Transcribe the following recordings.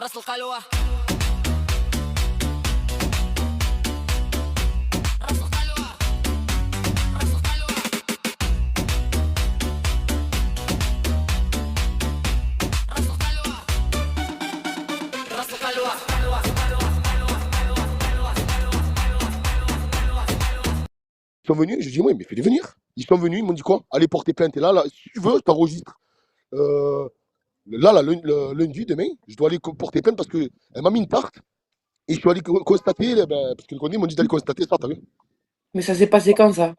راس الخلوة راس الخلوة راس الخلوة راس الخلوة راس الخلوة. Ils sont venus, je dis, oui, mais fais-les venir. Ils sont venus, ils m'ont dit quoi? Allez porter plainte. Et là, si tu veux, je t'enregistre. Lundi, demain, je dois aller porter plainte parce qu'elle m'a mis une tarte. Et je suis allé constater, parce que le condé m'ont dit d'aller constater ça, t'as vu? Mais ça s'est passé quand ça?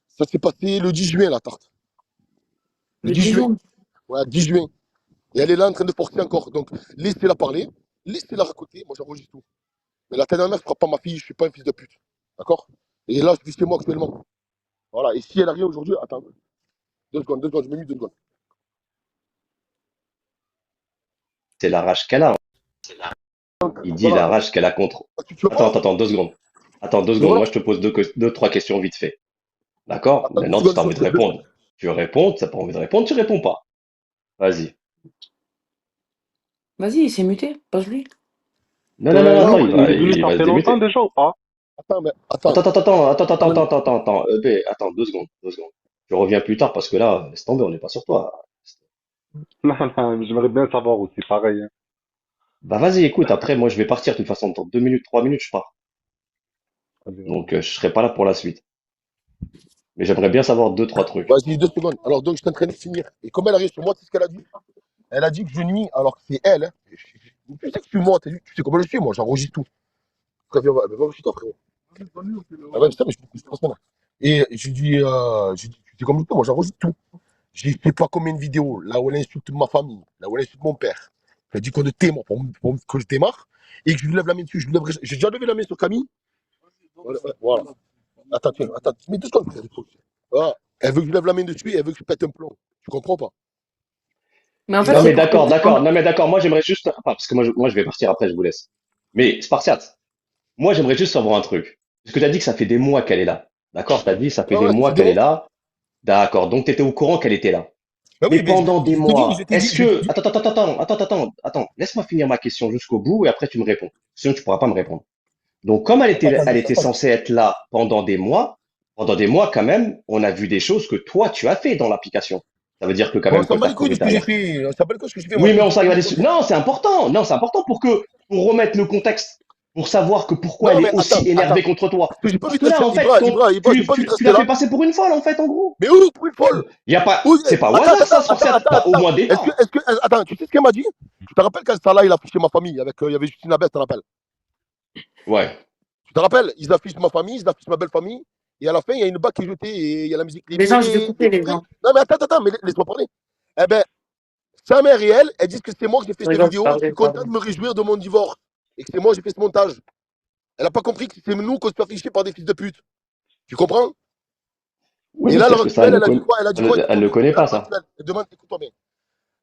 Ça s'est passé le 10 juin, la tarte. Le Le 10 10 juin. juin. Ouais, 10 juin. Et elle est là en train de porter encore. Donc, laissez-la parler, laissez-la raconter. Moi, j'enregistre tout. Mais la tête d'un mère ne fera pas ma fille, je ne suis pas un fils de pute. D'accord? Et là, je suis chez moi actuellement. Voilà. Et si elle arrive aujourd'hui, attends. 2 secondes, je me mets 2 secondes. C'est la rage qu'elle a. Il dit Voilà. la rage qu'elle a contre. Tu veux pas? Attends, 2 secondes. Attends, deux Et secondes. voilà. Moi, je te pose deux, trois questions vite fait. D'accord? Attends, Maintenant, si tu as envie de répondre, tu réponds. Si tu n'as pas envie de répondre, tu réponds pas. Vas-y. Vas-y, il s'est muté, pose-lui. Non, non, non, non, attends, Il est venu il ça va se fait longtemps démuter. déjà ou pas? Attends, mais attends. Attends. Attends, 2 secondes. Je reviens plus tard parce que là, laisse tomber, on n'est pas sur toi. Non, non, j'aimerais bien savoir aussi, pareil. Hein. Bah vas-y, écoute, après, moi, je vais partir de toute façon. Dans 2 minutes, 3 minutes, je pars. Vas-y, vas-y. Donc, je serai pas là pour la suite. Mais j'aimerais bien savoir deux, trois trucs. Vas-y, 2 secondes. Alors, donc, je suis en train de finir. Et comme elle arrive sur moi, c'est ce qu'elle a dit. Elle a dit que je nuis, alors que c'est elle. Hein. Tu sais que tu mens, tu sais comment je suis, moi, j'enregistre tout. Frère, viens, va chez toi, frérot. Ah ouais, putain, mais je pense pas. Et je dis, tu sais comme toi, moi, j'enregistre tout. J'ai fait pas combien de vidéos, là où elle insulte ma famille, là où elle insulte mon père. Elle dit qu'on est témoin, que je démarre, et que je lui lève la main dessus. J'ai déjà levé la main sur Camille. Voilà. Attends, mais 2 secondes, frère. Voilà. Elle veut que je lève la main dessus et elle veut que je pète un plomb. Tu comprends pas? Mais en Et fait, là, Non, c'est mais pour d'accord, que... d'accord. Non, mais d'accord. Moi, j'aimerais juste. Enfin, parce que moi, je vais partir après, je vous laisse. Mais Spartiate, moi, j'aimerais juste savoir un truc. Parce que tu as dit que ça fait des mois qu'elle est là. D'accord? Tu as dit ça fait ouais, des ouais, mois c'est des qu'elle est mots. là. D'accord. Donc, tu étais au courant qu'elle était là. Ben Mais oui, mais pendant des je mois, t'ai dit, est-ce que. Attends. Laisse-moi finir ma question jusqu'au bout et après, tu me réponds. Sinon, tu pourras pas me répondre. Donc, comme elle était attends. censée être là pendant des mois quand même, on a vu des choses que toi, tu as fait dans l'application. Ça veut dire que quand Bon, on même, s'en quand bat tu as les couilles de couru ce que j'ai derrière. fait. On s'en bat les couilles de ce que j'ai fait. Moi, Oui, je mais fais on tout s'en va pour dessus. Non, c'est important. Non, c'est important pour remettre le contexte, pour savoir que pourquoi Non, elle mais est aussi attends. énervée contre toi. Parce que j'ai pas Parce envie que de là, rester. en fait, J'ai pas envie de tu rester l'as là. fait passer pour une folle, en fait, en gros. Mais où, pour une folle? Il y a pas, Où, c'est pas au hasard, ça, Spartiate. T'as au moins des temps. attends, tu sais ce qu'elle m'a dit? Tu te rappelles quand Salah, il affichait ma famille avec, il y avait Justine Abès, tu te rappelles? Ouais. Tu te rappelles? Ils affichent ma famille, ils affichent ma belle famille. Et à la fin, il y a une bague qui est jetée et il y a la musique Les gens, je vais libérée, couper les délivrée. gens. Non, mais attends, mais laisse-moi parler. Eh ben, sa mère et elle disent que c'est moi qui ai fait Je cette rigole, vidéo. Je suis content de me réjouir de mon divorce. Et que c'est moi qui ai fait ce montage. Elle n'a pas compris que c'est nous qu'on se fait afficher par des fils de pute. Tu comprends? Oui, Et mais là, à c'est l'heure parce que ça, actuelle, elle a dit quoi? elle ne connaît À pas l'heure ça. actuelle, elle demande, écoute-toi bien.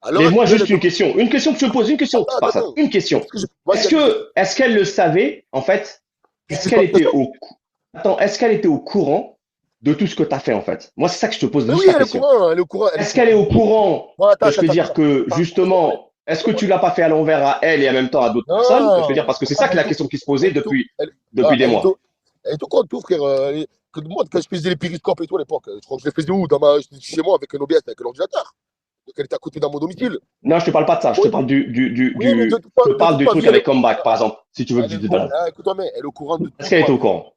À l'heure Laisse-moi actuelle, juste elle demande. une question que je te pose, une question, Spartiate, Attends. une question. Vas-y, allez. Est-ce qu'elle le savait, en fait? Je Est-ce sais qu'elle pas, bien était sûr. est-ce qu'elle était au courant de tout ce que tu as fait, en fait? Moi, c'est ça que je te pose Mais juste oui, la elle est au question. courant, elle est au courant. Est-ce qu'elle est au courant? Bon, Je veux dire que, Laisse-moi parler. justement, est-ce que tu l'as pas fait à l'envers à elle et en même temps à d'autres personnes? Je veux dire, Non, parce que c'est ça que la question qui se posait depuis des mois. Elle est au courant de tout, frère. Que moi, quand je faisais les périscopes et tout à l'époque, je crois que je les faisais où? Chez moi avec un OBS, avec l'ordinateur. Donc elle était à côté dans mon domicile. Non, je te parle pas de ça. Je te Oui, parle oui, mais je te parle toute du ma truc vie, avec Comeback, par exemple, si tu veux que elle je est dise au de courant. là. Écoute-moi, elle est au courant de Est-ce toute qu'elle ma était au vie. courant?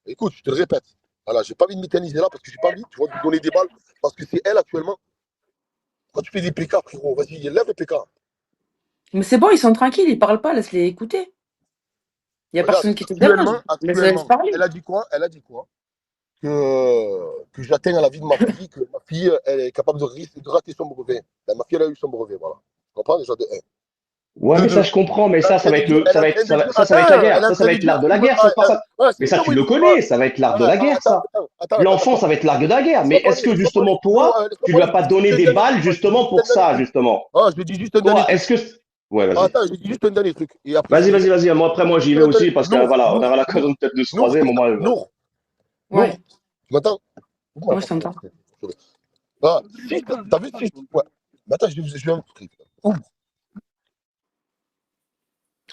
Écoute, je te le répète. Voilà, j'ai pas envie de m'éterniser là parce que j'ai pas envie, tu vois, de lui donner des balles. Parce que c'est elle actuellement. Quand tu fais des PK, frérot, vas-y, lève le PK. Mais c'est bon, ils sont tranquilles, ils parlent pas, laisse-les écouter. Il n'y a Regarde, personne qui te dérange. Laisse parler. elle a dit quoi? Elle a dit quoi? Que j'atteins à la vie de ma fille, que ma fille, elle est capable de rater son brevet. Ben, ma fille, elle a eu son brevet, voilà. Tu comprends déjà de 1. Ouais, De mais ça, 2. je comprends, mais Elle est en ça train va de être dire, elle est en train de dire, ça va être la attends, elle guerre. est en Ça train va de être dire, l'art de la guerre, ça, Spartiate. Mais c'est ça, ça, tu oui, le connais, ça va être l'art de la guerre, ça. L'enfant, ça va être l'art de la guerre. Mais est-ce que, laisse-moi parler. justement, Non, toi, laisse-moi tu lui parler, as je pas te dis juste donné un des dernier balles, truc, moi, je te dis justement, juste un pour dernier ça, truc. justement? Ah, je te dis juste un dernier Toi, truc. est-ce que. Ouais, vas-y. Attends, je dis juste un dernier truc. Et après, je vais. Vas-y. Moi, après, moi, j'y vais aussi parce que, voilà, on aura l'occasion peut-être de se croiser. Moi, Nour, Ouais, tu m'entends? moi je t'entends. Ah, si, t'as vu, si. Ouais. Mais attends, je vais un truc.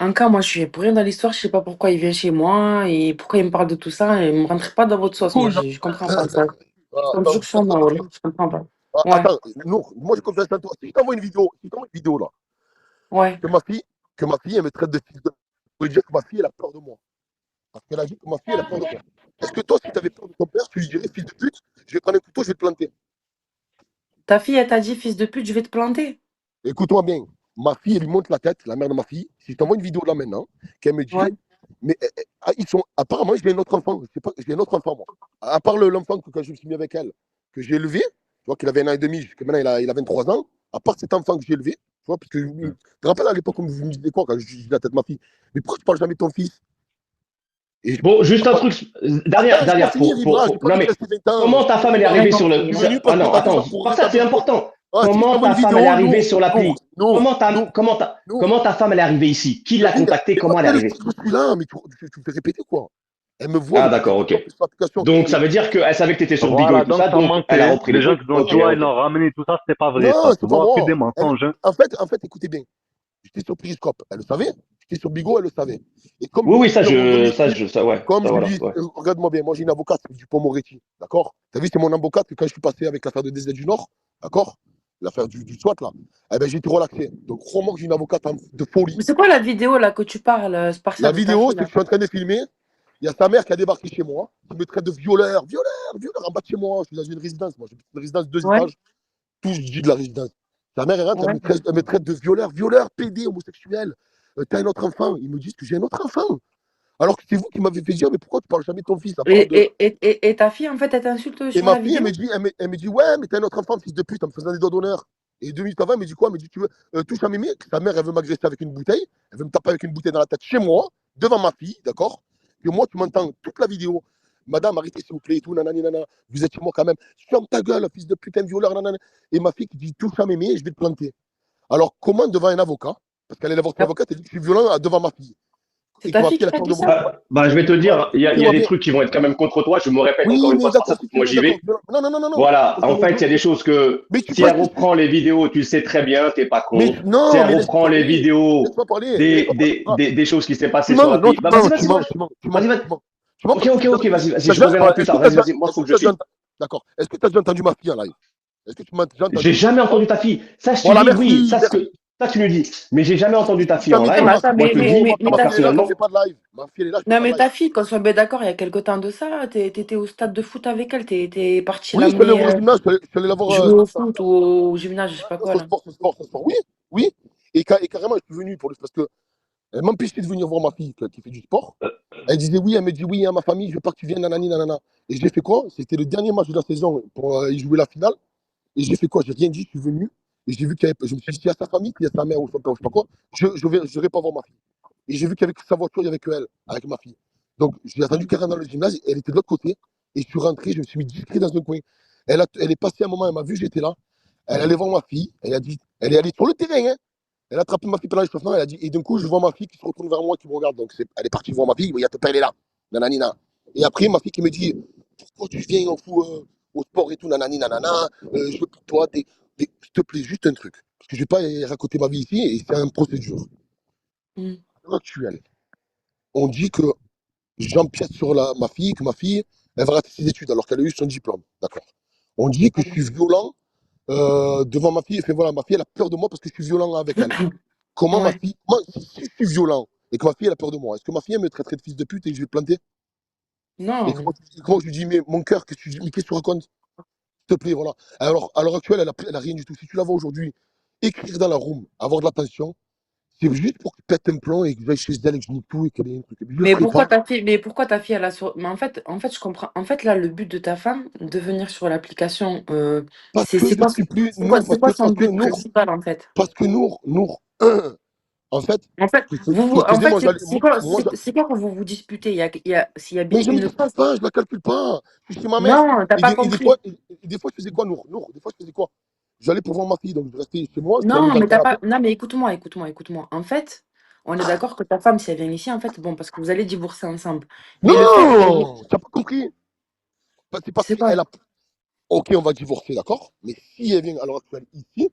En cas, moi, je suis pour rien dans l'histoire. Je sais pas pourquoi il vient chez moi et pourquoi il me parle de tout ça. Et me rentrez pas dans votre sauce, moi. Cool, Je comprends pas ça. voilà, Je tombe attends, toujours sur moi, voilà. Je comprends pas. Ouais, attends, Nour, moi j'ai confiance en toi. Si je t'envoie une vidéo, si je t'envoie une vidéo là, ouais. que ma fille, elle me traite de fils de. Je veux dire que ma fille, elle a peur de moi. Parce qu'elle a dit que ma fille, elle a peur de moi. Est-ce que toi, si tu avais peur de ton père, tu lui dirais, fils de pute, je vais prendre un couteau, je vais te planter. Ta fille, elle t'a dit, fils de pute, je vais te planter. Écoute-moi bien. Ma fille, elle lui monte la tête, la mère de ma fille. Si je t'envoie une vidéo là maintenant, qu'elle me Ouais, dit, mais ils sont. Apparemment, j'ai un autre enfant. Je sais pas, j'ai un autre enfant, moi. À part l'enfant que quand je me suis mis avec elle, que j'ai élevé, tu vois, qu'il avait 1 an et demi, que maintenant il a 23 ans. À part cet enfant que j'ai élevé, tu vois, parce que tu te rappelles à l'époque, comme vous me disiez quoi, quand je dis la tête de ma fille, mais pourquoi tu parles jamais de ton fils? Et Bon, juste un après, truc, attends, laisse-moi dernière, finir, Ibra, j'ai pas non dit de mais, rester 20 ans. comment ta femme elle est arrivée sur Je le, suis venu ah parce que non, t'as dit ça attends, pour par régler ça ta c'est bouche. important. Ah, si je Comment t'envoie une ta femme elle est vidéo, arrivée sur l'appli? Nour, Comment ta femme elle est arrivée ici? Qui l'a Kevin, contactée? mais parce Comment elle est qu'elle sait arrivée? que je suis là, mais tu me fais répéter quoi? Elle me voit Ah le petit d'accord, ok. TikTok sur l'application. Donc ça Et veut dire qu'elle savait que t'étais sur Bigo et Voilà, tout donc ça, ça donc elle a mentait. repris les Les gens trucs. qui ont Ok, dit, ouais, ils ok. l'ont ramené, tout ça, c'était pas vrai. Ça non, se c'est pas voit que des moi. mensonges, hein. En fait, écoutez bien. J'étais sur Periscope, elle le savait. J'étais sur Bigo, elle le savait. Et comme Oui, je lui oui, dis à un moment donné, ouais, comme ça je lui voilà, dis, ouais. regarde-moi bien, moi j'ai une avocate, c'est Dupond-Moretti, d'accord? T'as vu, c'est mon avocate que quand je suis passé avec l'affaire de DZ du Nord, d'accord? L'affaire du SWAT là, eh ben j'ai été relaxé. Donc crois-moi que j'ai une avocate de folie. mais c'est quoi la vidéo là que tu parles, La Spartiate, de ta vidéo, fille c'est que là? je suis en train de filmer. Il y a sa mère qui a débarqué chez moi, qui me traite de violeur en bas de chez moi. Je suis dans une résidence, moi. J'ai une résidence de 2 étages. Ouais, Tout je dis de la résidence. Sa mère, elle rentre, ouais. elle me traite de violeur, pédé, homosexuel. T'as un autre enfant. Ils me disent que j'ai un autre enfant. Alors que c'est vous qui m'avez fait dire, mais pourquoi tu parles jamais de ton fils à part de. Et ta fille, en fait, elle t'insulte Et sur ma la fille, vidéo? elle me dit, ouais, mais t'as un autre enfant, fils de pute, en me faisant des doigts d'honneur. Et 2 minutes avant, elle me dit quoi? Elle me dit, tu veux, touche à mémé, que sa mère, elle veut m'agresser avec une bouteille. Elle veut me taper avec une bouteille dans la tête chez moi, devant ma fille, d'accord? Et moi, tu m'entends toute la vidéo. Madame, arrêtez s'il vous plaît, et tout, nanani, nanana. Vous êtes chez moi quand même. Ferme ta gueule, fils de putain de violeur, nanana. Et ma fille qui dit, touche à mémé, je vais te planter. Alors, comment devant un avocat, parce qu'elle est l'avocat, elle dit que je suis violent devant ma fille, C'est et que ta ma fille fille, qui elle a t'a peur de dit moi. ça? Bah, je vais te Ouais, dire, il y a écoutez-moi des bien. trucs qui vont être quand même contre toi. Je me répète encore Oui, une mais fois, c'est pour d'accord, ça si que tu moi veux, j'y d'accord. vais. Non, non, non, non, non. Voilà, C'est en un fait, il y a des dossier. choses que Mais tu si penses elle que. reprend les vidéos, tu le sais très bien, t'es pas Mais con. Si non, elle mais laisse-moi reprend les parler. vidéos Laisse-moi parler. Laisse-moi parler. Ah, des choses qui s'est tu passées sur mens, non, l'appli, tu bah mens, vas-y, tu vas-y, mens, vas-y. tu mens, tu mens, Vas-y, vas-y. tu mens. Tu mens Ok, parce que ok, tu as déjà ok, entendu. vas-y, je reviendrai plus Est-ce que tard. tu as Vas-y, déjà, vas-y, moi, est-ce faut que que je tu as déjà file. entendu. D'accord. Est-ce que tu as déjà entendu ma fille en live? Est-ce que tu m'as déjà J'ai entendu? jamais entendu ta fille. Ça, je te Voilà, dis oui. merci, merci. Ça, tu le dis. Mais j'ai jamais entendu ta Si fille en jamais Non, quand mais live. ma attends, fille, Moi, je te dis, mais ma ta fille elle est là, je fais personnellement, pas de live. Ma fille elle est là, je fais non, pas de mais live. ta fille, qu'on soit bien d'accord, il y a quelque temps de ça, t'étais au stade de foot avec elle, t'es parti Oui, je suis allé l'amener voir au gymnase, je suis allé la voir jouer au foot ou au gymnase, je sais pas quoi ce là. sport, ce sport, ce sport. Oui, oui. Et carrément, je suis venu pour le. Parce que elle m'empêchait de venir voir ma fille qui fait du sport. Elle disait oui, elle me dit oui à ma famille, je veux pas que tu viennes, nanani, nanana. Et j'ai fait quoi? C'était le dernier match de la saison pour y jouer la finale. Et j'ai fait quoi? J'ai rien dit, je suis venu. Et j'ai vu qu'il y avait, je me suis dit, s'il y a sa famille, qu'il y a sa mère ou son père, ou je sais pas quoi, je vais pas voir ma fille. Et j'ai vu qu'avec sa voiture, il y avait que elle, avec ma fille. Donc, j'ai attendu qu'elle rentre dans le gymnase, elle était de l'autre côté. Et je suis rentré, je me suis mis discret dans un coin. Elle est passée un moment, elle m'a vu, j'étais là. Elle allait voir ma fille, elle a dit, elle est allée sur le terrain, hein. Elle a attrapé ma fille pendant l'échauffement, elle a dit, et d'un coup, je vois ma fille qui se retourne vers moi, qui me regarde. Donc, elle est partie voir ma fille, il y a ton père, il est là. Nananina. Et après, ma fille qui me dit, pourquoi tu viens au sport et tout, nanani, nanana, je veux pour toi, s'il te plaît, juste un truc. Parce que je vais pas raconter ma vie ici, et c'est une procédure. Hmm. À l'heure actuelle, on dit que j'empiète sur ma fille, que ma fille, elle va rater ses études alors qu'elle a eu son diplôme. D'accord. On dit que je suis violent devant ma fille, et fait voilà, ma fille, elle a peur de moi parce que je suis violent avec elle. Comment ma Ouais. fille, si je suis violent et que ma fille elle a peur de moi, est-ce que ma fille elle me traiterait de fils de pute et que je vais te planter? Et Non. comment je lui dis, mais mon cœur, mais qu'est-ce que tu racontes? S'il te plaît, voilà. Alors, à l'heure actuelle, elle a rien du tout. Si tu la vois aujourd'hui, écrire dans la room, avoir de l'attention, c'est juste pour qu'elle pète un plomb et que j'aille chez elle et que je nie tout et qu'elle ait un truc. Je le ferai pas. Mais pourquoi ta fille, elle a sur... Mais en fait, je comprends. En fait, là, le but de ta femme, de venir sur l'application, Parce que je ne suis plus, Nour, c'est quoi son parce que but Nour, principal, en fait? Nour, en fait, En fait, ce que je faisais, moi, j'allais, c'est quoi quand vous vous disputez? S'il y a mais bien je ne me une dispute cause. pas, je ne la calcule pas. Je suis chez ma mère. Non, t'as Et pas des, et des fois, compris. et des fois, je faisais quoi, Nour, des fois, je faisais quoi? J'allais pour voir ma fille, donc je restais chez moi, je dormais Non, dans le mais t'as canapé. pas. Non, mais écoute-moi. En fait, on est d'accord que ta femme, si elle vient ici, en fait, bon, parce que vous allez divorcer ensemble. Mais le fait qu'elle Non! Tu n'as pas compris. C'est parce c'est quoi? qu'elle a. Ok, on va divorcer, d'accord? Mais si elle vient à l'heure actuelle ici,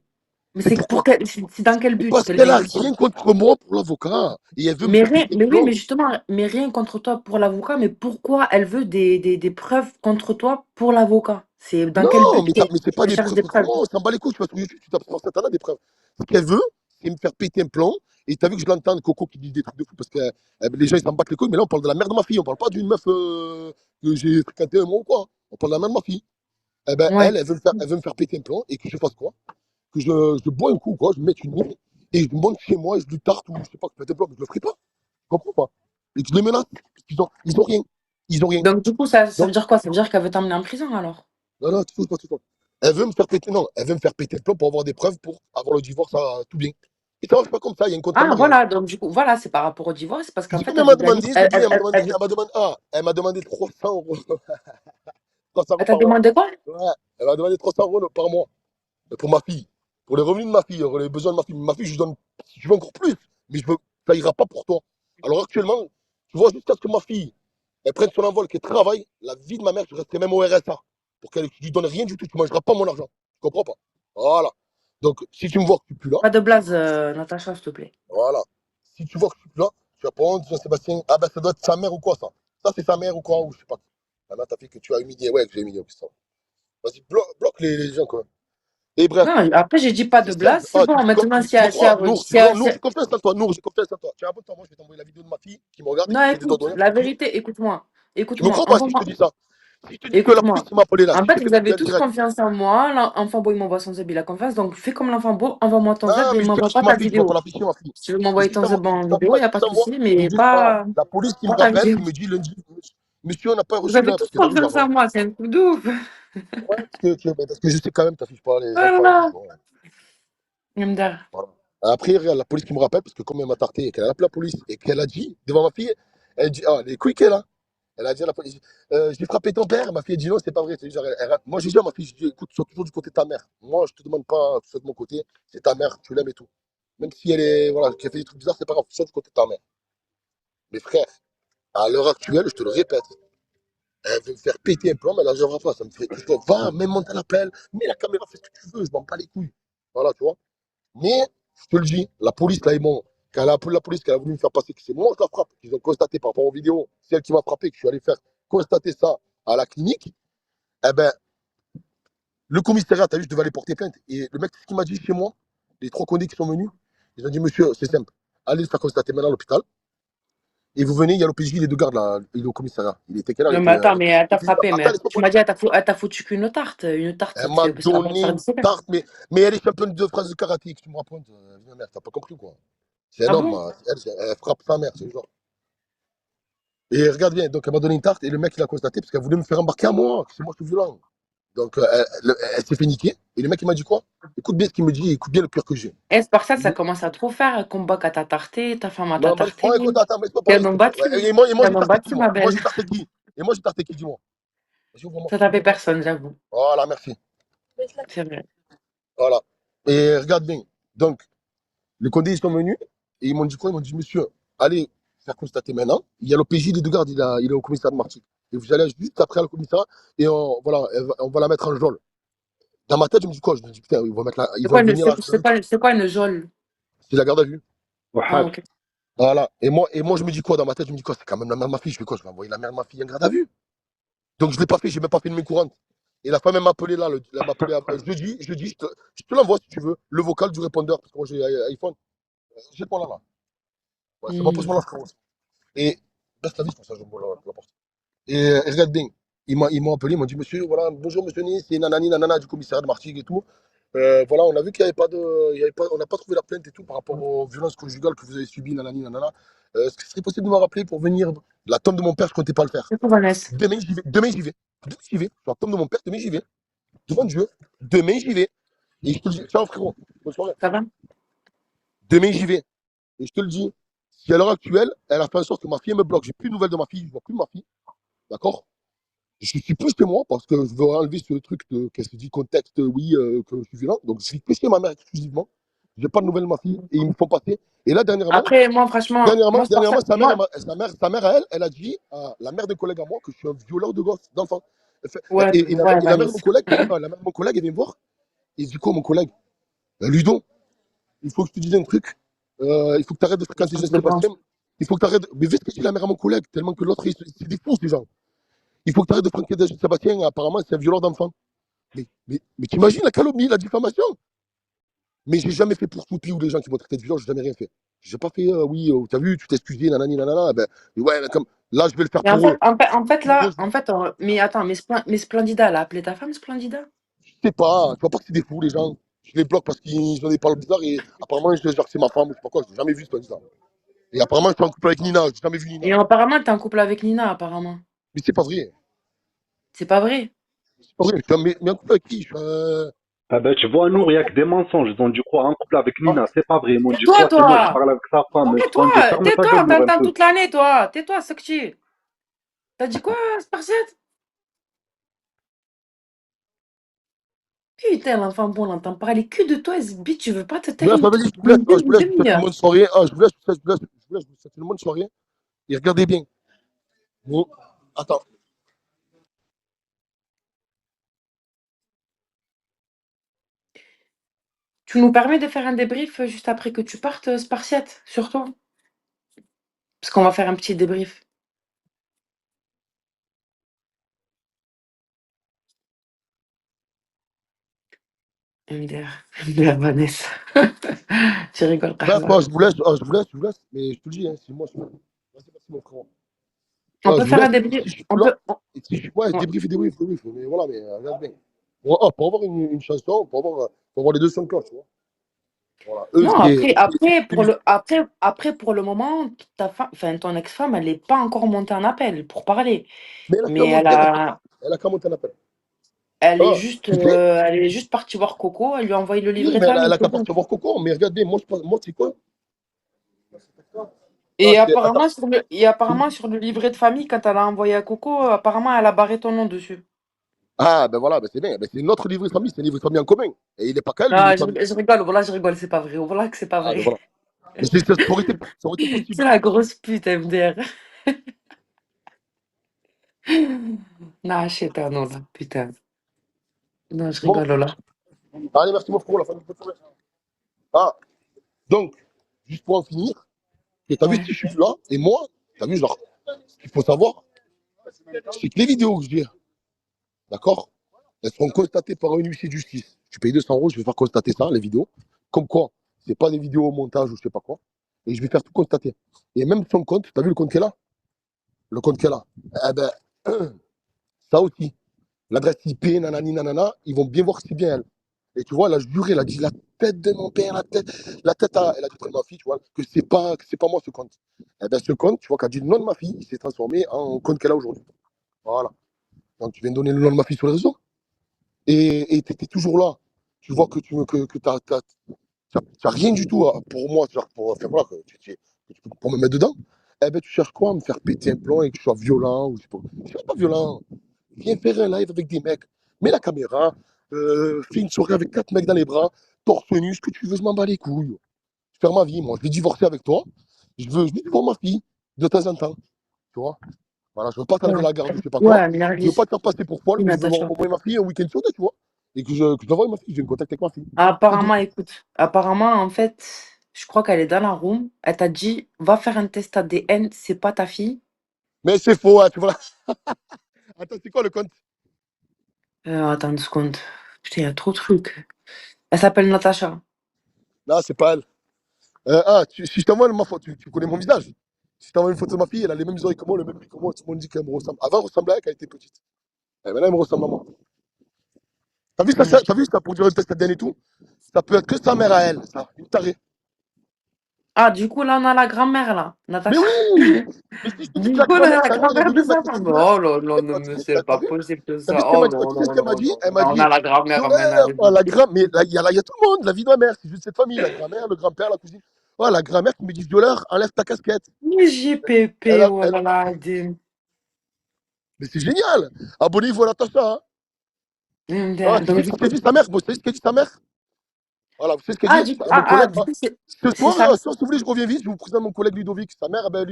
Mais Et c'est pourquoi? c'est dans quel but, Parce le qu'elle a véhicule? rien contre moi pour l'avocat. Et elle veut me faire péter un Mais oui, plomb. mais justement, mais rien contre toi pour l'avocat, mais pourquoi elle veut des preuves contre toi pour l'avocat? C'est dans quel Non, but mais, mais c'est pas qu'elle des cherche preuves des contre preuves? moi. On s'en bat les couilles. Tu vas sur YouTube, tu tapes sur Satan, des preuves. Ce qu'elle veut, c'est me faire péter un plomb. Et t'as vu que je l'entends, Coco, qui dit des trucs de fou. Parce que les gens, ils s'en battent les couilles. Mais là, on parle de la mère de ma fille. On parle pas d'une meuf que j'ai fréquentée un mois ou quoi. On parle de la mère de ma fille. Eh ben, Ouais. elle veut me faire péter un plomb. Et que je fasse quoi? Que je bois un coup, quoi. Je me mette une mine. Et je monte chez moi et je lui tarte ou je sais pas, que je pète un plomb. Mais je le ferai pas. Tu comprends pas? Et que je les menace. Parce ils ont rien. Ils ont rien. Donc du coup, ça veut Donc, dire quoi? Ça veut dire qu'elle veut t'emmener en prison alors? non, non, tout pas, tout pas. Elle veut me faire péter, non, elle veut me faire péter le plomb pour avoir des preuves pour avoir le divorce à tout bien. Et ça marche pas comme ça, il y a un contrat de Ah mariage. voilà, donc du coup, voilà, c'est par rapport au divorce, c'est parce Je qu'en dis fait, combien elle elle veut m'a planifier. demandé, je dis, elle m'a demandé 300 euros. 300 euros Elle t'a par mois. demandé quoi? Ouais, elle m'a demandé 300 euros par mois pour ma fille. Pour les revenus de ma fille, les besoins de ma fille. Ma fille, je lui donne, je veux encore plus, mais ça ira pas pour toi. Alors actuellement, tu vois, jusqu'à ce que ma fille, elle prenne son envol, qu'elle travaille, la vie de ma mère, je resterai même au RSA. Pour qu'elle ne lui donne rien du tout, tu ne mangeras pas mon argent. Tu comprends pas? Voilà. Donc, si tu me vois que tu n'es plus là, Pas de blaze, Natacha, s'il te plaît. voilà. Si tu vois que je suis plus là, tu vas prendre Jean-Sébastien. Ah ben, ça doit être sa mère ou quoi, ça? Ça, c'est sa mère ou quoi? Ou je sais pas. Maintenant, ta fille que tu as humilié. Ouais, que j'ai humilié. Ça. Vas-y, bloque les gens, quoi. Et bref. Non, après, j'ai dit pas C'est de simple. blaze, c'est Ah, bon. Maintenant, tu me crois, Nour, si Nour, j'ai confiance en toi. Nour, j'ai confiance en toi. Tu as un peu de temps, moi, je vais t'envoyer la vidéo de ma fille qui me regarde et non, qui fait des doigts écoute, d'honneur. la Tu, vérité, écoute-moi. tu me Écoute-moi, crois pas si je te envoie-moi. dis ça? Si je te dis que la police Écoute-moi. m'a appelé là, En si je fait, te fais vous des avez vidéos tous direct. confiance en moi. L'enfant beau, il m'envoie son zeb, il a confiance. Donc, fais comme l'enfant beau, envoie-moi ton zeb Non, et mais je te m'envoie fiche pas ma ta fille, tu vas pas vidéo. la ficher, ma fille. Si tu veux Et m'envoyer ton zeb en je t'envoie vidéo, il n'y a pas de souci, ils me mais disent, ah, pas, la police qui me pas ta rappelle, vidéo. qui me dit lundi, monsieur, on n'a pas Vous reçu avez là, tous parce que t'as vu, confiance en j'avais. moi, c'est un truc de ouf. Ouais, parce que je sais quand même, t'affiches pas les enfants et tout. Voilà. Bon, Mdar. voilà. Après, regarde, la police qui me rappelle, parce que comme elle m'a tarté et qu'elle a appelé la police et qu'elle a dit, devant ma fille, elle dit, ah, les couilles qu'elle a. Elle a dit à la police, j'ai frappé ton père. Ma fille a dit non, c'est pas vrai. Genre, moi, j'ai dit à ma fille, je dis, écoute, sois toujours du côté de ta mère. Moi, je te demande pas, sois de mon côté. C'est ta mère, tu l'aimes et tout. Même si elle est, voilà, qui a fait des trucs bizarres, c'est pas grave, sois du côté de ta mère. Mais frère, à l'heure actuelle, je te le répète, elle veut me faire péter un plomb, mais elle n'arrivera pas. Ça me fait, va, même monte à l'appel, mets la caméra, fais ce que tu veux, je m'en bats les couilles. Voilà, tu vois. Mais, je te le dis, la police, là, ils m'ont. Quand elle a appelé la police, qu'elle a voulu me faire passer que c'est moi qui la frappe, qu'ils ont constaté par rapport aux vidéos, c'est elle qui m'a frappé, que je suis allé faire constater ça à la clinique, eh ben, le commissariat, t'as vu, je devais aller porter plainte. Et le mec, ce qu'il m'a dit chez moi, les trois condés qui sont venus, ils ont dit, monsieur, c'est simple, allez le faire constater maintenant à l'hôpital. Et vous venez, il y a l'OPJ, il est de garde là, il est au commissariat. Il était quelle heure? Il Non, mais était. attends, mais elle t'a frappé, Attends, mais laisse-moi tu m'as dit, parler. elle t'a foutu qu'une tarte. Une tarte, Elle m'a ça va pas te donné faire une des séquelles. tarte, mais elle est championne de France de karaté, que tu me racontes. Ma mère, t'as pas compris quoi. C'est un Ah homme, bon? elle frappe sa mère, c'est le genre. Et regarde bien, donc elle m'a donné une tarte et le mec il a constaté parce qu'elle voulait me faire embarquer à moi, que c'est moi qui suis violent. Donc elle s'est fait niquer. Et le mec il m'a dit quoi? Écoute bien ce qu'il me dit, écoute bien le cœur que j'ai. Et c'est pour ça, Il ça dit, commence à trop faire. Combat qu'à t'a tarté, ta femme à t'a non, tarté. écoute, attends, laisse-moi T'es parler, un s'il homme te plaît. battu. Ouais, et moi T'es un j'ai homme tarté qui, battu, moi? ma Moi belle. j'ai tarté qui? Et moi j'ai tarté qui, dis-moi? Vas-y, ouvre-moi. Ça tapait personne, j'avoue. Voilà, merci. C'est vrai. Voilà. Et regarde bien. Donc, les condés, ils sont venus et ils m'ont dit quoi? Ils m'ont dit, monsieur, allez faire constater maintenant. Il y a l'OPJ des deux gardes, il est au commissariat de Martigues. Et vous allez juste après le commissariat et voilà, on va la mettre en geôle. Dans ma tête, je me dis quoi? Je me dis, putain, ils vont venir là. C'est quoi une geôle? C'est la garde à vue. Ah, وحاج. ok. Voilà. Et moi, je me dis quoi dans ma tête? Je me dis quoi? C'est quand même la mère de ma fille. Je fais quoi? Je vais envoyer la mère de ma fille en garde à vue. Donc, je ne l'ai pas fait, j'ai même pas fait de main courante. Et la femme, elle m'a appelé là, elle m'a appelé jeudi, je te l'envoie si tu veux, le vocal du répondeur, parce que moi j'ai iPhone. Jette-moi là. Ouais, c'est bon, Hmm. pose-moi la frérot. Et baisse la vis pour ça, je me la porte. Et regarde bien, ils m'ont appelé, ils m'ont dit, monsieur, voilà, bonjour monsieur Nice, c'est nanani, nanana du commissariat de Martigues et tout. Voilà, on a vu qu'il n'y avait pas de. On n'a pas trouvé la plainte et tout par rapport aux violences conjugales que vous avez subies, nanani, nanana. Est-ce que ce serait possible de me rappeler pour venir? La tombe de mon père, je ne comptais pas le faire. C'est quoi, Vanessa? Demain, j'y vais. Demain, j'y vais. Demain, j'y vais. Sur la tombe de mon père, demain, j'y vais. Devant Dieu. Demain, j'y vais. Et je te le dis, ciao frérot. Bonne soirée. Ça va? Demain, j'y vais. Et je te le dis, si à l'heure actuelle, elle a fait en sorte que ma fille me bloque, j'ai plus de nouvelles de ma fille, je vois plus ma fille, d'accord? Je suis plus chez moi parce que je veux enlever ce truc de, qu'elle se dit, contexte, oui, que je suis violent. Donc, je suis plus chez ma mère exclusivement. Je n'ai pas de nouvelles de ma fille et ils me font passer. Et là, Après, moi, franchement, moi, c'est pour ça. dernièrement Moi, sa mère à elle, elle a dit à la mère d'un collègue à moi que je suis un violeur de gosse, d'enfant. ouais, Et ouais, la mère de mon Vanessa. collègue, non, la mère de mon collègue, elle vient me voir. Et du coup, mon collègue, Ludo, il faut que je te dise un truc. Il faut que tu arrêtes de fréquenter Change Jean de branche. Sébastien. Il faut que tu arrêtes. Mais vite que tu la mère à mon collègue, tellement que l'autre, c'est des fous, ces gens. Il faut que tu arrêtes de fréquenter Jean Sébastien. Apparemment, c'est un violeur d'enfant. Mais t'imagines la calomnie, la diffamation. Mais j'ai jamais fait pour Soupi ou les gens qui m'ont traité de violeur, j'ai jamais rien fait. J'ai pas fait, oui, t'as vu, tu t'es excusé, nanani, nanana. Ben, ouais, comme, là, je vais le faire Mais en pour fait, eux. en fait Pour eux, là, en fait, mais attends, mais Splendida, elle a appelé ta femme Splendida? je sais pas, tu vois pas que c'est des fous, les gens. Je les bloque parce qu'ils ont des paroles bizarres et apparemment, je genre, c'est ma femme, je sais pas quoi, j'ai jamais vu ça. Et apparemment, je suis en couple avec Nina, j'ai jamais vu Nina. Et apparemment, t'es en couple avec Nina, apparemment. Mais c'est pas vrai. C'est pas vrai. C'est pas vrai, je suis mais en couple avec qui Ah ben, tu vois, Nour, il n'y a que des mensonges. Ils ont dû croire en couple avec Oh, Nina. C'est pas vrai. Ils m'ont dit tais-toi, quoi? C'est moi, je toi! parle avec sa femme. Splendide. Tais-toi! Ferme ta Tais-toi! gueule, On Nour, un t'entend peu. toute l'année, toi! Tais-toi, Sokchi! T'as dit quoi, Spartiate? Putain, l'enfant bon, on entend parler que de toi, Sbi, tu veux pas te Je vous taire laisse, une, vas-y, je vous laisse, une, je une vous laisse, je vous souhaite une demi-heure? bonne soirée. Je vous laisse, je vous souhaite une bonne soirée. Et regardez bien. Bon, attends. Tu nous permets de faire un débrief juste après que tu partes, Spartiate, sur toi? Parce qu'on va faire un petit débrief. MDR, MDR Vanessa. Tu rigoles, Bref, Kahwa. je vous laisse, je vous laisse, mais je te le dis, hein, c'est moi, vas-y, merci mon frère. On peut Je vous faire un laisse, débrief. si je suis On plus là, peut. et si je suis, ouais, Ouais. débrief, mais voilà, mais regarde bien. Pour avoir une chanson, pour avoir les deux sons cloches, tu vois. Voilà. Eux, Non, c'est après, pour le moment, enfin, ton ex-femme, elle n'est pas encore montée en appel pour parler. mais elle a qu'à Mais elle monter un appel. a, Elle a qu'à monter un appel. elle est Ah, juste, tu sais? elle est juste partie voir Coco. Elle lui a envoyé le Oui, livret de mais elle famille, a c'est qu'à tout. partir voir Coco, mais regarde bien, moi, c'est quoi? Et Attends, apparemment, sur le livret de famille, quand elle a envoyé à Coco, apparemment, elle a barré ton nom dessus. ah, ben voilà, ben c'est bien, ben c'est notre livre de famille, c'est un livre de famille en commun. Et il n'est pas qu'elle, le livre Ah, de famille. je rigole, voilà, je rigole, c'est pas vrai. Voilà que c'est pas Ah, ben vrai. voilà. Mais ça aurait été C'est possible. la grosse pute, MDR. Non, shit, ah non, là, putain. Non, je Bon, rigole, là. allez, merci mon frère, la fin de votre soirée. Ah, donc, juste pour en finir, t'as vu Ouais. si je suis là, et moi, t'as vu, genre, ce qu'il faut savoir, c'est que les vidéos que je dis, d'accord, elles seront constatées par un huissier de justice. Tu payes 200 euros, je vais faire constater ça, les vidéos. Comme quoi, c'est pas des vidéos au montage ou je sais pas quoi. Et je vais faire tout constater. Et même son compte, t'as vu le compte qu'elle a? Le compte qu'elle a. Eh ben, ça aussi. L'adresse IP, nanani, nanana, ils vont bien voir que c'est bien elle. Et tu vois, elle a juré, elle a dit la tête de mon père, la tête elle a dit près de ma fille, tu vois, que c'est pas moi ce compte. Eh ben, ce compte, tu vois, qu'a dit le nom de ma fille, il s'est transformé en compte qu'elle a aujourd'hui. Voilà. Donc, tu viens de donner le nom de ma fille sur les réseaux. Et tu étais toujours là. Tu vois que que t'as rien du tout pour moi, genre pour, enfin, voilà, pour me mettre dedans. Eh ben, tu cherches quoi à me faire péter un plomb et que je sois violent ou je sais pas. Je suis pas violent. Viens faire un live avec des mecs. Mets la caméra, fais une soirée avec 4 mecs dans les bras, torse nu, ce que tu veux, je m'en bats les couilles. Je vais faire ma vie, moi. Je vais divorcer avec toi. Je vais voir ma fille de temps en temps. Tu vois? Voilà, je veux pas t'enlever Ouais, la garde, je sais pas quoi. ouais, Je veux Nergis. pas te faire passer pour folle, Oui, mais je veux voir Natacha. au moins ma fille un week-end sur deux, tu vois. Et que je l'envoie ma fille, j'ai une contact avec ma fille. C'est tout. Apparemment, écoute, apparemment, en fait, je crois qu'elle est dans la room. Elle t'a dit, va faire un test ADN, c'est pas ta fille. Mais c'est faux, hein, tu vois. Attends, c'est quoi le compte? Attends une seconde. Putain, il y a trop de trucs. Elle s'appelle Natacha. Non, c'est pas elle. Si je t'envoie ma photo, tu connais mon visage. Si je t'envoie une photo de ma fille, elle a les mêmes oreilles que moi, le même prix que moi. Tout le monde dit qu'elle me ressemble. Avant, elle ressemblait à elle quand elle était petite. Et maintenant, elle me ressemble à moi. Ouais. T'as vu ça pour dire un test ADN et tout? Ça peut être que sa mère à elle, ça. Une tarée. Ah, du coup, là, on a la grand-mère, là, Mais Natacha. oui! Mais si je te dis que Du coup, on a la sa mère, elle est grand-mère de venue sa mettre ses femme. douleurs. Oh là là, non, Tu mais sais, c'est t'as pas vu? possible que T'as vu ça. ce qu'elle Oh m'a dit? non, Tu sais ce non, qu'elle m'a non, dit? non. Elle m'a On dit, a la grand-mère Dioleur, maintenant. oh, la grand, mais là, il y a tout le monde, la vie de ma mère, c'est juste cette famille, la grand-mère, le grand-père, la cousine. Oh, la grand-mère qui me dit, Dioleur, enlève ta casquette. Mais Elle JPP, a, oh elle- là là, Dim. Mais c'est génial! Abonnez-vous à la Tasha, hein. Ah, tu sais Donc, ce du qu'a coup, dit sa mère? Vous savez ce qu'a dit sa mère? Voilà, vous savez ce qu'elle ah, dit du coup, à mon collègue, du coup, ce c'est soir, ça. si vous voulez, je reviens vite, je vous présente mon collègue Ludovic. Sa mère, eh ben,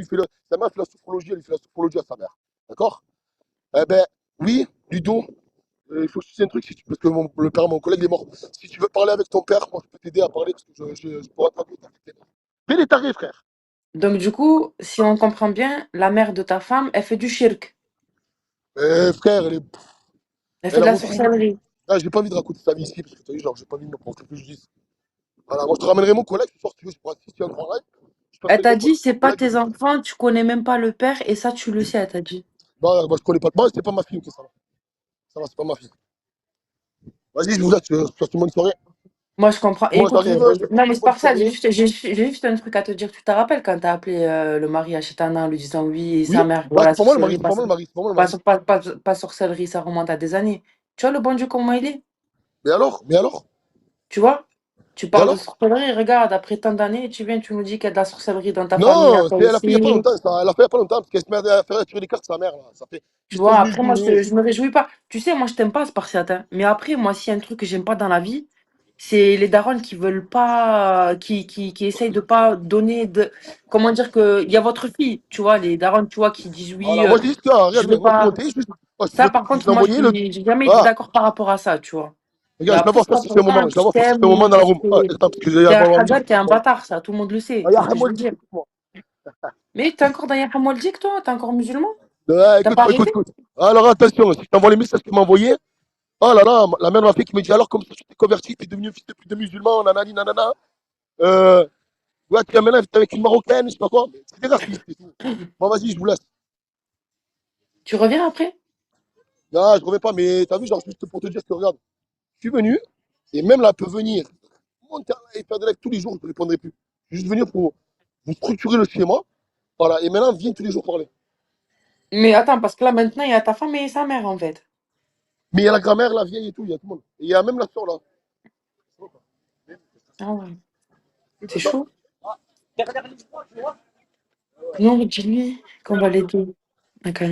sa mère fait la sophrologie, elle lui fait la sophrologie à sa mère. D'accord? Eh ben, oui, Ludo, Il faut que je te dise un truc, parce que le père de mon collègue est mort. Si tu veux parler avec ton père, moi je peux t'aider à parler parce que je pourrais te raconter. Fais les tarés, frère. Donc du coup, si on comprend bien, la mère de ta femme, elle fait du shirk. Frère, Elle fait elle de a la vendu une. sorcellerie. Ah, j'ai pas envie de raconter sa vie ici, parce que t'as vu, genre, j'ai pas envie de me porter préjudice. Voilà, moi je te ramènerai mon collègue ce soir, si tu veux, je pourrais assister à un grand live. Je Elle passerai t'a mon dit, c'est pas collègue. tes enfants, tu connais même pas le père, et ça, tu le sais, elle t'a dit. Non, moi je connais pas. Moi, c'est pas ma fille, ok, ça va. Ça va, c'est pas ma fille. Vas-y, je vous laisse, passe une bonne soirée. Moi, je comprends. Et Moi, écoute, j'arrive, je te non, souhaite mais une c'est bonne par ça, soirée. j'ai juste un truc à te dire. Tu te rappelles quand t'as appelé le mari à Chetana en lui disant oui, et Oui? sa mère, Bah, voilà, c'est pas moi le mari, sorcellerie, c'est pas moi le mari, c'est pas moi le mari. pas sorcellerie, ça remonte à des années. Tu vois le bon Dieu, comment il est? Mais alors? Mais alors? Tu vois? Tu Et parles de alors? sorcellerie, regarde, après tant d'années, tu viens, tu nous dis qu'il y a de la sorcellerie dans ta famille, à Non, toi elle a fait il y a pas aussi. longtemps, ça. Elle a fait il y a pas longtemps, parce qu'elle se met à faire tirer les cartes, sa mère, là. Ça fait. Tu Ils sont vois, venus après, moi, jouer. je me réjouis pas. Tu sais, moi, je t'aime pas, Spartiate, hein. Mais après, moi, s'il y a un truc que j'aime pas dans la vie, c'est les darons qui veulent pas, qui essayent de pas donner de. Comment dire que. Il y a votre fille, tu vois, les darons, tu vois, qui disent oui, Voilà, moi je dis ça, je regarde veux bien, moi je peux pas. monter, juste. Moi, je peux Ça, monter, par je vais contre, moi, t'envoyer le. j'ai jamais été Ah, d'accord par rapport à ça, tu vois. Mais regarde, je vais après, voir c'est ça pas sur pour ce moment, autant je que vais je voir ça sur t'aime ce moment ou dans la que room. Ah, attends, parce que j'ai t'es un avoir un Hazard, t'es un bâtard, ça, tout le monde le sait, Ah, c'est y'a ce que je Hamoul, veux dire. écoute-moi. Mais t'es encore dans Yahamoldik, toi? T'es encore musulman? Ouais, T'as écoute, pas écoute, arrêté? écoute. Alors attention, si je t'envoie les messages que tu m'as envoyés, oh là là, la mère de ma fille qui me dit alors comme ça tu t'es converti, t'es devenu fils de musulman, nanani, nanana. Euh, ouais, tu es maintenant t'es avec une marocaine, je sais pas quoi. C'est des racistes et tout. Bon, vas-y, je vous laisse. Tu reviens après? Non, je reviens pas, mais t'as vu, genre, juste pour te dire que regarde, je suis venu, et même là, elle peut venir. Monter et faire des lives tous les jours, je ne répondrai plus. Je vais juste venir pour vous structurer le schéma. Voilà, et maintenant, viens tous les jours parler. Mais attends, parce que là, maintenant, il y a ta femme et sa mère, en fait. Mais il y a la grand-mère, la vieille et tout, il y a tout le monde. Et il y a même la soeur là. Ah ouais, c'est chaud. Non, dis-lui qu'on va l'aider. Ok.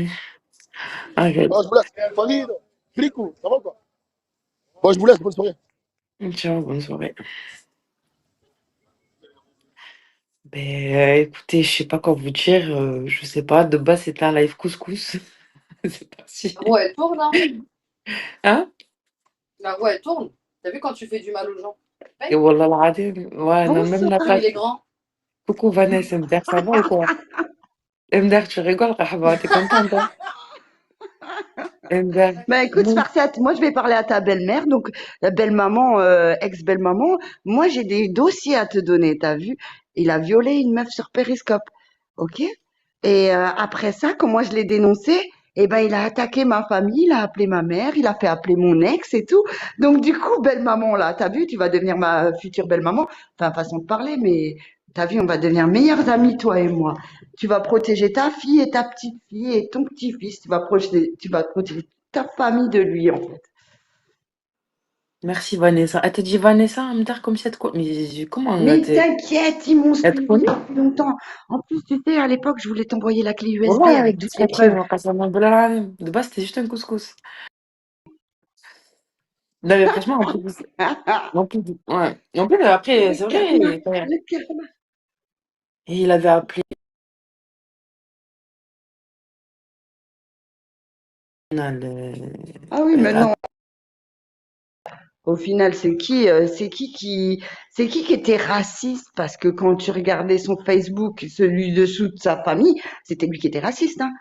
Arrête. Ah, je vous laisse. Farid, Frico, ça va quoi? Bon, je vous laisse, bonne soirée. Ciao, bonne soirée. Ben, écoutez, je sais pas quoi vous dire. Je sais pas, de base, c'était un live couscous. C'est parti. La roue, elle tourne, hein? Hein? La roue, elle tourne. T'as vu quand tu fais du mal aux gens? Et Wallah al-Adim. Ouais, non, même la Comme il page. est grand. Coucou Vanessa, MDR, ça va ou quoi? MDR, tu rigoles, Rahba, t'es contente, hein? MDR. Bah écoute, Non. Spartiate, moi je vais parler à ta belle-mère, donc la belle-maman, ex-belle-maman. Moi j'ai des dossiers à te donner, t'as vu? Il a violé une meuf sur Periscope, ok? Et après ça, quand moi je l'ai dénoncé, eh ben il a attaqué ma famille, il a appelé ma mère, il a fait appeler mon ex et tout. Donc du coup, belle-maman là, t'as vu, tu vas devenir ma future belle-maman. Enfin, façon de parler, mais t'as vu, on va devenir meilleures amies, toi et moi. Tu vas protéger ta fille et ta petite fille et ton petit-fils. Tu vas protéger ta famille de lui, en fait. Merci Vanessa. Elle te dit Vanessa, MDR, comme si elle te Mais comment Mais t'inquiète, ils m'ont elle te suivi connaît? depuis longtemps. En plus, tu sais, à l'époque, je voulais t'envoyer la clé USB Wallah, avec toutes les preuves. discrétion, Qassaman Bilal Alim. De base, c'était juste un couscous. Non, mais franchement, en plus, ouais. Et en plus, après, Le c'est karma, vrai. Ouais. le karma. Et il avait appelé Ah oui, mais euh, non. Au final, c'est qui était raciste? Parce que quand tu regardais son Facebook, celui dessous de sa famille, c'était lui qui était raciste, hein.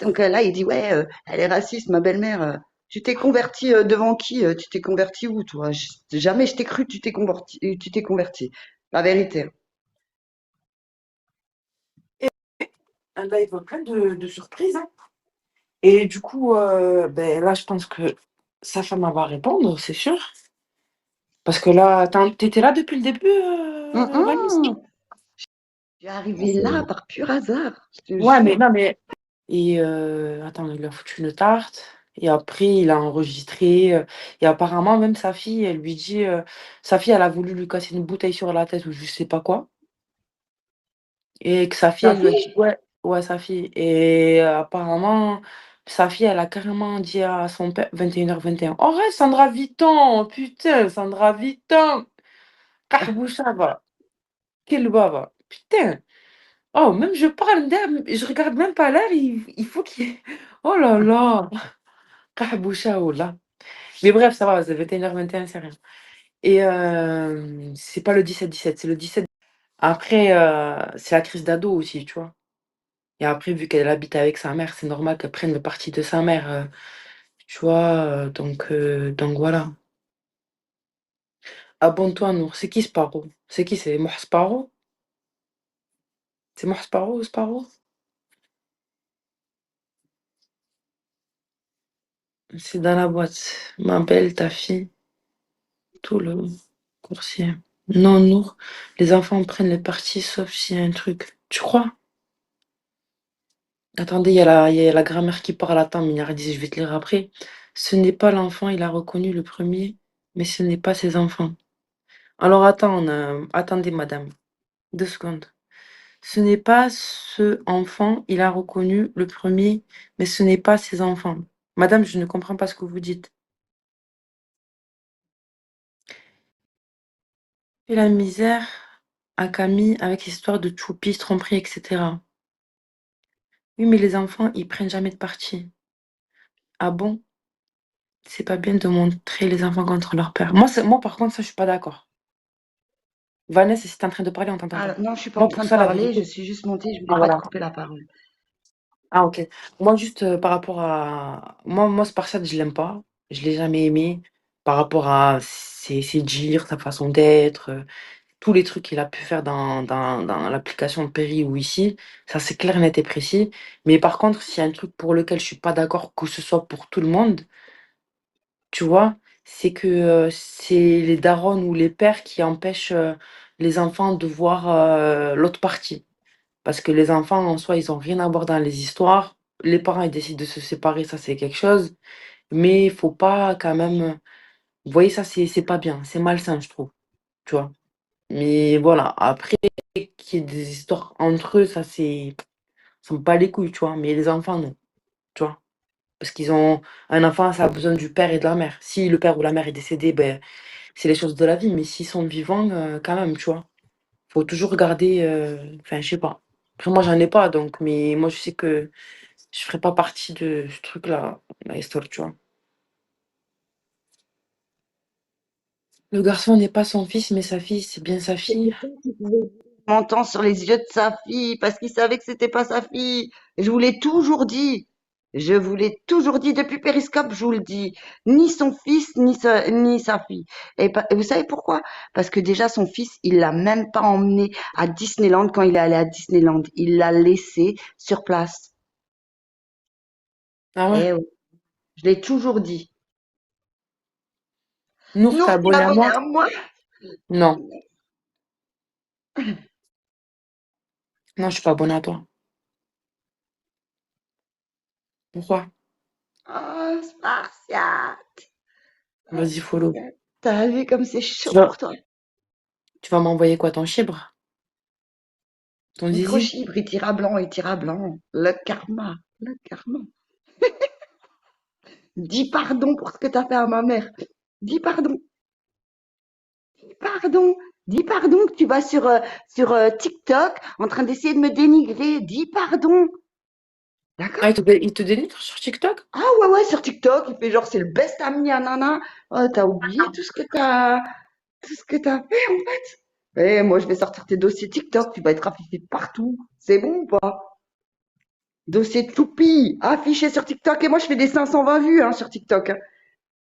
Donc là, il dit, ouais, elle est raciste, ma belle-mère. Tu t'es converti devant qui? Tu t'es converti où, toi? Jamais je t'ai cru que tu t'es converti. La vérité. un live plein de surprises, hein. Et du coup, ben, là, je pense que sa femme elle va répondre, c'est sûr. Parce que là, t'étais là depuis le début, Vanessa? Hum, Tu es arrivé là par pur hasard, je te Ouais, mais jure. non, mais. Et attends, il a foutu une tarte. Et après, il a enregistré. Et apparemment, même sa fille, elle lui dit. Sa fille, elle a voulu lui casser une bouteille sur la tête ou je sais pas quoi. Et que sa fille, Ta elle lui a dit fille? ouais, ouais, sa fille. Et apparemment, sa fille, elle a carrément dit à son père 21h21. Oh, reste, Sandra Vitton, putain, Sandra Vitton. Kahboucha, va. Quel baba. Putain. Oh, même je parle, je regarde même pas l'heure, il faut qu'il. Oh là là. Kahboucha, oh là. Mais bref, ça va, c'est 21h21, c'est rien. Et c'est pas le 17-17, c'est le 17. Après, c'est la crise d'ado aussi, tu vois? Et après, vu qu'elle habite avec sa mère, c'est normal qu'elle prenne le parti de sa mère, tu vois? Donc voilà. Abonne-toi, Nour. C'est qui Sparrow? C'est qui? C'est Mouh Sparrow? C'est Mouh Sparrow ou Sparrow? C'est dans la boîte. Ma belle, ta fille, tout le coursier. Non, Nour, les enfants prennent le parti sauf s'il y a un truc. Tu crois? Attendez, il y a la grammaire qui parle. Attends, Mignardise, je vais te lire après. Ce n'est pas l'enfant, il a reconnu le premier, mais ce n'est pas ses enfants. Alors attends, attendez, madame, 2 secondes. Ce n'est pas ce enfant, il a reconnu le premier, mais ce n'est pas ses enfants. Madame, je ne comprends pas ce que vous dites. Et la misère à Camille avec l'histoire de Choupi, tromperie, etc. Oui, mais les enfants, ils prennent jamais de parti. Ah bon? C'est pas bien de montrer les enfants contre leur père. Moi, par contre, ça, je suis pas d'accord. Vanessa, si t'es en train de parler, on t'entend Ah, pas. non, je suis pas en Moi, pour train de ça, la parler, je vérité. suis juste montée, je Ah, voulais pas te voilà. couper la parole. Ah, ok. Moi, juste par rapport à. Moi, Spartiate, je l'aime pas. Je l'ai jamais aimé. Par rapport à ses dires, sa façon d'être, tous les trucs qu'il a pu faire dans l'application de Perry ou ici, ça c'est clair, net et précis. Mais par contre, s'il y a un truc pour lequel je suis pas d'accord, que ce soit pour tout le monde, tu vois, c'est que c'est les darons ou les pères qui empêchent les enfants de voir l'autre partie. Parce que les enfants, en soi, ils ont rien à voir dans les histoires. Les parents, ils décident de se séparer, ça c'est quelque chose. Mais il faut pas quand même. Vous voyez, ça c'est pas bien, c'est malsain, je trouve. Tu vois. Mais voilà, après, qu'il y ait des histoires entre eux, ça me bat les couilles, tu vois. Mais les enfants, non, tu vois. Parce qu'ils ont. Un enfant, ça a besoin du père et de la mère. Si le père ou la mère est décédé, ben, c'est les choses de la vie. Mais s'ils sont vivants, quand même, tu vois. Faut toujours garder. Enfin, je sais pas. Après, moi, j'en ai pas, donc. Mais moi, je sais que je ferai pas partie de ce truc-là, la histoire, tu vois. Le garçon n'est pas son fils, mais sa fille, c'est bien sa fille. Mentant sur les yeux de sa fille parce qu'il savait que c'était pas sa fille. Je vous l'ai toujours dit. Je vous l'ai toujours dit depuis Périscope, je vous le dis. Ni son fils, ni sa fille. Et vous savez pourquoi? Parce que déjà, son fils, il l'a même pas emmené à Disneyland quand il est allé à Disneyland. Il l'a laissé sur place. Ah ouais? Eh oui, je l'ai toujours dit. Nour, t'es Nours, t'es abonné à abonné moi? à moi? Non. Non, je suis pas abonné à toi. Pourquoi? Oh, Spartiate. Oh, Vas-y, follow. Spartiate. T'as vu comme c'est Tu chaud vas, pour toi? tu vas m'envoyer quoi, ton chibre? Ton zizi? Microchibre, il tire à blanc, il tire à blanc. Le karma, le karma. Dis pardon pour ce que t'as fait à ma mère. Dis pardon, dis pardon, dis pardon que tu vas sur TikTok en train d'essayer de me dénigrer. Dis pardon, Ah, d'accord? il te dénigre sur TikTok? Ah ouais, ouais, sur TikTok, il fait genre c'est le best ami à nana. Oh, t'as oublié tout ce que t'as fait en fait. Eh, moi je vais sortir tes dossiers TikTok, tu vas être affiché partout. C'est bon ou pas? Dossier de Choupi, affiché sur TikTok. Et moi je fais des 520 vues hein, sur TikTok. Hein.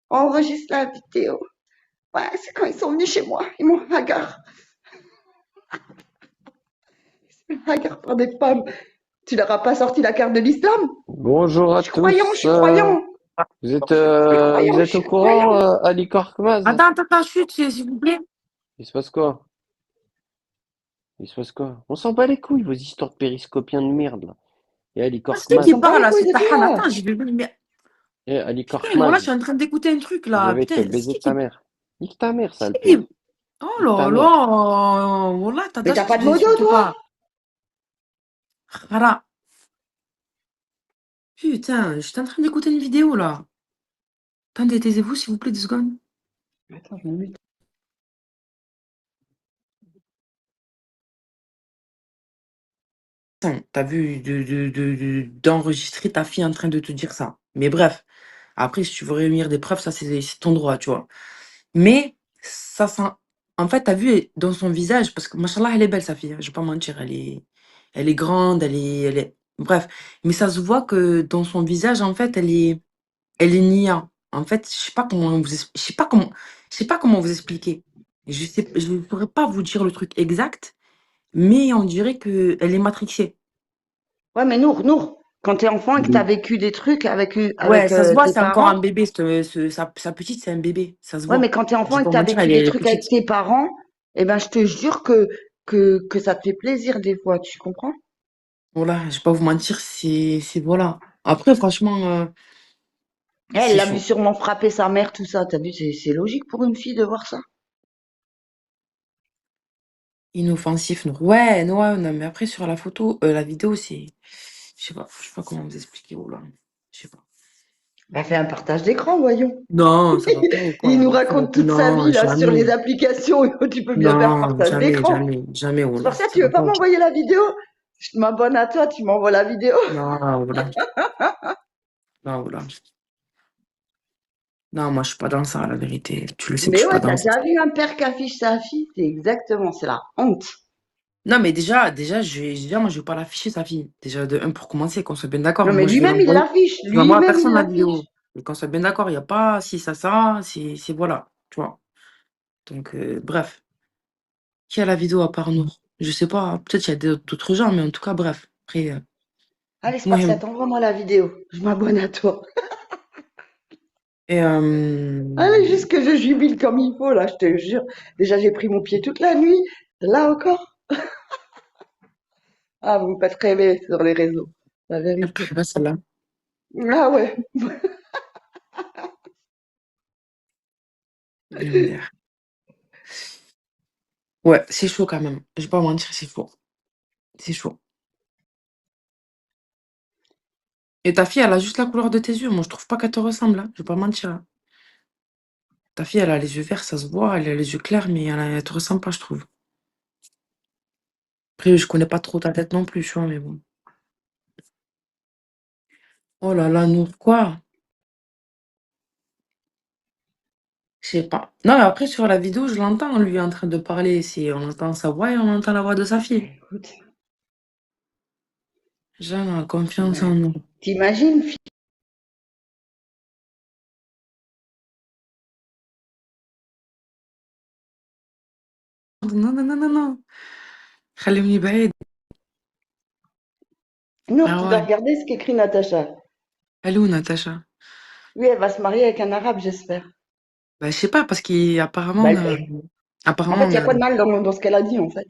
Enregistre la vidéo. Ouais, c'est quand ils sont venus chez moi. Ils m'ont hagarre. Hagarre par des femmes. Tu leur as pas sorti la carte de l'islam? Bonjour Je à suis croyant, je tous. suis croyant. Je suis Vous croyant, je êtes au suis courant, croyant. Ali Korkmaz? Attends, chut, s'il vous plaît. Il se passe quoi? Il se passe quoi? On s'en bat les couilles, vos histoires de périscopiens de merde, là. Et Ali Ah, c'est qui On Korkmaz. qui s'en bat parle les là? couilles C'est de Tahan. toi. Attends, je vais. Mais Ali putain, moi là, je suis Korkmaz, en train d'écouter un truc je là. vais te Putain, c'est baiser ta qui? mère. Nique ta mère, C'est sale qui? pute. Oh Nique ta là mère. là. Voilà, Mais t'as Tadash, pas tu de les modo, insultes toi? pas. Voilà. Putain, j'étais en train d'écouter une vidéo là. Attendez, taisez-vous s'il vous plaît 2 secondes. Attends, je me mute. Attends, t'as vu d'enregistrer ta fille en train de te dire ça. Mais bref. Après, si tu veux réunir des preuves, ça, c'est ton droit, tu vois. Mais ça sent en fait, t'as vu dans son visage, parce que machallah, elle est belle, sa fille, hein, je vais pas mentir, elle est grande, elle est bref. Mais ça se voit que dans son visage, en fait, elle est nia. En fait, je sais pas comment vous expliquer. Je ne pourrais pas vous dire le truc exact, mais on dirait qu'elle est matrixée. Ouais, mais Nour, quand t'es enfant et que t'as vécu des trucs Ouais, avec ça se voit, tes c'est encore un parents, bébé, sa petite, c'est un bébé, ça se ouais, mais voit. quand t'es Je enfant vais et que pas t'as mentir, elle vécu des est trucs avec petite. tes parents, eh ben, je te jure que ça te fait plaisir des fois, tu comprends? Voilà, je vais pas vous mentir, c'est voilà. Après, franchement, Elle c'est l'a vu chaud. sûrement frapper sa mère, tout ça. T'as vu, c'est logique pour une fille de voir ça. Inoffensif, non. Ouais, non, non, mais après, sur la photo, la vidéo, je sais pas comment vous expliquer, oh là. Je sais pas. Bah, fais un partage d'écran, voyons. Non, ça va pas ou Il quoi? nous raconte toute sa Non, vie, là, sur les jamais. applications. Tu peux bien faire Non, partage jamais, d'écran. jamais, jamais, oh C'est pour là. ça, Ça tu va veux pas pas. m'envoyer la vidéo? Je m'abonne à toi, tu m'envoies la vidéo. Non, oh là. Non, oh là. Non, moi, je suis pas dans ça, la vérité. Tu le sais que je Mais suis pas ouais, dans t'as ça. déjà vu un père qui affiche sa fille? C'est la honte. Non, mais déjà, moi, je vais pas l'afficher, sa fille. Déjà, de un, pour commencer, qu'on soit bien d'accord. Non, mais Moi, je vais lui-même, il l'envoyer. l'affiche. Je l'envoie à Lui-même, il personne, la l'affiche. vidéo. Et qu'on soit bien d'accord, il n'y a pas si ça, c'est voilà. Tu vois. Donc, bref. Qui a la vidéo à part nous? Je sais pas, peut-être il y a d'autres gens, mais en tout cas, bref. Après, Allez, moi, Spartiate, envoie-moi la vidéo. Je m'abonne à toi. et, Allez, juste que je jubile comme il faut, là, je te jure. Déjà, j'ai pris mon pied toute la nuit. Là encore. Ah, vous me faites rêver sur les réseaux. La après, vérité. là, celle-là. Ah ouais. MDR. Ouais, c'est chaud quand même. Je vais pas mentir, c'est chaud. C'est chaud. Et ta fille, elle a juste la couleur de tes yeux. Moi, je trouve pas qu'elle te ressemble, hein. Je vais pas mentir, hein. Ta fille, elle a les yeux verts, ça se voit. Elle a les yeux clairs, mais elle te ressemble pas, je trouve. Après, je connais pas trop ta tête non plus, tu vois, mais bon. Oh là là, nous, quoi? Je sais pas. Non, mais après, sur la vidéo, je l'entends, lui, en train de parler. On entend sa voix et on entend la voix de sa fille. Écoute, Jeanne a confiance en ouais. nous. T'imagines, Non, non, non, non, non. خليني بعيد. Nour, Ah tu dois ouais. regarder ce qu'écrit Natacha. Allô, Natacha. Oui, elle va se marier avec un arabe, j'espère. Bah, je sais pas, parce Bah, qu'apparemment, en fait, apparemment, il y a quoi de mal dans ce qu'elle a dit, en fait?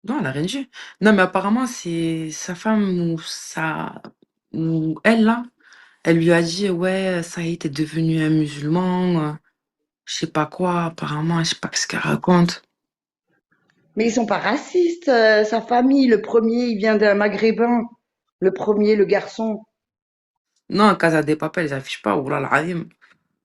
non, elle a rien dit. Non, mais apparemment, c'est sa femme ou elle, là, elle lui a dit, ouais, ça y est, t'es devenu un musulman, je sais pas quoi, apparemment, je sais pas ce qu'elle raconte. Mais ils sont pas racistes, sa famille. Le premier, il vient d'un maghrébin. Le premier, le garçon. Non, Casa des Papel, ils affichent pas, Oula, l'azim,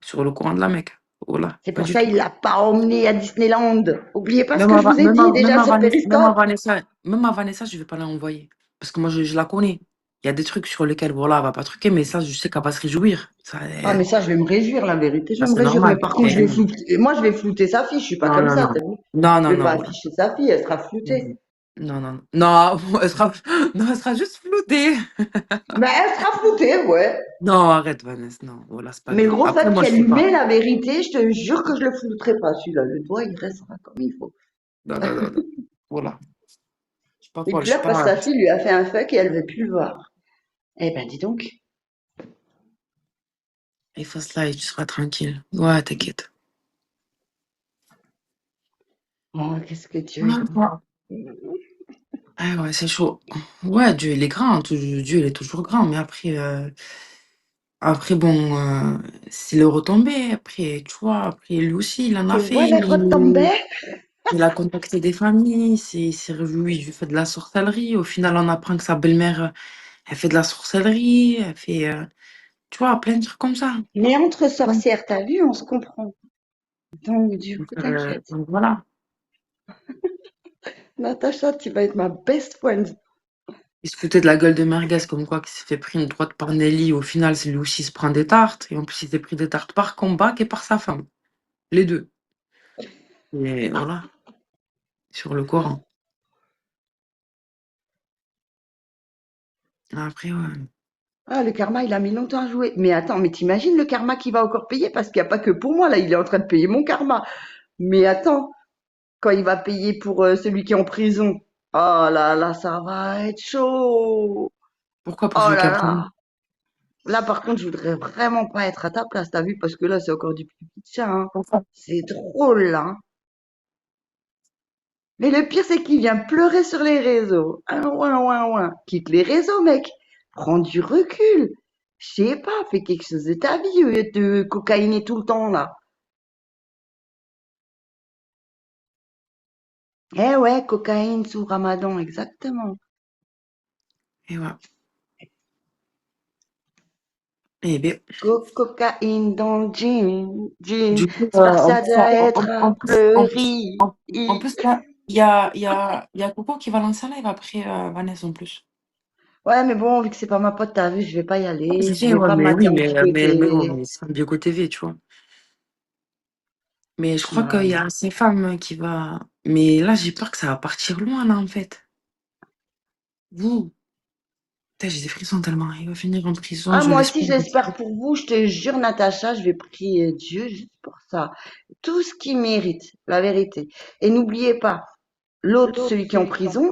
sur le courant de la Mecque. Oula, C'est pas pour du ça tout. il l'a pas emmené à Disneyland. Oubliez pas ce que je vous ai dit Même déjà à sur Vanessa, Periscope. même à Vanessa, je vais pas l'envoyer. Parce que moi, je la connais. Il y a des trucs sur lesquels, voilà, elle va pas truquer, mais ça, je sais qu'elle va se réjouir. Ça, Ah, mais ça, je vais me réjouir, la vérité, je vais me c'est réjouir. Mais normal. par contre, je vais flouter. Moi, je vais flouter sa fille. Je suis pas Non, comme non, ça, non. t'as vu? Non, Je non, vais pas non, voilà. afficher sa fille, elle sera floutée. Non, non, non. Non, non, elle sera juste floutée. Mais elle sera floutée, ouais. Non, arrête, Vanessa. Non, voilà, c'est pas Mais le bien. gros Après, fait moi, je qu'elle sais lui pas. met la vérité, je te jure que je le flouterai pas, celui-là. Le doigt, il restera comme il faut. Non, non, non, non. Voilà. Je sais pas Et quoi, puis je sais là, parce que pas. sa fille lui a fait un fuck et elle veut plus le voir. Eh ben, dis donc. Efface-la et tu seras tranquille. Ouais, t'inquiète. Oh, qu'est-ce que Dieu est grand. Ouais, ah ouais, c'est chaud. Ouais, Dieu, il est grand. Dieu, il est toujours grand. Mais après bon, c'est le retombé. Après, tu vois, après, lui aussi, il en a Tu vois fait. les retombées? Il a contacté des familles. C'est réjoui, il fait de la sorcellerie. Au final, on apprend que sa belle-mère, elle fait de la sorcellerie. Elle fait, tu vois, plein de trucs comme ça. Mais entre Ouais. sorcières, t'as vu, on se comprend. Donc, du coup, t'inquiète. Donc voilà. Natacha, tu vas être ma best friend. Il se foutait de la gueule de Merguez, comme quoi, qu'il s'est fait pris une droite par Nelly. Au final, c'est lui aussi il se prend des tartes. Et en plus, il s'est pris des tartes par Combac et par sa femme. Les deux. Et voilà, sur le Coran. Après, ouais. Ah, le karma, il a mis longtemps à jouer. Mais attends, mais t'imagines le karma qu'il va encore payer? Parce qu'il n'y a pas que pour moi, là, il est en train de payer mon karma. Mais attends, quand il va payer pour celui qui est en prison. Oh là là, ça va être chaud. Pourquoi pour Oh celui qui là a pris? là. Là, par contre, je voudrais vraiment pas être à ta place, t'as vu? Parce que là, c'est encore du pipi de chat, hein. Pourquoi? C'est drôle, là, hein. Mais le pire, c'est qu'il vient pleurer sur les réseaux. Ah, ouin, ouin, ouin. Quitte les réseaux, mec. Prends du recul. Je sais pas, fais quelque chose de ta vie, au lieu de cocaïner tout le temps, là. Eh ouais, cocaïne sous Ramadan, exactement. Et ouais. Eh bien, Cocaïne dans le jean, jean. du coup, Ça doit être à pleurer. en plus, là, il y a Coco qui va lancer un live après Vanessa en plus. Ouais, mais bon, vu que c'est pas ma pote, t'as vu, je vais pas y Ouais, je aller. Je sais, vais ouais, pas mais mater oui, un petit mais bon, côté. mais c'est un Bioko TV, tu vois. Mais je crois qu'il y Ouais. a ces femmes qui va. Mais là, j'ai peur que ça va partir loin, là, en fait. Vous, putain, j'ai des frissons tellement. Il va finir en prison, Ah, je moi l'espère. aussi, j'espère pour vous. Je te jure, Natacha, je vais prier Dieu juste pour ça. Tout ce qu'il mérite, la vérité. Et n'oubliez pas, l'autre, celui qui est en prison,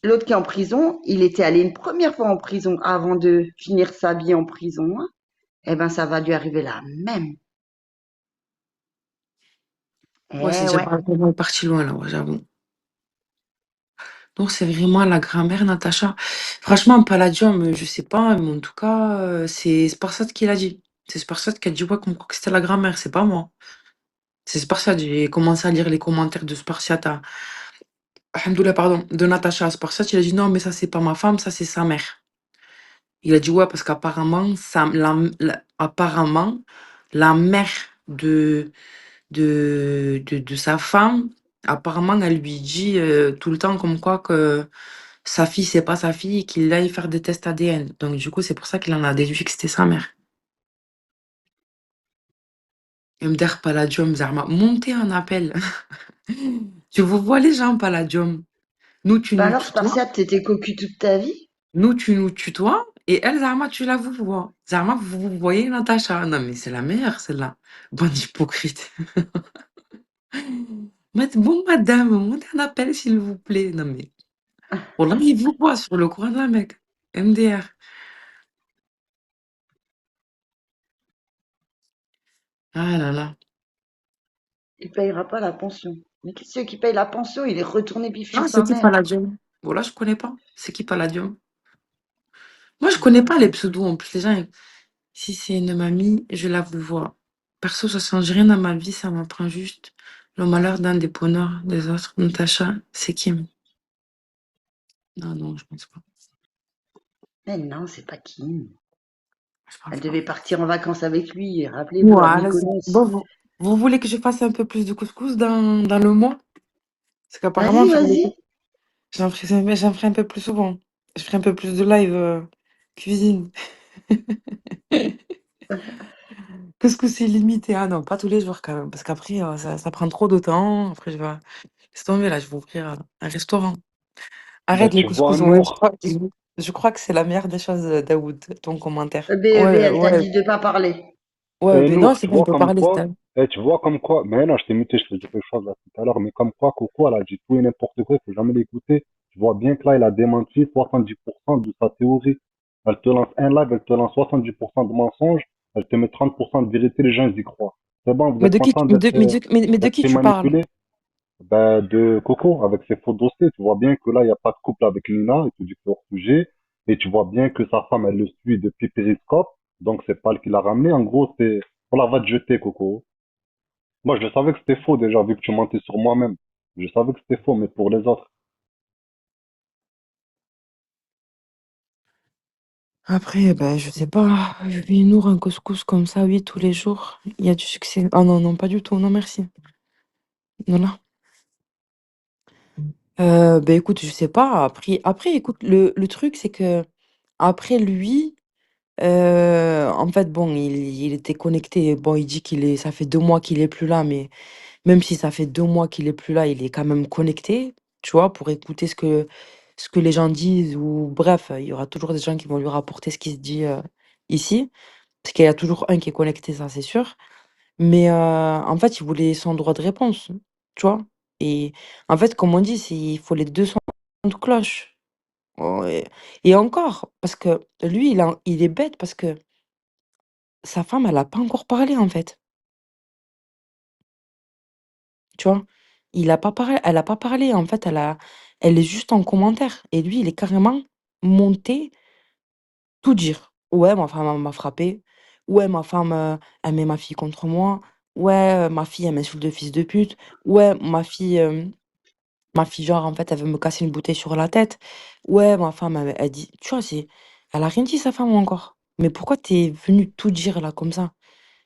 l'autre qui est en prison, il était allé une première fois en prison avant de finir sa vie en prison, hein. Eh ben, ça va lui arriver la même. Ouais, c'est Eh déjà ouais. pas vraiment parti loin, là, ouais, j'avoue. Donc, c'est vraiment la grand-mère, Natacha. Franchement, Palladium, je sais pas, mais en tout cas, c'est Sparsat qui l'a dit. C'est Sparsat qui a dit, ouais, comme quoi que c'était la grand-mère, c'est pas moi. C'est Sparsat. J'ai commencé à lire les commentaires de Sparsat Alhamdoulilah, pardon, de Natacha à Sparsat. Il a dit, non, mais ça, c'est pas ma femme, ça, c'est sa mère. Il a dit, ouais, parce qu'apparemment, apparemment, la mère de sa femme, apparemment, elle lui dit tout le temps comme quoi que sa fille, c'est pas sa fille et qu'il aille faire des tests ADN. Donc, du coup, c'est pour ça qu'il en a déduit que c'était sa mère. MDR Palladium, Zarma, montez un appel. Tu vous vois les gens, Palladium. Nous, tu Ben nous alors, tutoies. Spartiate, t'étais cocu toute ta vie? Nous, tu nous tutoies. Et elle, Zarma, tu la vous vois. Zarma, vous voyez Natacha. Non, mais c'est la meilleure, celle-là. Bonne hypocrite. Bon, madame, montez un appel, s'il vous plaît. Non, mais. Wallah, il vous voit sur le coin d'un mec. MDR. Ah là là. Il payera pas la pension. Mais qui c'est qui paye la pension? Il est retourné vivre chez Ah, sa c'est qui mère. Palladium? Voilà, je connais pas. C'est qui Palladium? Moi, je connais pas les pseudos. En plus, les gens, si c'est une mamie, je la vous vois. Perso, ça change rien à ma vie, ça m'apprend juste le malheur d'un des bonheurs des autres. Natacha, c'est Kim. Non, non, je pense pas. Mais non, c'est pas Kim. Je pense Elle pas. devait partir en vacances avec lui. Rappelez-vous, à Voilà. Mykonos. Bon, vous voulez que je fasse un peu plus de couscous dans le mois? Parce qu'apparemment, Vas-y, vas-y. j'en ferai un peu plus souvent. Je ferai un peu plus de live cuisine. Couscous illimité. Ah non, pas tous les jours quand même. Parce qu'après, ça prend trop de temps. Après, je vais. Laisse tomber, là, je vais ouvrir un restaurant. Bah, Arrête les tu vois, couscous, ouais, Nour, je crois que c'est la meilleure des choses, Daoud, ton commentaire. BEB, Ouais, elle t'a ouais, dit de pas parler. ouais, et mais non, Nour, c'est tu bon, je vois peux comme parler, quoi, c'était. tu vois comme quoi, mais non, je t'ai muté, je te dis quelque chose là tout à l'heure, mais comme quoi, Coco, elle a dit tout et n'importe quoi, il faut jamais l'écouter. Tu vois bien que là, il a démenti 70% de sa théorie. Elle te lance un live, elle te lance 70% de mensonges, elle te met 30% de vérité, les gens, ils y croient. C'est bon, vous Mais êtes de qui, content mais de d'être qui tu parles? manipulé? Ben, de Coco, avec ses faux dossiers, tu vois bien que là, il n'y a pas de couple avec Nina, et tu dis que c'est hors sujet, et tu vois bien que sa femme, elle le suit depuis Périscope, donc c'est pas elle qui l'a ramené. En gros, c'est, voilà, va te jeter, Coco. Moi, je savais que c'était faux déjà, vu que tu mentais sur moi-même. Je savais que c'était faux, mais pour les autres. Après, ben, je sais pas, lui nourrir un couscous comme ça, oui, tous les jours, il y a du succès. Ah non, non, pas du tout, non, merci. Non, là. Ben écoute, je sais pas. Après écoute, le truc, c'est que après lui, en fait, bon, il était connecté. Bon, il dit ça fait 2 mois qu'il est plus là, mais même si ça fait 2 mois qu'il est plus là, il est quand même connecté, tu vois, pour écouter ce que les gens disent ou bref, il y aura toujours des gens qui vont lui rapporter ce qui se dit, ici. Parce qu'il y a toujours un qui est connecté, ça, c'est sûr. Mais, en fait, il voulait son droit de réponse, tu vois? Et en fait, comme on dit, il faut les 2 sons de cloche. Oh et encore, parce que lui, il est bête parce que sa femme, elle a pas encore parlé, en fait, tu vois? Elle a pas parlé, en fait, elle est juste en commentaire et lui, il est carrément monté tout dire. «Ouais, ma femme, elle m'a frappé. Ouais, ma femme, elle met ma fille contre moi. Ouais, ma fille, elle m'insulte de fils de pute. Ouais, ma fille, genre, en fait, elle veut me casser une bouteille sur la tête. Ouais, ma femme, elle dit» tu vois? Elle a rien dit sa femme encore. Mais pourquoi t'es venu tout dire là comme ça?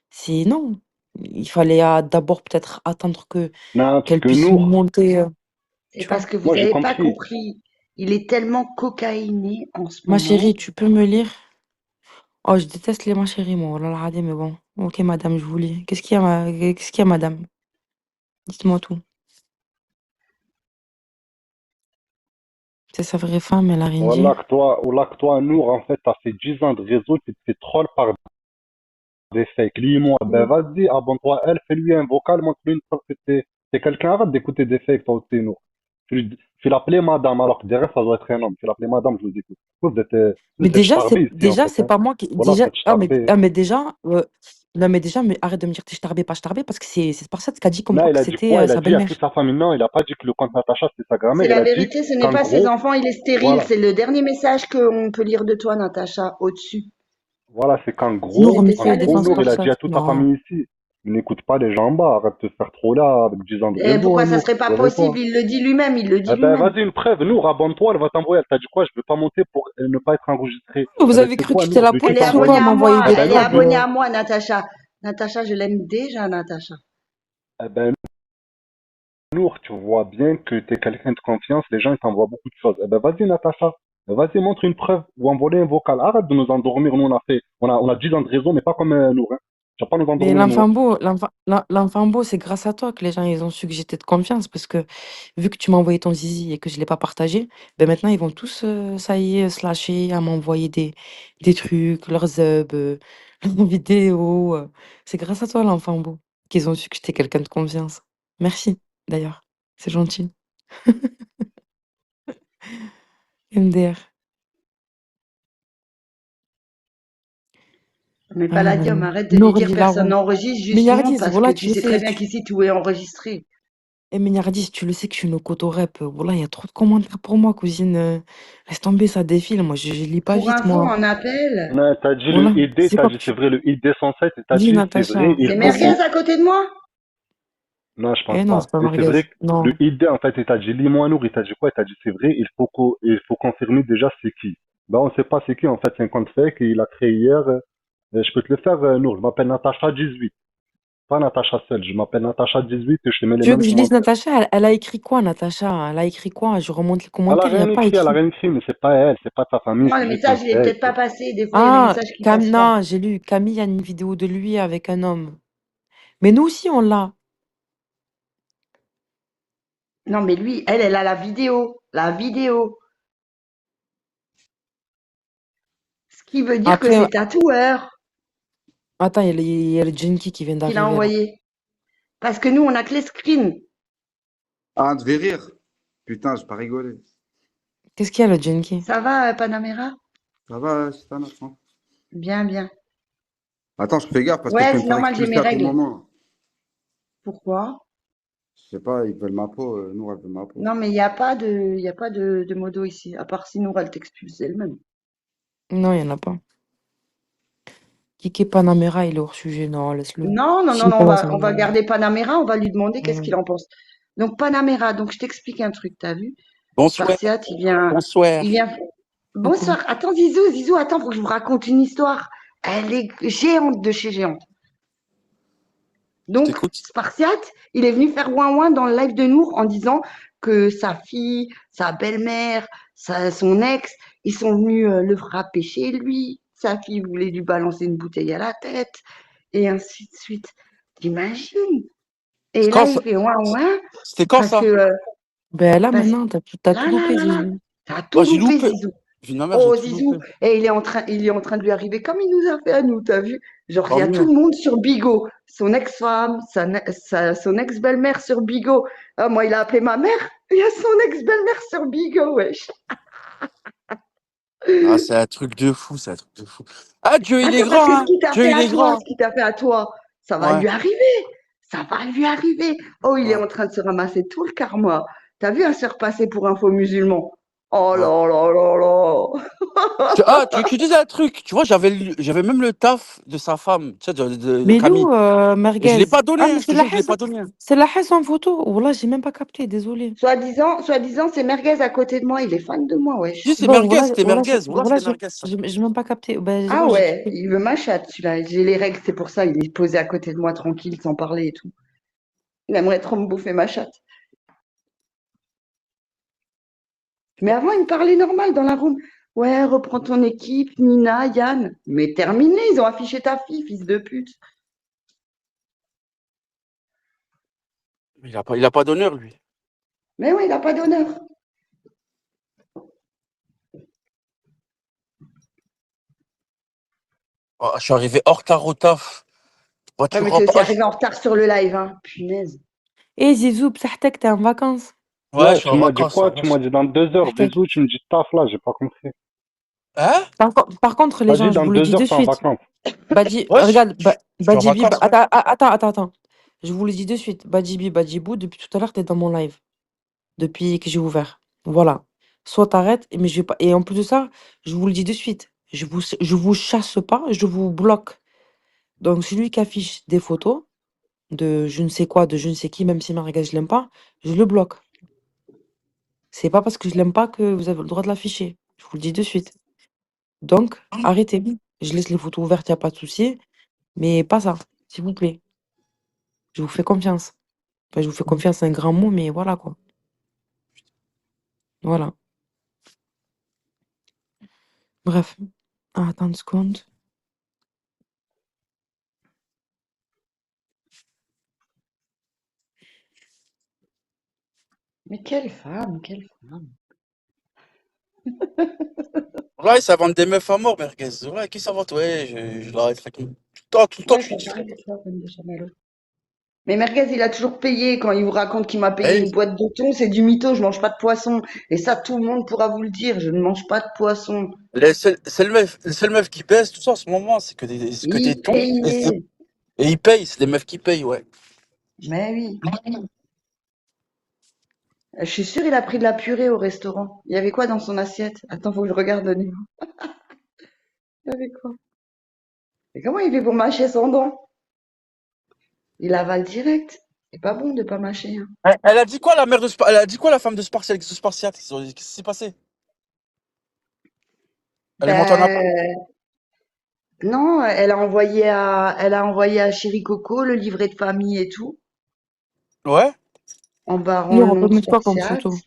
C'est non. Il fallait, d'abord peut-être attendre Non, parce qu'elle que puisse Nour, monter, C'est tu vois? parce que vous moi j'ai avez pas compris. compris. Il est tellement cocaïné en ce Ma moment. chérie, tu peux me lire? Oh, je déteste les ma chérie, moi, oh là là, mais bon. OK, madame, je vous lis. Qu'est-ce qu'il y a, madame? Dites-moi tout. C'est sa vraie femme, elle a rien dit. Voilà que toi, Nour, en fait, t'as fait 10 ans de réseau, tu te fais troll par des fakes. Lis-moi, ben vas-y, abonne-toi à elle, fais-lui un vocal, montre-lui une preuve que t'es quelqu'un. Arrête d'écouter des fakes, toi aussi, Nour. Tu l'appelais madame, alors que derrière, ça doit être un homme. Tu l'appelais madame, je vous écoute. Vous Mais êtes déjà, c'est charbé ici, en déjà, fait, c'est hein. pas moi qui. Voilà, vous Déjà. êtes charbé. Mais déjà. Non, mais déjà, mais arrête de me dire que pas starbé, parce que c'est Sparsat qui a dit comme Là, quoi il que a dit c'était quoi? Il a sa dit à toute belle-mère. sa famille. Non, il a pas dit que le compte Natacha, c'était sa C'est grand-mère. Il la a dit vérité, ce n'est qu'en pas ses gros, enfants, il est stérile. voilà. C'est le dernier message qu'on peut lire de toi, Natacha, au-dessus. Voilà, c'est Nour, C'était en ça le gros, défense Nour, il a Sparsat. dit à toute ta Non. famille ici. N'écoute pas les gens en bas, arrête de te faire trop là avec 10 ans de Et réseau, pourquoi ça Nour. serait pas Réveille-toi. possible? Il le dit lui-même, il le dit Eh ben, lui-même. vas-y, une preuve. Nour, abonne-toi, elle va t'envoyer. Elle t'a dit quoi? Je veux pas monter pour ne pas être enregistré. Vous Eh ben, avez c'est cru que quoi, j'étais Nour? Je la vais tout Elle est police ou abonnée quoi, t'envoyer. à m'envoyer moi, Eh des ben, elle est Nour, preuves? abonnée à moi, Natacha. Natacha, je l'aime déjà, Natacha. eh ben, Nour, tu vois bien que t'es quelqu'un de confiance. Les gens, ils t'envoient beaucoup de choses. Eh ben, vas-y, Natacha. Vas-y, montre une preuve ou envoyer un vocal. Arrête de nous endormir. Nous, on a 10 ans de réseau, mais pas comme Nour, hein. Tu vas pas nous Mais endormir, Nour. l'enfant beau, c'est grâce à toi que les gens, ils ont su que j'étais de confiance, parce que vu que tu m'as envoyé ton zizi et que je l'ai pas partagé, ben maintenant, ils vont tous, ça y est, se lâcher à m'envoyer des trucs, leurs leurs vidéos. C'est grâce à toi, l'enfant beau, qu'ils ont su que j'étais quelqu'un de confiance. Merci, d'ailleurs. C'est gentil. MDR. Mais Palladium, arrête de lui dire Nourli personne Larou. n'enregistre justement Mignardise, parce que voilà, tu tu le sais très sais. bien qu'ici tout est enregistré. Mignardise, tu le sais que je suis une coto-rep. Voilà, il y a trop de commentaires pour moi, cousine. Laisse tomber, ça défile. Moi, je lis pas Pour vite, info, moi. en appel, Ouais, t'as dit le Voilà. ID, C'est t'as quoi dit que c'est tu vrai, le ID 107, et t'as dis, dit c'est vrai, Natacha? il c'est faut Vas-y. merguez à côté de moi? non, je pense Eh non, c'est pas. pas Et c'est merguez. vrai que le Non. ID, en fait, il t'a dit lis-moi Nour, il t'a dit quoi? Il t'a dit c'est vrai, il faut confirmer déjà c'est qui. Ben, on sait pas c'est qui, en fait, c'est un compte fake, il a créé hier. Je peux te le faire, Nour, je m'appelle Natacha 18. Pas Natacha seule, je m'appelle Natacha 18 et je te mets les Tu veux mêmes que je lise commentaires. Natacha? Elle a écrit quoi, Natacha? Elle a écrit quoi? Je remonte les commentaires, il n'y a pas Elle a écrit. rien écrit, mais c'est pas elle, c'est pas sa famille, Moi, c'est le juste un message, il est peut-être fake. pas passé. Des fois, il y a des Ah, messages qui passent pas. Non, j'ai lu. Camille a une vidéo de lui avec un homme. Mais nous aussi, on l'a. Non, mais lui, elle a la vidéo. La vidéo. Ce qui veut dire que Après, c'est tatoueur attends, il y a le Genki qui vient qu'il a d'arriver, là. envoyé. Parce que nous, on a que les screens. Ah, on devait rire. Putain, j'ai pas rigolé. Qu'est-ce qu'il y a, le Genki? Ça va, Panamera? Ça va, c'est un autre, hein. Bien, bien. Attends, je fais gaffe parce que je Ouais, peux me c'est faire normal, j'ai expulser mes à tout règles. moment. Pourquoi? Je sais pas, ils veulent ma peau. Nous, elle veut ma peau. Non, mais il y a pas de modo ici. À part si Nour, elle t'expulse elle-même. Non, il n'y en a pas. Kiki Panamera, il est hors sujet. Non, laisse-le. Non, non, non, non, on Sinon, va, ça on va va. garder Panamera, on va lui demander qu'est-ce Ouais. qu'il en pense. Donc, Panamera, donc je t'explique un truc, t'as vu? Bonsoir, Spartiate, il vient, bonsoir. il vient. Coucou. Bonsoir. Attends, Zizou, attends, faut que je vous raconte une histoire. Elle est géante de chez géante. Je Donc, t'écoute. Spartiate, il est venu faire ouin ouin dans le live de Nour en disant que sa fille, sa belle-mère, son ex, ils sont venus le frapper chez lui. Sa fille voulait lui balancer une bouteille à la tête, et ainsi de suite. T'imagines? Et Quand là, il ça? fait ouin C'était quand parce ça? que, Ben là, parce maintenant, t'as là, tout là, loupé, là, là, Zizou. t'as Moi, tout j'ai loupé, loupé. Zizou. J'ai dit, ma mère, j'ai Oh, tout Zizou, loupé. et il est en train de lui arriver comme il nous a fait à nous, t'as vu? Genre, il y Tant a tout mieux. le monde sur Bigo. Son ex-femme, son ex-belle-mère sur Bigo. Ah, moi, il a appelé ma mère. Il y a son ex-belle-mère sur Bigo, wesh. Ah, c'est un truc de fou, c'est un truc de fou. Ah, Dieu, il est Attends, parce grand, que ce hein. qui t'a Dieu, fait il à est toi, grand. ce qui t'a fait à toi, ça va Ouais, lui arriver. Ça va lui arriver. Oh, il est ouais, en train de se ramasser tout le karma. T'as vu un se repasser pour un faux musulman? Oh ouais. là là là là. Ah, tu veux que je te dise un truc? Tu vois, j'avais même le taf de sa femme, tu sais, de Mais Camille. Lou, Et je l'ai merguez. pas Ah, donné, hein, mais je te jure, je l'ai pas donné. c'est la haine en photo. Oh là, j'ai même pas capté, désolé. Soi-disant, c'est Merguez à côté de moi. Il est fan de moi, wesh. Si, c'est Bon, merguez, voilà, c'était voilà, merguez. Voilà, c'était merguez, ça. j'ai même pas capté. Ben, Ah ouais, j'ai ouais, kiffé. il veut ma chatte, celui-là. J'ai les règles, c'est pour ça. Il est posé à côté de moi, tranquille, sans parler et tout. Il aimerait trop me bouffer ma chatte. Mais avant, il me parlait normal dans la room. Ouais, reprends ton équipe, Nina, Yann. Mais terminé, ils ont affiché ta fille, fils de pute. Il a pas d'honneur, lui. Mais oui, il n'a pas d'honneur. Oh, je suis arrivé hors retard au taf. Ouais, Voiture mais en tu es aussi page. arrivé en retard sur le live, hein. Punaise. Eh, Zizou, bsahtek, t'es en vacances. Ouais, je Ouais, suis tu en m'as dit vacances, quoi? ça Tu va. m'as dit dans 2 heures. Bsahtek. Bisous, tu me dis taf là, j'ai pas compris. Hein? Par contre, les T'as gens, dit je dans vous le dis 2 heures, de t'es en suite. vacances. Badji, Ouais, regarde, je suis en Badjibi, vacances, ouais. attends. Je vous le dis de suite. Badjibou, depuis tout à l'heure, t'es dans mon live. Depuis que j'ai ouvert. Voilà. Soit t'arrêtes, mais je vais pas. Et en plus de ça, je vous le dis de suite. Je vous chasse pas, je vous bloque. Donc, celui qui affiche des photos de je ne sais quoi, de je ne sais qui, même si Marga, je l'aime pas, je le bloque. C'est pas parce que je l'aime pas que vous avez le droit de l'afficher. Je vous le dis de suite. Donc, arrêtez. Je laisse les photos ouvertes, y a pas de souci. Mais pas ça, s'il vous plaît. Je vous fais confiance. Enfin, je vous fais confiance, c'est un grand mot, mais voilà quoi. Voilà. Bref. Ah, attends une seconde. Mais quelle femme, quelle femme. Ouais, ça vend des meufs à mort, merguez. Ouais, qui ça vend? Ouais, je l'arrête tranquille. Tout le temps, Ouais, je suis ça distrait. paraît, ça, comme des chamallows. Mais Merguez, il a toujours payé. Quand il vous raconte qu'il m'a payé Eh, une boîte de thon, c'est du mytho, je mange pas de poisson. Et ça, tout le monde pourra vous le dire, je ne mange pas de poisson. les seules meufs qui baissent, tout ça, en ce moment, c'est que des Il tons. payait. Et ils payent, c'est des meufs qui payent, ouais. Mais oui. Je suis sûre, il a pris de la purée au restaurant. Il y avait quoi dans son assiette? Attends, faut que je regarde au niveau. Il y avait quoi? Et comment il fait pour mâcher son dent? Il avale direct. C'est pas bon de pas mâcher, hein. Elle a dit quoi, la mère de Elle a dit quoi, la femme de Spartiate? Qu'est-ce qui s'est passé? Elle est montée en appel? Ben, non, elle a envoyé à Chéri Coco le livret de famille et tout, Ouais? en barrant Non, le on nom peut de mettre quoi comme Spartiate. photo?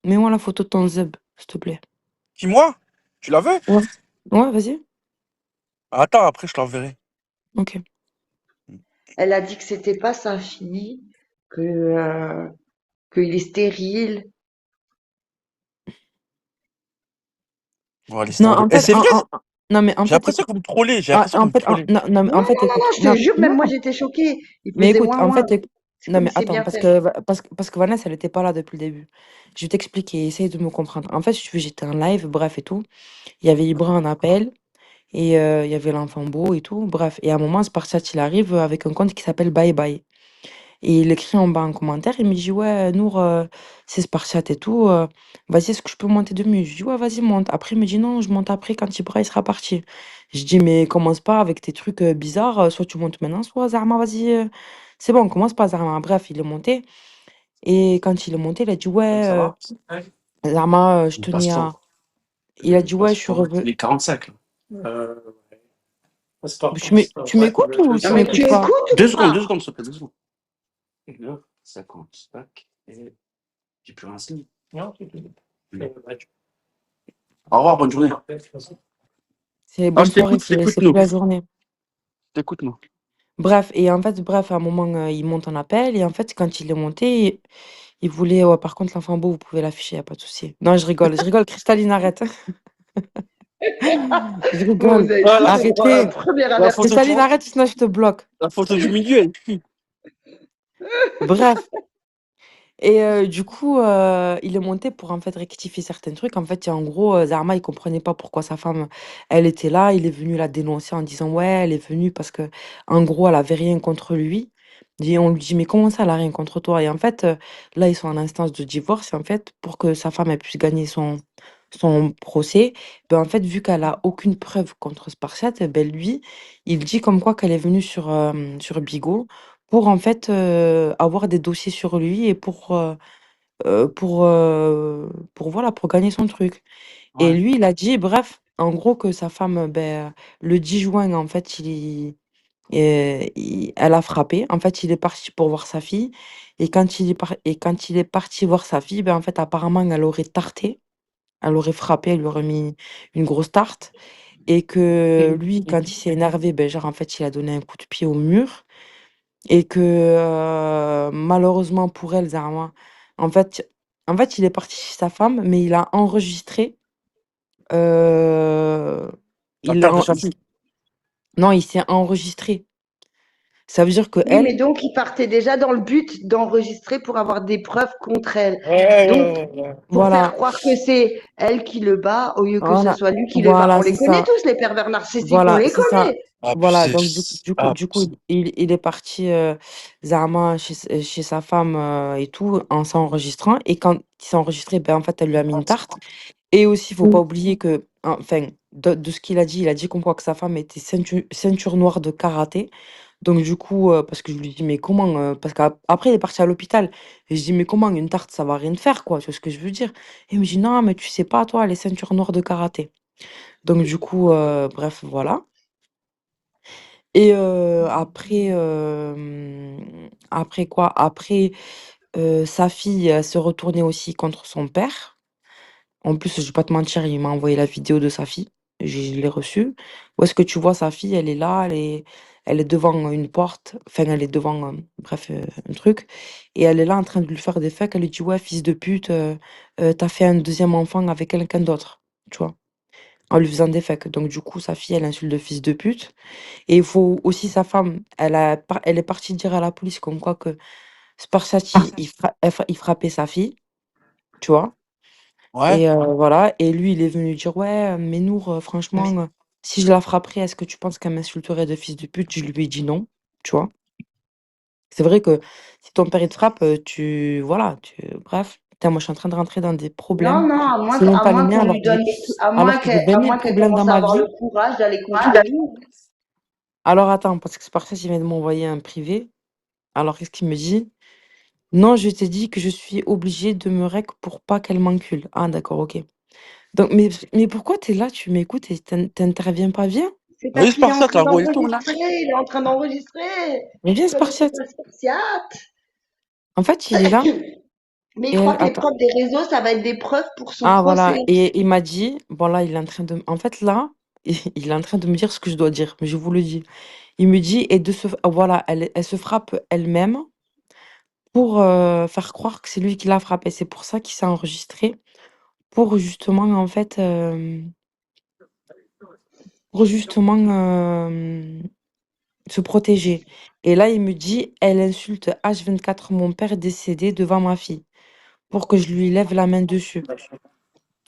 Mets-moi la photo de ton zeb, s'il te plaît. Qui, moi? Tu la veux? Ouais. Ouais, vas-y. Attends, après, je t'enverrai. Ok. Elle a dit que c'était pas sa fille, qu'il est stérile. Bon, allez, Non, stérile. en Et fait, c'est vrai? non, mais en J'ai fait, l'impression que écoute. vous me trollez. J'ai Ah, l'impression que en vous me fait, trollez. non, mais Non, en fait, non, non, écoute. non, je Non, te jure, même non. moi j'étais choquée. Il Mais faisait écoute, ouin en ouin. fait, C'est non, comme mais il sait attends, bien faire. parce que Vanessa, elle était pas là depuis le début. Je vais t'expliquer, essaye de me comprendre. En fait, si tu veux, j'étais en live, bref et tout. Il y avait Ibra en appel. Et il y avait l'enfant beau et tout. Bref. Et à un moment, Spartiat, il arrive avec un compte qui s'appelle Bye Bye. Et il écrit en bas en commentaire, il me dit, ouais, Nour, c'est Spartiat et tout. Vas-y, est-ce que je peux monter de mieux? Je dis, ouais, vas-y, monte. Après, il me dit, non, je monte après quand Ibra il sera parti. Je dis, mais commence pas avec tes trucs bizarres. Soit tu montes maintenant, soit Zarma, vas-y. C'est bon, commence pas, Zarma. Bref, il est monté. Et quand il est monté, il a dit, ouais, Ça va? Zarma, je Il tenais passe à. temps. Il a Il dit, ouais, passe je suis temps. revenu. Il est 45 là. Ouais. C'est pas, Tu c'est pas. tu Ouais, m'écoutes ou Non, tu mais m'écoutes tu pas? écoutes ou 2 secondes, pas? 2 secondes, s'il te plaît, 2 secondes. 1h50, tac, et J'ai plus rien signé. Non, c'est tout. Au revoir, bonne journée. C'est Ah, bonne je soirée, t'écoute, je t'écoute, c'est nous. plus la journée. Je t'écoute, moi. Bref, et en fait, bref, à un moment, il monte en appel, et en fait, quand il est monté, il voulait, ouais, par contre, l'enfant beau, vous pouvez l'afficher, y a pas de souci. Non, je rigole, Cristaline, arrête. Je Bon, rigole, vous avez Ah, tous le droit à un arrêtez. premier la photo, Cristaline, avertissement. arrête, sinon je te bloque. la photo du milieu, elle pue. Bref. Et du coup, il est monté pour en fait rectifier certains trucs. En fait, en gros, Zarma, il comprenait pas pourquoi sa femme, elle était là. Il est venu la dénoncer en disant ouais, elle est venue parce que en gros, elle avait rien contre lui. Et on lui dit mais comment ça, elle a rien contre toi? Et en fait, là, ils sont en instance de divorce. Et en fait, pour que sa femme elle puisse gagner son procès, ben en fait, vu qu'elle a aucune preuve contre Spartiate, ben lui, il dit comme quoi qu'elle est venue sur Bigot pour en fait, avoir des dossiers sur lui et pour voilà, pour gagner son truc. Et Ouais. lui, il a dit bref, en gros que sa femme, le 10 juin, en fait, elle a frappé. En fait, il est parti pour voir sa fille et quand il est parti voir sa fille, en fait, apparemment, elle aurait tarté, elle aurait frappé, elle lui aurait mis une grosse tarte et que lui, quand il s'est énervé, genre, en fait, il a donné un coup de pied au mur. Et que, malheureusement pour elle, Zarma, en fait il est parti chez sa femme, mais il a enregistré, La il carte de en sa fille. non, il s'est enregistré. Ça veut dire Oui, mais qu'elle donc il partait déjà dans le but d'enregistrer pour avoir des preuves contre elle. Donc, pour faire voilà, croire que c'est elle qui le bat au lieu que ce voilà, soit lui qui le bat. voilà, On c'est les connaît ça. tous, les pervers narcissiques, on Voilà, les c'est ça. connaît. Voilà, Abusé. donc du coup, Abusé. il est parti, Zama chez sa femme, et tout, en s'enregistrant. Et quand il s'est enregistré, en fait, elle lui a mis une tarte. Et aussi, faut pas oublier que, enfin, de ce qu'il a dit comme quoi que sa femme était ceinture noire de karaté. Donc du coup, parce que je lui dis: «Mais comment?» Parce qu'après il est parti à l'hôpital. Et je dis: «Mais comment une tarte, ça va rien faire, quoi?» Tu vois ce que je veux dire? Et il me dit: «Non, mais tu sais pas, toi, elle est ceinture noire de karaté». Donc du coup, bref, voilà. Et après quoi? Après, sa fille, elle se retournait aussi contre son père. En plus, je vais pas te mentir, il m'a envoyé la vidéo de sa fille. Je l'ai reçue. Où est-ce que tu vois sa fille, elle est là, elle est devant une porte, enfin elle est devant, bref, un truc et elle est là en train de lui faire des facs. Elle lui dit: «Ouais, fils de pute, tu fait un deuxième enfant avec quelqu'un d'autre», tu vois? En lui faisant des facs. Donc du coup, sa fille, elle insulte de fils de pute. Et il faut aussi sa femme, elle est partie dire à la police comme quoi que Spartiati, il frappait sa fille, tu vois? Ouais. Et voilà. Et lui, il est venu dire: «Ouais, mais Nour, franchement, si je la frapperais, est-ce que tu penses qu'elle m'insulterait de fils de pute?» Je lui ai dit: «Non», tu vois? C'est vrai que si ton père il te frappe, bref. Putain, moi, je suis en train de rentrer dans des Non, problèmes. non, C'est même à pas les moins miens qu'on lui donne alors que j'ai bien à mille moins qu'elle problèmes dans commence à ma avoir le vie. courage d'aller contre nous. Alors attends, parce que Spartiate, il vient de m'envoyer un privé. Alors qu'est-ce qu'il me dit? Non, je t'ai dit que je suis obligée de me rec pour pas qu'elle m'encule. Ah d'accord, OK. Donc mais pourquoi t'es là, tu m'écoutes et t'interviens pas? Viens. C'est Vas-y, parce qu'il est en Spartiate, train là, gros, il tourne là. d'enregistrer, il est en train d'enregistrer. Mais viens Tu connais Spartiate. pas Spartiate. En fait, il est là Mais il et croit que les attends. preuves des réseaux, ça va être des preuves pour son Ah procès. voilà, et il m'a dit, bon là, il est en train de en fait là, il est en train de me dire ce que je dois dire, mais je vous le dis. Il me dit et de se voilà, elle se frappe elle-même pour, faire croire que c'est lui qui l'a frappée. C'est pour ça qu'il s'est enregistré, pour justement en fait, pour justement, se protéger. Et là, il me dit: «Elle insulte H24 mon père décédé devant ma fille, pour que je lui lève la main dessus».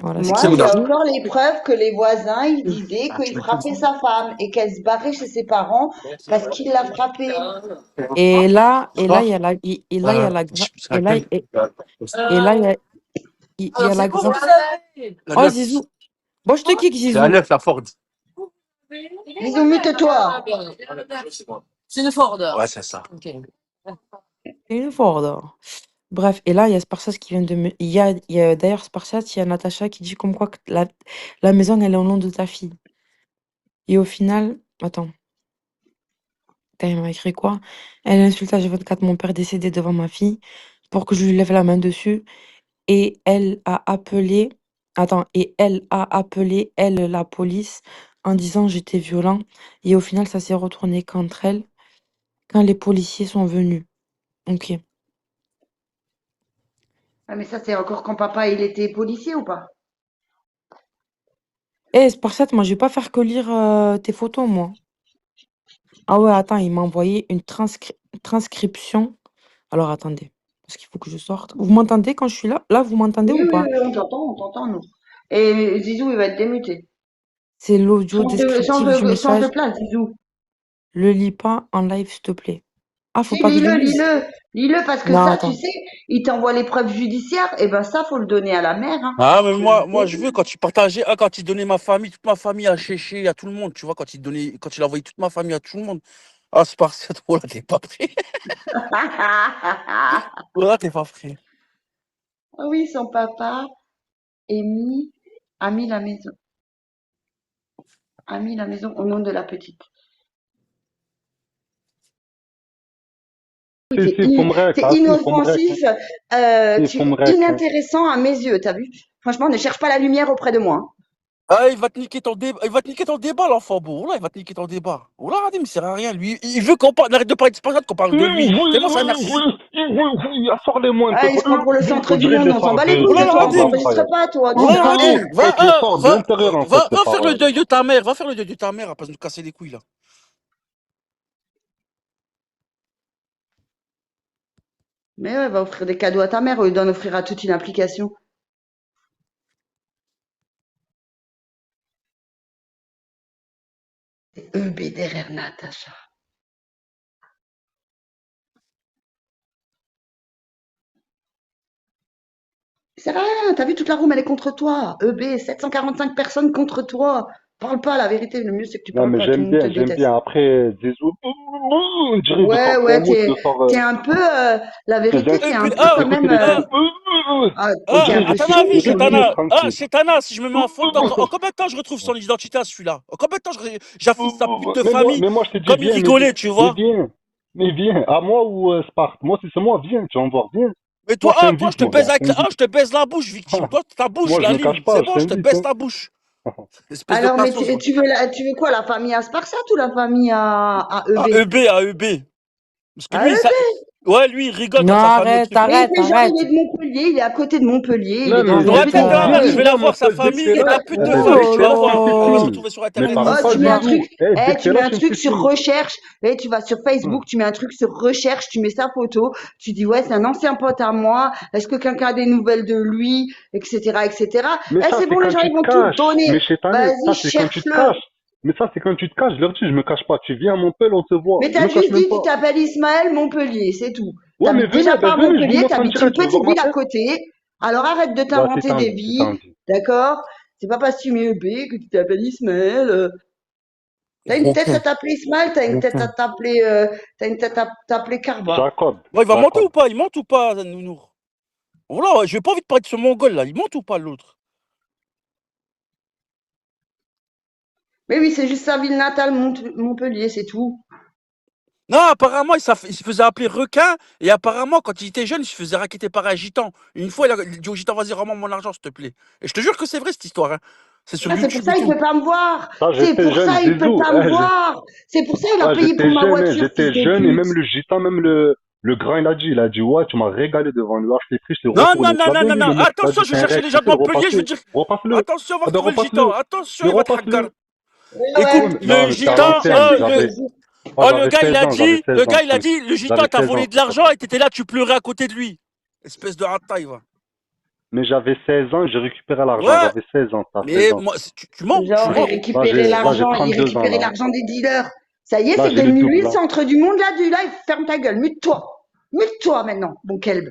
Voilà ce C'est Moi, qu'il me bon, j'ai dit. encore les preuves que les voisins, ils disaient ah, qu'il tu veux plus. frappait sa femme et qu'elle se barrait chez ses parents parce qu'il l'a frappée. Et là, il y a la il y a la gra Je rappelle. et là, il y a la gra La oh 9. Zizou, bon je te kick C'est la Zizou. 9, la Ford. Bisous, mute-toi. C'est une Ford. Ouais, c'est ça. Ok. C'est une Ford. Bref, et là, il y a Spartiate qui vient de me il y a d'ailleurs Spartiate, il y a Natacha qui dit comme quoi que la maison, elle est au nom de ta fille. Et au final attends, putain, il m'a écrit quoi? Elle insulte H24 mon père décédé devant ma fille pour que je lui lève la main dessus. et elle a appelé. Attends, et elle a appelé, elle, la police, en disant j'étais violent. Et au final, ça s'est retourné contre elle quand les policiers sont venus. Ok. Ah, mais ça, c'est encore quand papa, il était policier ou pas? Eh, Sparsat, moi, je vais pas faire que lire tes photos, moi. Ah ouais, attends, il m'a envoyé une transcription. Alors, attendez, parce qu'il faut que je sorte. Vous m'entendez quand je suis là? Là, vous m'entendez Oui, ou oui, pas? oui, on t'entend, nous. Et Zizou, il va être démuté. C'est l'audio Change de, change descriptif du de, change de message. place, Zizou. Le lis pas en live, s'il te plaît. Ah, faut Si, pas que je le lis-le, lise. lis-le, lis-le, parce que Non, ça, tu attends. sais, il t'envoie les preuves judiciaires, et ben ça, faut le donner à la mère, hein. Ah, mais moi, je veux quand tu partageais, quand il donnait ma famille, toute ma famille à Chéché, à tout le monde, tu vois, quand il envoyait toute ma famille à tout le monde. Ah, c'est parce que oh là, t'es pas prêt. Oh là, t'es pas prêt. Ah oui, son papa a mis la maison, au nom de la petite. Si, T'es il faut me rec, t'es ah, si, il faut me rec, inoffensif, si, il tu faut me es rec. inintéressant à mes yeux, t'as vu? Franchement, ne cherche pas la lumière auprès de moi, hein. Ah, il va te niquer ton débat, l'enfant beau. Là, il va te niquer ton débat. Oh là, il me sert à rien, lui. Il veut qu'on parle, arrête de parler de Sparsat, qu'on parle de lui. Tellement c'est un narcissique. Sors-les-moi un peu. Ah, il se prend pour le centre On du dirait monde, de on s'en bat sort les de, Oh couilles là de de là, toi, on sort Radim. t'enregistre d'incroyable. pas, toi, Oh tu là te là, barres. Radim. Tu sors de l'intérieur, en fait, c'est Va faire le pareil. deuil de ta mère. Va faire le deuil de ta mère, à pas nous casser les couilles, là. Mais ouais, va offrir des cadeaux à ta mère au lieu d'en offrir à toute une application. C'est EB derrière Natacha. Ça sert à rien, t'as vu, toute la room, elle est contre toi. EB, 745 personnes contre toi. Parle pas, la vérité, le mieux c'est que tu Non, parles mais pas, tout le monde te j'aime déteste. bien. Après, Zizou, on dirait de Ouais, sort ouais, Mohamed, de t'es sort, un peu, la vérité, t'es Et un puis, peu quand écoutez même, les scènes. ah, On t'es un dirait peu à de ton sort, avis, suspect quand même. tranquille. Chétana, si je me mets en faute, en combien de temps je retrouve son identité à celui-là? En combien de temps j'affiche sa pute de famille Mais moi, je te dis, comme il viens, rigolait, tu mais vois? viens. Mais viens. À moi ou Sparte? Moi, si c'est moi, viens. Tu vas me voir, viens. Mais Moi, toi, je t'invite, moi, je je t'invite. te baise la bouche, victime. Toi, ta bouche, Moi, je la me cache ligne. C'est pas, je bon, je te t'invite, baise hein. ta bouche. Espèce de Alors, mais cassos, va. tu veux quoi, la famille à Sparsat ou la famille à À EB? EB, à EB. Parce que À lui, EB? ouais, lui, il rigole Non, quand sa famille au arrête, truc. Mais il arrête, fait genre, il arrête. est de Montpellier, il est à côté de Montpellier, il Non, est dans mais le J'aurais Arrête. tête de Zizou, ma mère, je viens, vais viens la à voir, sa Montpellier. Dès que famille t'es et là, ta pute de dès famille, que tu t'es vas là, tu me voir. fais Elle va se signe. retrouver sur Mais Internet. parle Oh, pas, tu mets un Zizou. truc, Dès que tu t'es mets là, un tu me truc fais sur signe. recherche, tu vas sur Facebook, tu mets un truc sur recherche, tu mets sa photo, tu dis ouais, c'est un ancien pote à moi, est-ce que quelqu'un a des nouvelles de lui, etc., etc. Mais Eh, ça, c'est c'est bon, les quand gens, tu ils te vont tout caches. donner. Mais chez Tanet, Vas-y, ça, c'est quand tu te cherche-le. caches. Mais ça, c'est quand tu te caches. Je leur dis, je me cache pas. Tu viens à Montpellier, on se voit. Mais Je t'as me cache juste même dit, tu pas. t'appelles Ismaël Montpellier, c'est tout. Ouais, mais T'habites déjà pas à venez, je vous Montpellier, montre en t'habites une direct. Tu veux petite voir ma ville à tête? côté. Alors arrête de Bah, si t'inventer t'as des envie, si t'as vies, envie. d'accord? C'est pas parce que tu mets EB que tu t'appelles Ismaël. T'as une tête à Ronquin. t'appeler Ismaël, t'as une tête à Ronquin. t'appeler, t'as une tête à t'appeler Karba. Jacob, Bon, il va monter Jacob. ou pas? Il monte ou pas, Nounours? Voilà, je vais pas envie de parler de ce mongol là. Il monte ou pas l'autre? Mais oui, c'est juste sa ville natale, Montpellier, c'est tout. Non, apparemment, il se faisait appeler requin. Et apparemment, quand il était jeune, il se faisait raqueter par un gitan. Une fois, il a dit au gitan, vas-y, rends-moi mon argent, s'il te plaît. Et je te jure que c'est vrai cette histoire, hein. C'est sur Ah, c'est pour YouTube et ça il tout. peut pas me voir. Ça, C'est j'étais pour jeune, ça il peut Zizou. pas me voir. C'est pour ça il a Ouais, payé pour ma voiture, fils j'étais de jeune et pute. même le gitan, même le grand, il a dit, ouais, tu m'as régalé devant lui. Ah, je t'ai pris, je t'ai Non, non, retourné. Tu non, l'as non, bien non, vu, non. le mec, il a Attention, dit, je c'est vais un chercher rec, les tu gens de sais, le Montpellier. Je vais repasser. dire, Repasse-le. attention, on va Ah ben, retrouver le gitan. repasse-le. Attention, Mais il va te repasse-le. regarder. Ouais, Écoute, ouais. le Non, c'était à gitan, l'ancienne. le gars, il a dit, le gitan J'avais t'a 16 ans, volé de s'il te l'argent plaît. et t'étais là, tu pleurais à côté de lui. Espèce de rataille, va. Mais j'avais 16 ans, j'ai récupéré l'argent. Ouais, J'avais 16 ans, t'as 16 mais ans. moi, tu mens, tu Genre, mens. Là, j'ai il 32 ans, récupérait là. l'argent des dealers. Ça y est, Là, c'est j'ai le devenu lui double, le là. centre du monde là, du live. Ferme ta gueule, mute-toi. Mute-toi maintenant, mon kelb.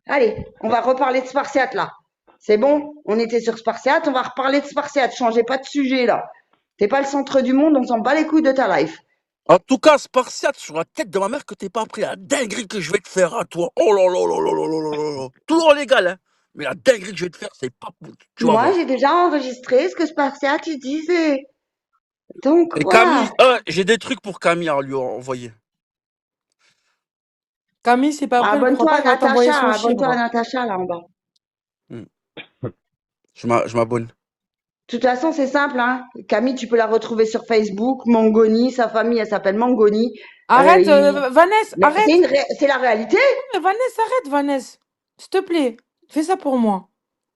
Allez, on va reparler de Spartiate là. C'est bon? On était sur Spartiate, on va reparler de Spartiate. Changez pas de sujet là. T'es pas le centre du monde, on s'en bat les couilles de ta life. En tout cas, Spartiate, sur la tête de ma mère, que t'es pas pris la dinguerie que je vais te faire à toi. Oh là là là là là là là là. Toujours légal, hein. Mais la dinguerie que je vais te faire, c'est pas pour. Tu vas Moi, voir. j'ai déjà enregistré ce que Spartiate il disait. Donc Et voilà. Camille, j'ai des trucs pour Camille à lui envoyer. Camille, c'est pas vrai, ne crois Abonne-toi pas à qu'elle va t'envoyer Natacha, son abonne-toi à chiffre. Natacha là en bas. Hmm. Je m'abonne. De toute façon, c'est simple, hein. Camille, tu peux la retrouver sur Facebook. Mangoni, sa famille, elle s'appelle Mangoni. Arrête, Il- Vanessa, Mais arrête. c'est la réalité. Mais Vanessa, arrête, Vanessa. S'il te plaît, fais ça pour moi.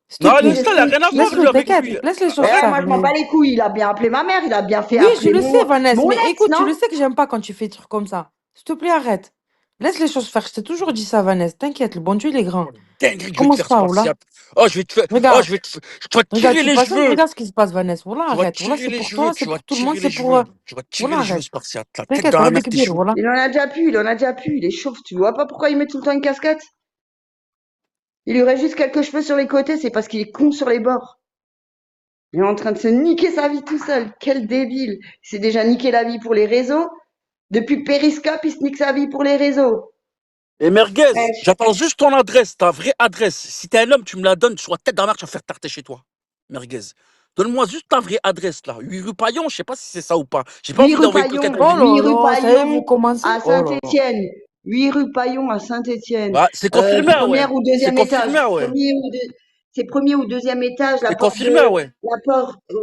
S'il te Non, Qui plaît. l'islam, il a c'est rien à qui voir, lui, Laisse-le, avec t'inquiète. lui. Laisse les choses Ouais, Arrête. faire. moi je m'en bats les couilles. Il a bien appelé ma mère. Il a bien fait Oui, un je le sais, prénom. Vanessa, Mon mais ex, écoute, tu non? le sais que j'aime pas quand tu fais des trucs comme ça. S'il te plaît, arrête. Laisse les choses faire. Je t'ai toujours dit ça, Vanessa. T'inquiète, le bon Dieu, il est grand. Dinguerie que je vais te Commence faire, pas, voilà. Spartiate. Oh, je vais te faire. Oh, Regarde, tu vas te regarde, tirer tu les patientes, cheveux. regarde ce qui se passe, Vanessa. Voilà, Tu vas arrête. te Voilà, tirer c'est les pour cheveux. toi, Tu c'est vas pour te tout le monde, tirer c'est les pour. cheveux. Tu vas te tirer Voilà, les cheveux, arrête. Spartiate. La tête T'inquiète, dans la arrête de mer, t'es gueuler, chaud. voilà. Il en a déjà pu. Il en a déjà pu. Il est chauve. Tu vois pas pourquoi il met tout le temps une casquette? Il lui aurait juste quelques cheveux sur les côtés. C'est parce qu'il est con sur les bords. Il est en train de se niquer sa vie tout seul. Quel débile. Il s'est déjà niqué la vie pour les réseaux. Depuis Periscope, il se nique sa vie pour les réseaux. Et merguez, Wesh. j'attends juste ton adresse, ta vraie adresse. Si t'es un homme, tu me la donnes, sur la tête dans la mer, tu vas faire tarter chez toi. Merguez. Donne-moi juste ta vraie adresse, là. 8 rue Paillon, je sais pas si c'est ça ou pas. J'ai pas 8 envie rue d'envoyer quelqu'un Paillon, te Oh vérifier. 8 là rue là, ça y est, Paillon vous commencez? à Oh là là. Saint-Étienne. 8 rue Paillon à Saint-Étienne. Ouais, c'est confirmé, ah ouais. Premier ou C'est deuxième étage. confirmé, ah ouais. C'est premier ou deuxième étage, C'est confirmé, ah ouais.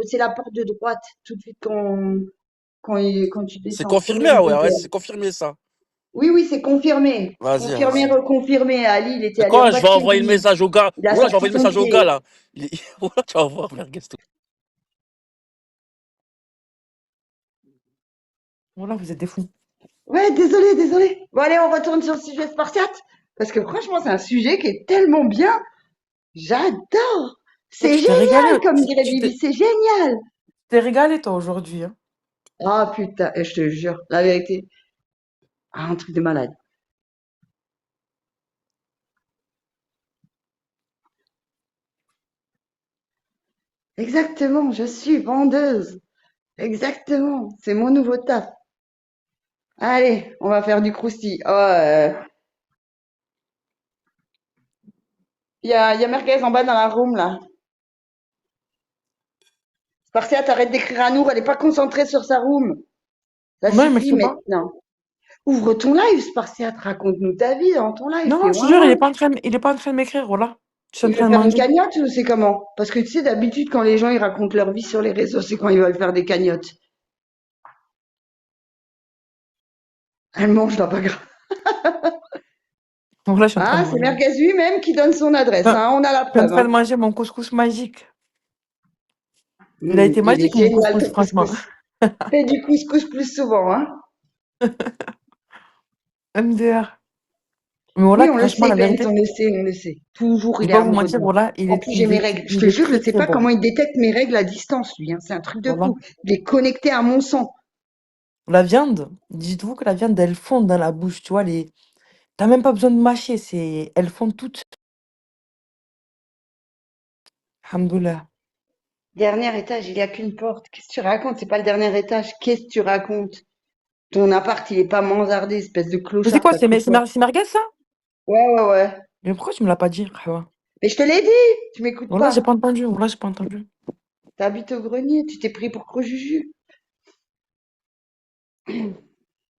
c'est la porte de droite, tout de suite quand tu C'est descends. confirmé, Premier ou ah ouais, ouais, deuxième. c'est confirmé ça. Oui, oui, c'est confirmé. Vas-y, Confirmé, vas-y. reconfirmé. Ali, il était C'est allé en quoi? bas Je de vais chez envoyer le lui. message au gars. Il a Voilà, j'ai sorti envoyé le son message au gars pied. là. Voilà, tu vas voir, merguez. Voilà, vous êtes des fous. Ouais, désolé. Bon, allez, on retourne sur le sujet spartiate. Parce que franchement, c'est un sujet qui est tellement bien. J'adore. Toi, C'est tu t'es régalé. génial, comme dirait Tu Bibi, c'est génial. t'es régalé, toi, aujourd'hui. Hein. Ah putain, et je te jure, la vérité. Ah, un truc de malade. Exactement, je suis vendeuse. Exactement, c'est mon nouveau taf. Allez, on va faire du croustillant. Il y a Merguez en bas dans la room, là. Spartiate, arrête d'écrire à Nour, elle est pas concentrée sur sa room. Ça Non, il suffit m'écrit pas. maintenant. Ouvre ton live, Spartiate, raconte-nous ta vie dans ton live, Non, t'es non, je te jure, ouin. il est pas en train de m'écrire, voilà. Je suis en Il train veut de faire une manger. cagnotte ou c'est comment? Parce que tu sais, d'habitude, quand les gens ils racontent leur vie sur les réseaux, c'est quand ils veulent faire des cagnottes. Elle mange la bagarre. Donc là, je suis en train Ah, de c'est manger. Merguez lui-même qui donne son adresse, Non, hein. On a la je suis en preuve, train de hein. manger mon couscous magique. Il a été Il est magique, mon génial couscous, ton franchement. couscous. Fais du couscous plus souvent, hein. MDR. Mais Oui, voilà, on le franchement, sait, la Benz, vérité, on le sait, on le sait. Toujours, je il vais est pas vous amoureux de mentir, moi. voilà, En plus, j'ai mes règles. Je te jure, je très, sais très pas bon. comment il détecte mes règles à distance, lui, hein. C'est un truc de Voilà. fou. Il est connecté à mon sang. La viande, dites-vous que la viande, elle fond dans la bouche, tu vois, t'as même pas besoin de mâcher, elles font toutes. Alhamdoulilah. Dernier étage, il n'y a qu'une porte. Qu'est-ce que tu racontes? C'est pas le dernier étage. Qu'est-ce que tu racontes? Ton appart, il est pas mansardé, espèce de Mais c'est clochard, quoi, t'as cru quoi? c'est merguez, ça? Ouais. Mais pourquoi tu me l'as pas dit, Rahwa? Mais je te l'ai dit, tu m'écoutes Voilà, j'ai pas. pas entendu, voilà, j'ai pas entendu. T'habites au grenier, tu t'es pris pour Crojuju.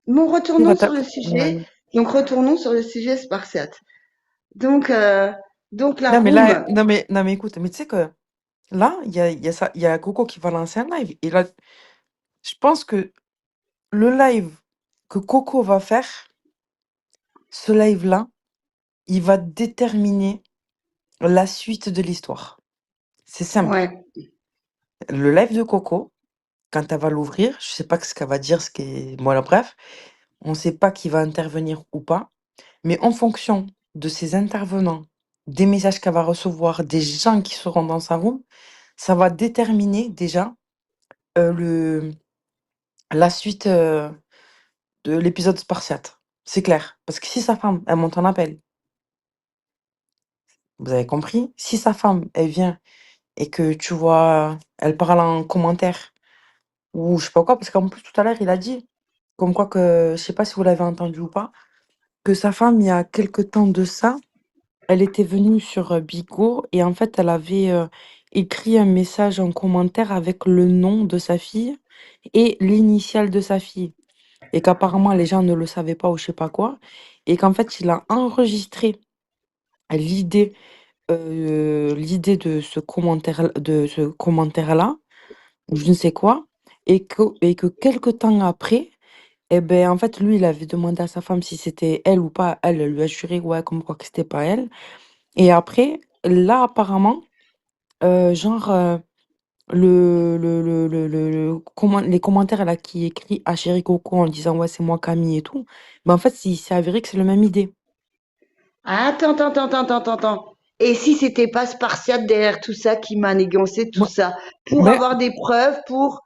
Bon, retournons sur le sujet. Donc, retournons sur le sujet spartiate. Donc la Non, mais room. là, non, mais écoute, mais tu sais que là, il y a Coco qui va lancer un live. Et là, je pense que le live que Coco va faire, ce live-là, il va déterminer la suite de l'histoire. C'est simple. Ouais. Le live de Coco, quand elle va l'ouvrir, je sais pas ce qu'elle va dire, ce qui est. Voilà, bref, on sait pas qui va intervenir ou pas. Mais en fonction de ses intervenants, des messages qu'elle va recevoir, des gens qui seront dans sa room, ça va déterminer déjà la suite de l'épisode spartiate. C'est clair. Parce que si sa femme, elle monte en appel, vous avez compris, si sa femme, elle vient et que tu vois, elle parle en commentaire, ou je sais pas quoi, parce qu'en plus tout à l'heure, il a dit, comme quoi que, je sais pas si vous l'avez entendu ou pas, que sa femme, il y a quelque temps de ça, elle était venue sur Bigo et en fait, elle avait écrit un message en commentaire avec le nom de sa fille et l'initiale de sa fille. et qu'apparemment les gens ne le savaient pas ou je sais pas quoi, et qu'en fait il a enregistré l'idée l'idée de ce commentaire-là, ou je ne sais quoi, et que quelque temps après, et ben en fait lui il avait demandé à sa femme si c'était elle ou pas, elle lui a juré ouais comme quoi que c'était pas elle, et après là apparemment genre les commentaires là qui écrit à Chéri Coco en disant ouais c'est moi Camille et tout, mais en fait il s'est avéré que c'est la même idée. Attends, attends, attends, attends, attends, attends. Et si c'était pas Spartiate derrière tout ça qui manigançait tout Moi, ça pour mais avoir des preuves pour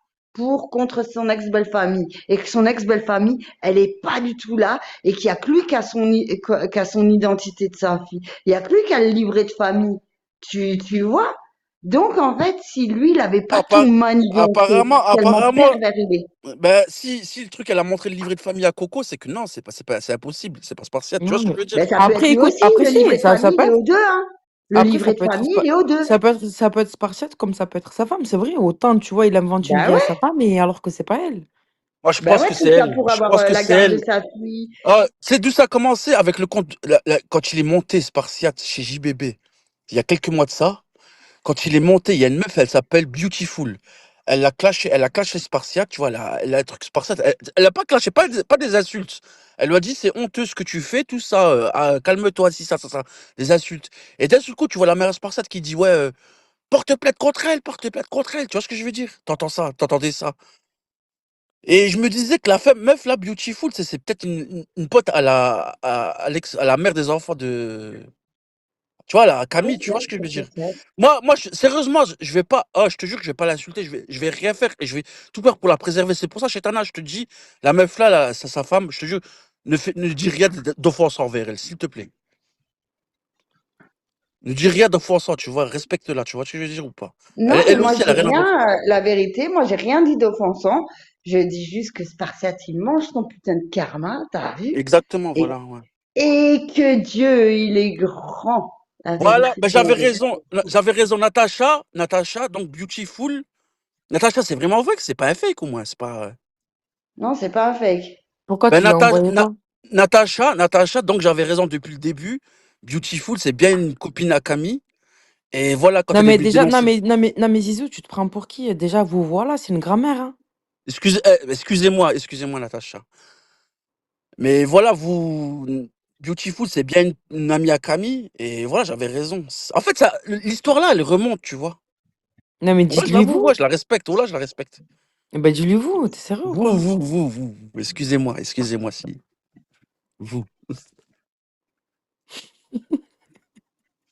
contre son ex-belle-famille et que son ex-belle-famille, elle est pas du tout là et qu'il y a plus qu'à son identité de sa fille. Il y a plus qu'à le livrer de famille. Tu vois? Donc en fait, si lui, il avait pas tout Appar- manigancé, tellement apparemment, pervers il est. ben, si le truc, elle a montré le livret de famille à Coco, c'est que non, c'est impossible, c'est pas spartiate. Tu vois non ce que je mais veux dire? Ben ça peut être après lui écoute, aussi. après Le si livret de ça famille, peut il est être aux deux, hein. Le après livret de famille, il est aux deux. ça peut être Spartiate comme ça peut être sa femme, c'est vrai, autant tu vois il invente une Ben vie à ouais. sa femme et alors que c'est pas elle. Moi, je Ben pense ouais, que c'est tout ça elle. pour Je avoir pense que la c'est garde de elle. sa fille. Ah, c'est d'où ça a commencé avec le compte, quand il est monté, Spartiate, chez JBB, il y a quelques mois de ça. Quand il est monté, il y a une meuf, elle s'appelle Beautiful. Elle a clashé Spartiate, tu vois, elle a un truc Spartiate. Elle a pas clashé, pas des insultes. Elle lui a dit, c'est honteux ce que tu fais, tout ça, calme-toi, si ça, des insultes. Et d'un seul coup, tu vois la mère Spartiate qui dit, ouais, porte plainte contre elle, tu vois ce que je veux dire? T'entendais ça. Et je me disais que meuf là, Beautiful, c'est peut-être une pote à la mère des enfants de, tu vois, là, Camille, tu vois ce que je veux dire? Moi, sérieusement, je vais pas, oh, je te jure que je vais pas l'insulter, je vais rien faire et je vais tout faire pour la préserver. C'est pour ça, Chétana, je te dis, la meuf là, sa femme, je te jure, ne dis rien d'offensant envers elle, s'il te plaît. Ne dis rien d'offensant, tu vois, respecte-la, tu vois ce que je veux dire ou pas? Non, mais Elle moi, aussi, je elle a dis rien à voir. rien, la vérité, moi, j'ai rien dit d'offensant. Je dis juste que Spartiate, il mange son putain de karma, t'as vu? Exactement, Et, voilà, ouais. et que Dieu, il est grand. La Voilà, vérité, ben c'est la vérité. j'avais raison, Natacha, donc Beautiful. Natacha, c'est vraiment vrai que c'est pas un fake au moins, c'est pas. Non, c'est pas un fake. Pourquoi Ben tu l'as envoyé toi? Natacha, donc j'avais raison depuis le début. Beautiful, c'est bien une copine à Camille. Et voilà, quand Non elle est mais venue déjà dénoncer. non mais Zizou, tu te prends pour qui? Déjà vous voilà, c'est une grand-mère hein. Excusez-moi, Natacha. Mais voilà, Beautiful, c'est bien une amie à Camille. Et voilà, j'avais raison. En fait, l'histoire là, elle remonte, tu vois. Non mais Ouais, je dites-lui l'avoue, vous. ouais, je la respecte. Oh là, je la respecte. Eh ben dis-lui vous, t'es sérieux ou quoi? Vous. Excusez-moi si. Vous.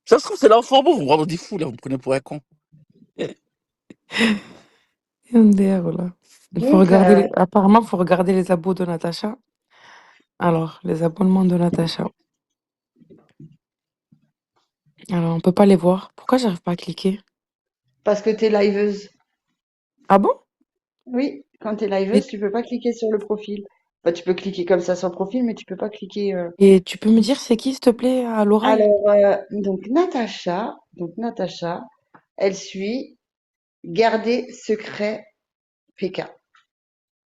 Ça se trouve, c'est l'enfant bon, vous me rendez fou, là, vous me prenez pour un con. MDR là. Il faut Donc, regarder apparemment, faut regarder les abos de Natacha. Alors, les abonnements de Natacha. Alors, on peut pas les voir. Pourquoi j'arrive pas à cliquer? parce que t'es liveuse. Ah bon? Oui, quand t'es liveuse, Et, tu peux pas cliquer sur le profil. Enfin, tu peux cliquer comme ça sur le profil, mais tu peux pas cliquer. et tu peux me dire c'est qui, s'il te plaît, à l'oreille? Alors, donc Natacha, elle suit Garder secret PK.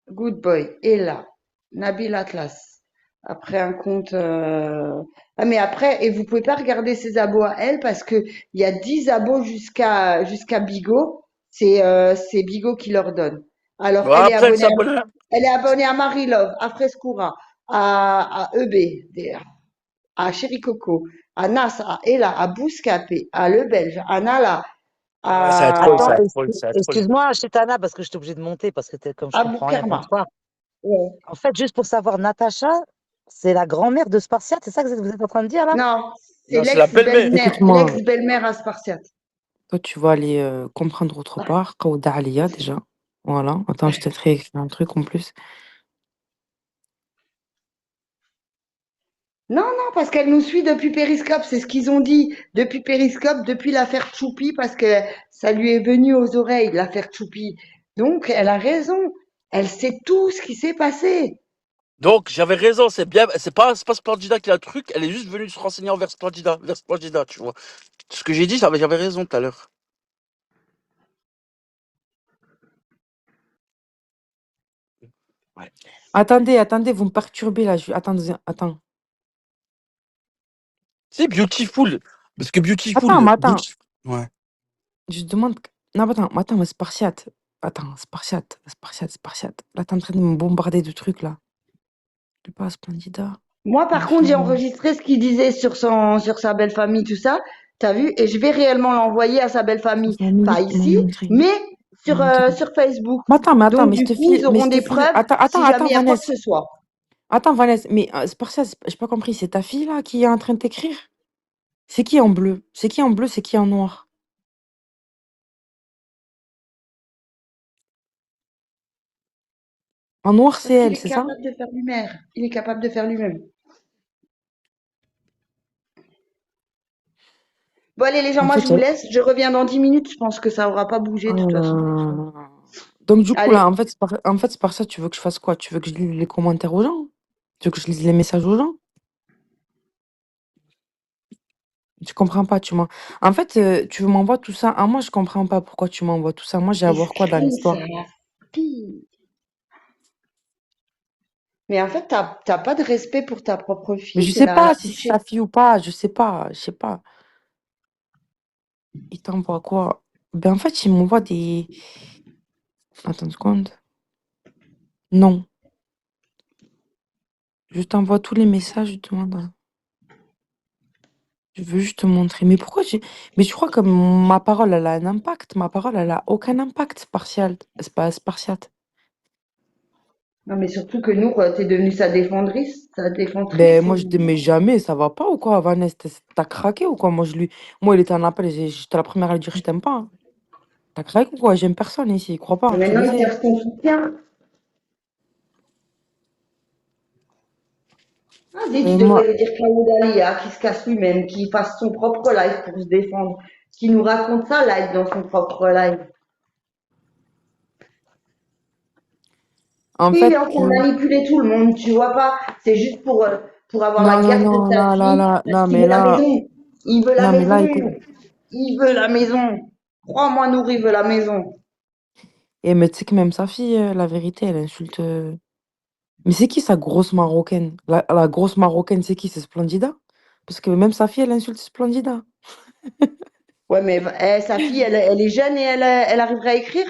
Good Boy, Ella, Nabil Atlas. Après un compte. Ah, mais après, et vous pouvez pas regarder ses abos à elle parce que il y a 10 abos jusqu'à Bigot. C'est Bigot qui leur donne. Alors, Bon, après, elle s'abonne. elle est abonnée à Marie Love, à Frescura, à EB, à Chéri Coco, à Nas, à Ella, à Bouscapé, à Le Belge, à Nala, Ouais, c'est un troll, à, c'est Attends, un troll, c'est un troll. excuse-moi, Chétana, parce que je suis obligée de monter, parce que comme je à comprends rien Boukarma. contre toi. Ouais. En fait, juste pour savoir, Natacha, c'est la grand-mère de Spartiate, c'est ça que vous êtes en train de dire là? Non, c'est Non, c'est la belle-mère. Écoute-moi, l'ex-belle-mère à Spartiate. toi tu vas aller comprendre autre part. Qawda Alia déjà. Voilà. Attends, je t'ai écrit un truc en plus. Non, non, parce qu'elle nous suit depuis Périscope, c'est ce qu'ils ont dit. Depuis Périscope, depuis l'affaire Choupi, parce que ça lui est venu aux oreilles, l'affaire Choupi. Donc, elle a raison. Elle sait tout ce qui s'est passé. Donc, j'avais raison, c'est bien, c'est pas Splendida qui a le truc, elle est juste venue se renseigner envers Splendida, tu vois. Ce que j'ai dit, j'avais raison tout à l'heure. Ouais. Attendez, vous me perturbez là. Attends. C'est beautiful. Parce que beautiful. Attends. Ouais. Je demande. Non, attends, mais Spartiate. Attends, Spartiate. Là, t'es en train de me bombarder de trucs là. Je sais pas, Splendida. Moi, par contre, j'ai enregistré ce qu'il disait sur sa belle famille, tout ça. T'as vu? Et je vais réellement l'envoyer à sa belle famille. Pas ici, mais sur Facebook. Attends, Donc, mais du coup, ils auront des preuves si jamais il y a quoi que ce soit. Attends, Vanessa, mais Spartiate, j'ai pas compris. C'est ta fille là qui est en train de t'écrire? C'est qui en bleu? C'est qui en noir? En noir, c'est elle, c'est ça? Il est capable de faire lui-même. Bon, allez, les gens, moi, je vous laisse. Je reviens dans 10 minutes. Je pense que ça aura pas bougé, de toute façon. Donc, du coup, Allez. là, en fait, c'est par ça, tu veux que je fasse quoi? Tu veux que je lise les commentaires aux gens? Tu veux que je lise les messages aux gens? Tu comprends pas, tu m'en... En fait, tu m'envoies tout ça. Ah, moi, je comprends pas pourquoi tu m'envoies tout ça. Moi, j'ai à voir quoi dans l'histoire? Mais en fait, t'as pas de respect pour ta propre Mais fille. je sais pas si c'est sa fille ou pas. Je sais pas. Il t'envoie quoi? Ben, en fait, il m'envoie des... Attends une seconde. Non. Je t'envoie tous les messages, je te demande. Je veux juste te montrer. Mais pourquoi j'ai... Mais je crois que ma parole, elle a un impact. Ma parole, elle a aucun impact spartiate. Non, mais surtout que nous, t'es devenue sa défendrice. Ben, moi, je t'aimais jamais. Ça va pas ou quoi, Vanessa? T'as craqué ou quoi? Moi, il était en appel. J'étais la première à lui dire je t'aime pas. Hein. T'as craqué ou quoi? J'aime personne ici. Crois pas. Mais Tu maintenant, le il sais. cherche ton soutien. Vas-y, tu devrais lui dire Khaled Alia, qui se casse lui-même, qui fasse son propre live pour se défendre, qui nous raconte ça live dans son propre live. En Oui, fait, il est en train de manipuler tout le monde, tu vois pas? C'est juste pour avoir la garde de sa fille, parce qu'il veut la maison. Il veut la Non, mais là, maison. écoute. Il veut la maison. Crois-moi, Nourri veut la maison. Et mais tu sais que même sa fille, la vérité, elle insulte. Mais c'est qui sa grosse marocaine? La grosse marocaine, c'est qui? C'est Splendida? Parce que même sa fille, elle insulte Splendida. Ouais, mais sa fille, elle est jeune et elle arriverait à écrire?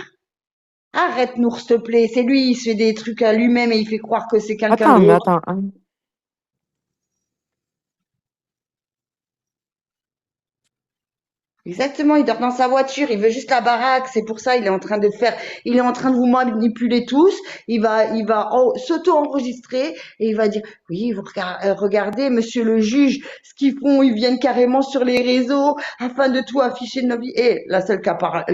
Arrête, Nour, s'il te plaît. C'est lui, il se fait des trucs à lui-même et il fait croire que c'est quelqu'un Attends, mais d'autre. attends. Hein. Exactement, il dort dans sa voiture, il veut juste la baraque, c'est pour ça il est en train il est en train de vous manipuler tous, il va s'auto-enregistrer et il va dire, oui, regardez, monsieur le juge, ce qu'ils font, ils viennent carrément sur les réseaux afin de tout afficher de nos vies. Et le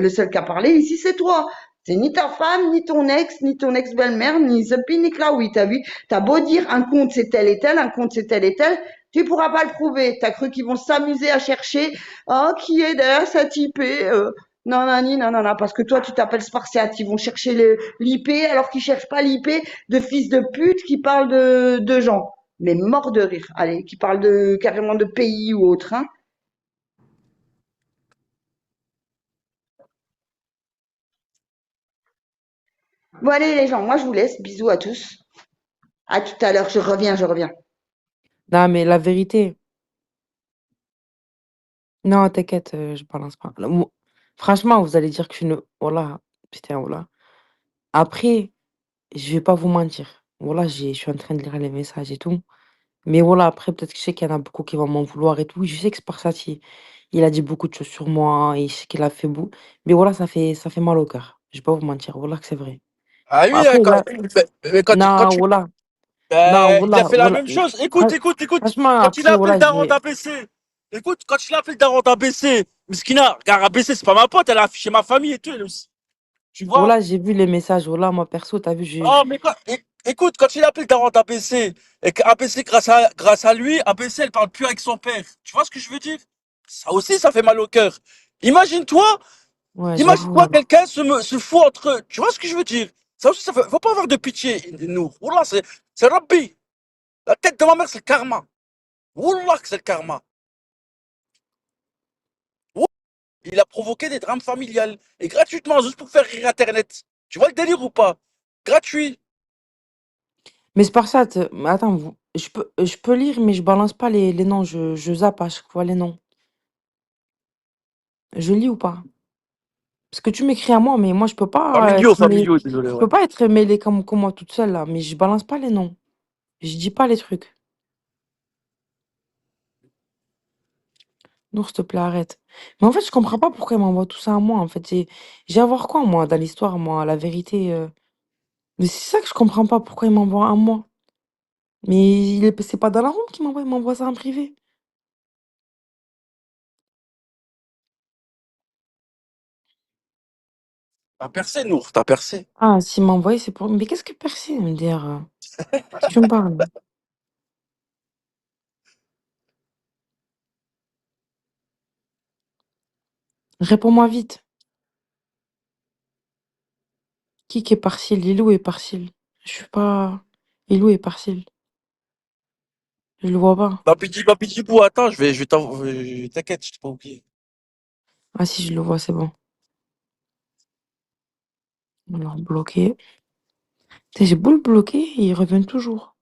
seul qui a parlé ici, c'est toi. C'est ni ta femme, ni ton ex-belle-mère, ni Zepi, ni Klaoui, t'as vu? T'as beau dire un compte c'est tel et tel, un compte c'est tel et tel, tu pourras pas le prouver. T'as cru qu'ils vont s'amuser à chercher oh, qui est derrière cette IP non, non, parce que toi, tu t'appelles Spartiate. Ils vont chercher l'IP alors qu'ils cherchent pas l'IP de fils de pute qui parlent de gens. Mais mort de rire. Allez, qui parlent carrément de pays ou autre. Hein. Bon, allez, les gens, moi, je vous laisse. Bisous à tous. À tout à l'heure. Je reviens. Non, mais la vérité. Non, t'inquiète, je balance pas. Là, franchement, vous allez dire que je suis une. Voilà. Putain, voilà. Après, je vais pas vous mentir. Voilà, je suis en train de lire les messages et tout. Mais voilà, après, peut-être que je sais qu'il y en a beaucoup qui vont m'en vouloir et tout. Oui, je sais que c'est par ça il a dit beaucoup de choses sur moi et je sais qu'il a fait beaucoup. Mais voilà, ça fait mal au cœur. Je vais pas vous mentir. Voilà que c'est vrai. Ah oui, Après, là. mais quand Non, tu. voilà. Non, Ben, il a voilà. fait la même chose. Écoute. Franchement, Quand il a après, appelé le voilà, je daron vais. d'ABC. Écoute, quand il a appelé le daron d'ABC. Miskina, car ABC, c'est pas ma pote, elle a affiché ma famille et tout, elle aussi. Tu vois? Voilà, j'ai vu les messages. Voilà, moi, perso, t'as vu, Oh, mais écoute, quand il a appelé le daron d'ABC, et qu'ABC, grâce à lui, ABC, elle parle plus avec son père. Tu vois ce que je veux dire? Ça aussi, ça fait mal au cœur. Imagine-toi, Ouais, imagine-toi, j'avoue. quelqu'un se fout entre eux. Tu vois ce que je veux dire? Ça aussi, faut pas avoir de pitié, nous. Wallah, c'est Rabbi. La tête de ma mère, c'est le karma. Wallah, que c'est le karma. Il a provoqué des drames familiales. Et gratuitement, juste pour faire rire Internet. Tu vois le délire ou pas? Gratuit. Mais Spartiate, attends, je peux lire, mais je balance pas les noms. Je zappe à chaque fois les noms. Je lis ou pas? Parce que tu m'écris à moi, mais moi, je peux pas être mêlée. Familiaux, désolé, Je ouais. peux pas être mêlée comme moi toute seule, là. Mais je balance pas les noms. Je dis pas les trucs. Nour, s'il te plaît, arrête. Mais en fait, je comprends pas pourquoi il m'envoie tout ça à moi, en fait. J'ai à voir quoi, moi, dans l'histoire, moi, la vérité. Mais c'est ça que je comprends pas, pourquoi il m'envoie à moi. Mais c'est pas dans la room qu'il m'envoie, il m'envoie ça en privé. T'as percé, Nour, t'as percé. Ah, s'il m'a envoyé, c'est pour. Mais qu'est-ce que percer, me dire si tu me parles? Réponds-moi vite. Qui est partiel? Lilou est partiel. Je suis pas. Lilou est partiel. Je le vois pas. Papiti Bou, attends, t'inquiète, je t'ai pas oublié. Ah si, je le vois, c'est bon. Alors, bloqué. Putain, j'ai beau le bloquer, il revient toujours.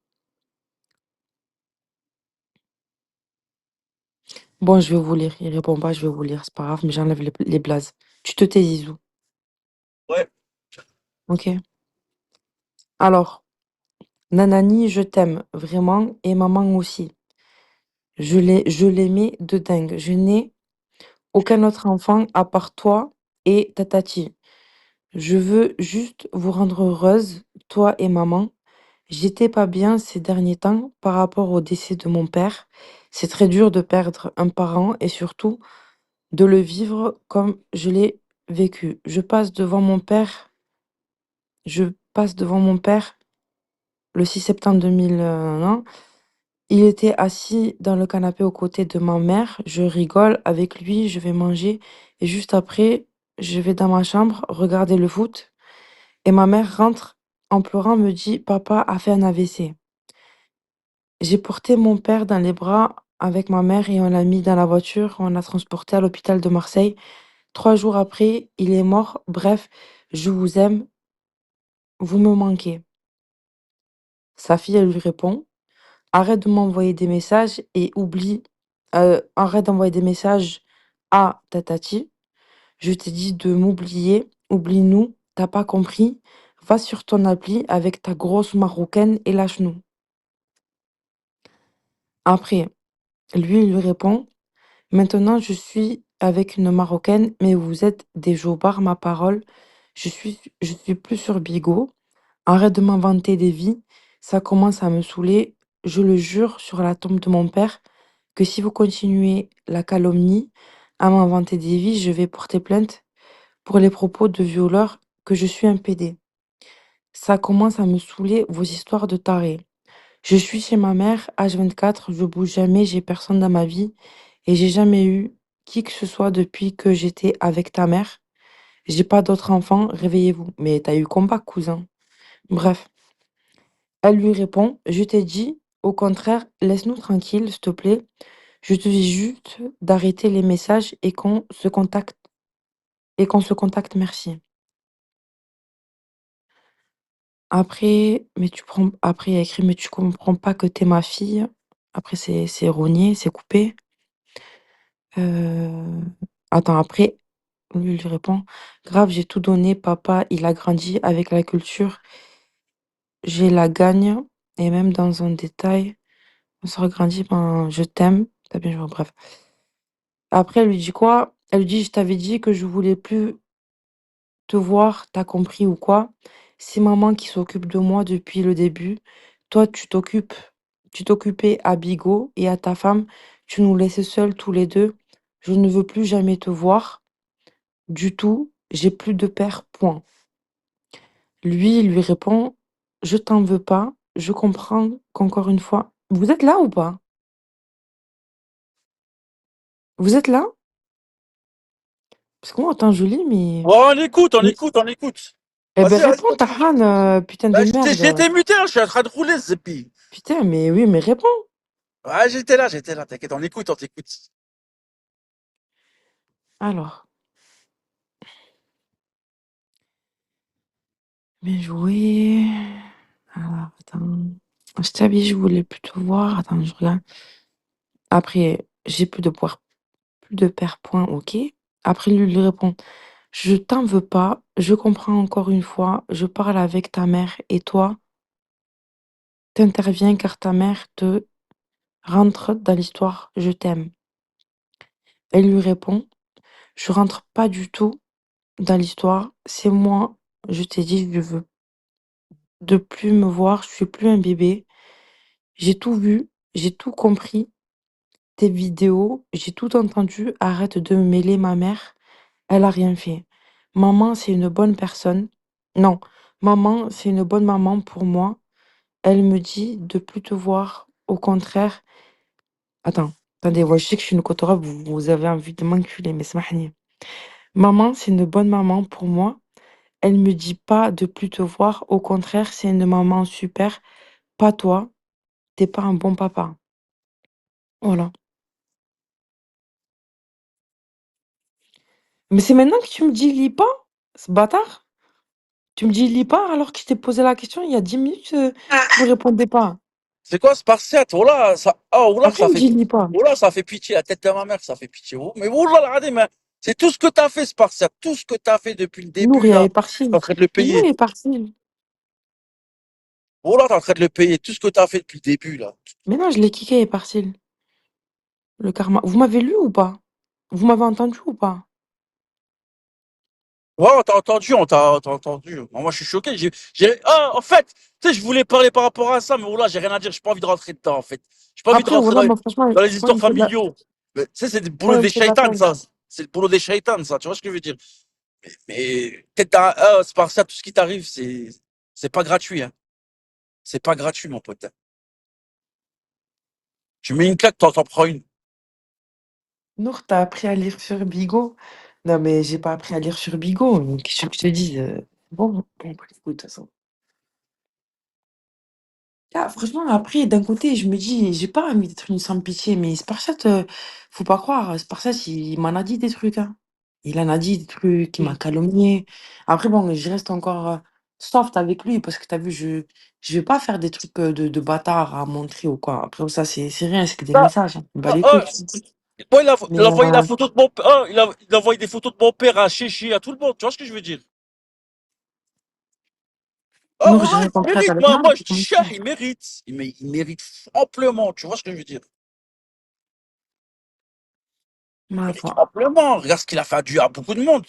Bon, je vais vous lire. Il répond pas, je vais vous lire. C'est pas grave, mais j'enlève les blazes. Tu te tais, Zizou. Ouais. Ok. Alors, Nanani, je t'aime, vraiment, et maman aussi. Je l'aimais de dingue. Je n'ai aucun autre enfant à part toi et ta tati. Je veux juste vous rendre heureuse, toi et maman. J'étais pas bien ces derniers temps par rapport au décès de mon père. C'est très dur de perdre un parent et surtout de le vivre comme je l'ai vécu. Je passe devant mon père le 6 septembre 2001. Il était assis dans le canapé aux côtés de ma mère. Je rigole avec lui, je vais manger et juste après, je vais dans ma chambre regarder le foot et ma mère rentre en pleurant, me dit papa a fait un AVC. J'ai porté mon père dans les bras avec ma mère et on l'a mis dans la voiture, on l'a transporté à l'hôpital de Marseille. 3 jours après, il est mort. Bref, je vous aime, vous me manquez. Sa fille, elle lui répond, arrête de m'envoyer des messages et oublie, arrête d'envoyer des messages à ta tati. Je t'ai dit de m'oublier, oublie-nous, t'as pas compris. Va sur ton appli avec ta grosse marocaine et lâche-nous. Après, lui, il lui répond, maintenant je suis avec une marocaine, mais vous êtes des jobards, ma parole. Je suis plus sur Bigo. Arrête de m'inventer des vies, ça commence à me saouler. Je le jure sur la tombe de mon père que si vous continuez la calomnie à m'inventer des vies, je vais porter plainte pour les propos de violeur que je suis un PD. Ça commence à me saouler vos histoires de tarés. Je suis chez ma mère, H24, je bouge jamais, j'ai personne dans ma vie et j'ai jamais eu qui que ce soit depuis que j'étais avec ta mère. J'ai pas d'autres enfants, réveillez-vous. Mais t'as eu combat, cousin. Bref. Elle lui répond, je t'ai dit, au contraire, laisse-nous tranquille, s'il te plaît. Je te dis juste d'arrêter les messages et qu'on se contacte, merci. Après, il y a écrit, mais tu comprends pas que t'es ma fille. Après, c'est rogné, c'est coupé. Euh, Attends, après, lui, il lui répond, grave, j'ai tout donné, papa, il a grandi avec la culture. J'ai la gagne, et même dans un détail, on se regrandit, ben, je t'aime. T'as bien joué, bref. Après, elle lui dit quoi? Elle lui dit, je t'avais dit que je voulais plus te voir, t'as compris ou quoi? C'est maman qui s'occupe de moi depuis le début. Toi, tu t'occupais à Bigot et à ta femme, tu nous laissais seuls tous les deux. Je ne veux plus jamais te voir du tout. J'ai plus de père, point. Lui, il lui répond, je t'en veux pas. Je comprends qu'encore une fois. Vous êtes là ou pas? Vous êtes là? Parce que moi, attends, je lis, mais. Ouais, on écoute, on mais- écoute, on écoute. Eh ben, Vas-y, vas-y, réponds, continue. Tahan, putain de Bah, j'ai merde. été muté, hein, je suis en train de rouler, Zeppi. Putain, mais oui, mais réponds. Ouais, j'étais là, t'inquiète, on écoute, on t'écoute. Alors, bien joué. Alors, attends. Je t'avais dit, je voulais plus te voir. Attends, je regarde. Après, j'ai plus de paire point, ok. Après, lui, il répond, je t'en veux pas, je comprends encore une fois, je parle avec ta mère et toi, t'interviens car ta mère te rentre dans l'histoire, je t'aime. Elle lui répond, je rentre pas du tout dans l'histoire, c'est moi, je t'ai dit, je veux de plus me voir, je suis plus un bébé. J'ai tout vu, j'ai tout compris, tes vidéos, j'ai tout entendu, arrête de me mêler ma mère. Elle a rien fait. Maman, c'est une bonne personne. Non, maman, c'est une bonne maman pour moi. Elle me dit de plus te voir. Au contraire. Attends, attendez, ouais, je sais que je suis une cotora, vous avez envie de m'enculer, mais c'est mahni. Maman, c'est une bonne maman pour moi. Elle me dit pas de plus te voir. Au contraire, c'est une maman super. Pas toi. T'es pas un bon papa. Voilà. Mais c'est maintenant que tu me dis lis pas, ce bâtard. Tu me dis lis pas alors que je t'ai posé la question il y a 10 minutes, tu me répondais pas. C'est quoi Spartiate? Voilà, ça, oh, là, Après, il ça me fait, dit lis pas. oh là, ça fait pitié. La tête de ma mère, ça fait pitié. Oh, mais oh là là, regardez, mais c'est tout ce que t'as fait, Spartiate. Tout ce que t'as fait depuis le Nour, début, il là. est parti. T'es en train de le Mais Nour, payer. il est parti. Oh là, t'es en train de le payer. Tout ce que t'as fait depuis le début, là. Mais non, je l'ai kické, il est parti. Le karma. Vous m'avez lu ou pas? Vous m'avez entendu ou pas? Ouais, on t'a entendu, on t'a entendu. Moi, je suis choqué. Ah, en fait, tu sais, je voulais parler par rapport à ça, mais oh là, j'ai rien à dire. J'ai pas envie de rentrer dedans, en fait. J'ai pas envie de Après, rentrer voilà, moi, franchement, dans les moi, il histoires me fait de la, familiaux. Mais, tu sais, c'est le boulot moi, il me des fait de la shaitans, peine. ça. C'est le boulot des shaitans, ça. Tu vois ce que je veux dire? Mais peut-être, c'est par ça, tout ce qui t'arrive, c'est pas gratuit, hein. C'est pas gratuit, mon pote. Tu mets une claque, t'en prends une. Nour, t'as appris à lire sur Bigo? Non, mais j'ai pas appris à lire sur Bigo. Qu'est-ce que je te dis? Bon, bah, écoute, de toute façon. Ah, franchement, après, d'un côté, je me dis, j'ai pas envie d'être une sans pitié, mais Spartiate, faut pas croire, Spartiate, il m'en a dit des trucs, hein. Il en a dit des trucs, il m'a calomnié. Après, bon, je reste encore soft avec lui parce que t'as vu, je vais pas faire des trucs de bâtard à montrer ou quoi. Après, ça, c'est rien, c'est que des Ah, messages, hein. Bah, ah, les ah, couilles. bon, Mais il a envoyé la photo de mon père. Il a envoyé des photos de mon père à Chéchi, à tout le monde. Tu vois ce que je veux dire? Ah, Nour, j'ai voilà, rien il compris à ta mérite. réponse. Moi, je dis cher, il mérite. Il mérite amplement. Tu vois ce que je veux dire? Il Ma mérite foi. amplement. Regarde ce qu'il a fait à beaucoup de monde.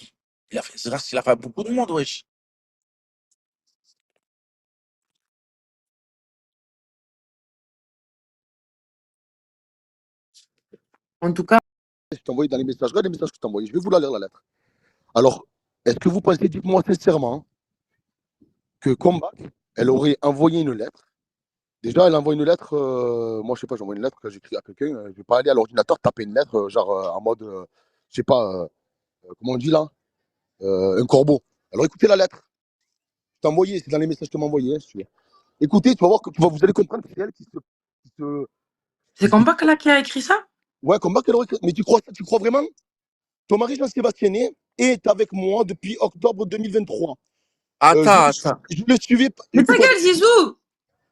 Regarde ce qu'il a fait à beaucoup de monde, wesh. En tout cas, Je t'ai envoyé dans les messages. Regarde les messages que je t'ai envoyés. Je vais vous la lire, la lettre. Alors, est-ce que vous pensez, dites-moi sincèrement, que Combat, elle aurait envoyé une lettre? Déjà, elle envoie une lettre. Moi, je sais pas, j'envoie une lettre que j'écris à quelqu'un. Je vais pas aller à l'ordinateur taper une lettre, genre en mode, je sais pas, comment on dit là, un corbeau. Alors, écoutez la lettre. Je t'ai envoyé, c'est dans les messages que tu m'as envoyé, hein, si tu veux. Écoutez, tu vas voir que vous allez comprendre que c'est elle c'est Combat là qui a écrit ça? Ouais, Combat qu'elle aurait écrit. Mais tu crois vraiment? Ton mari Jean-Sébastien est avec moi depuis octobre 2023. Attends, attends. Je le suivais. Mais ta Écoute, gueule, Zizou!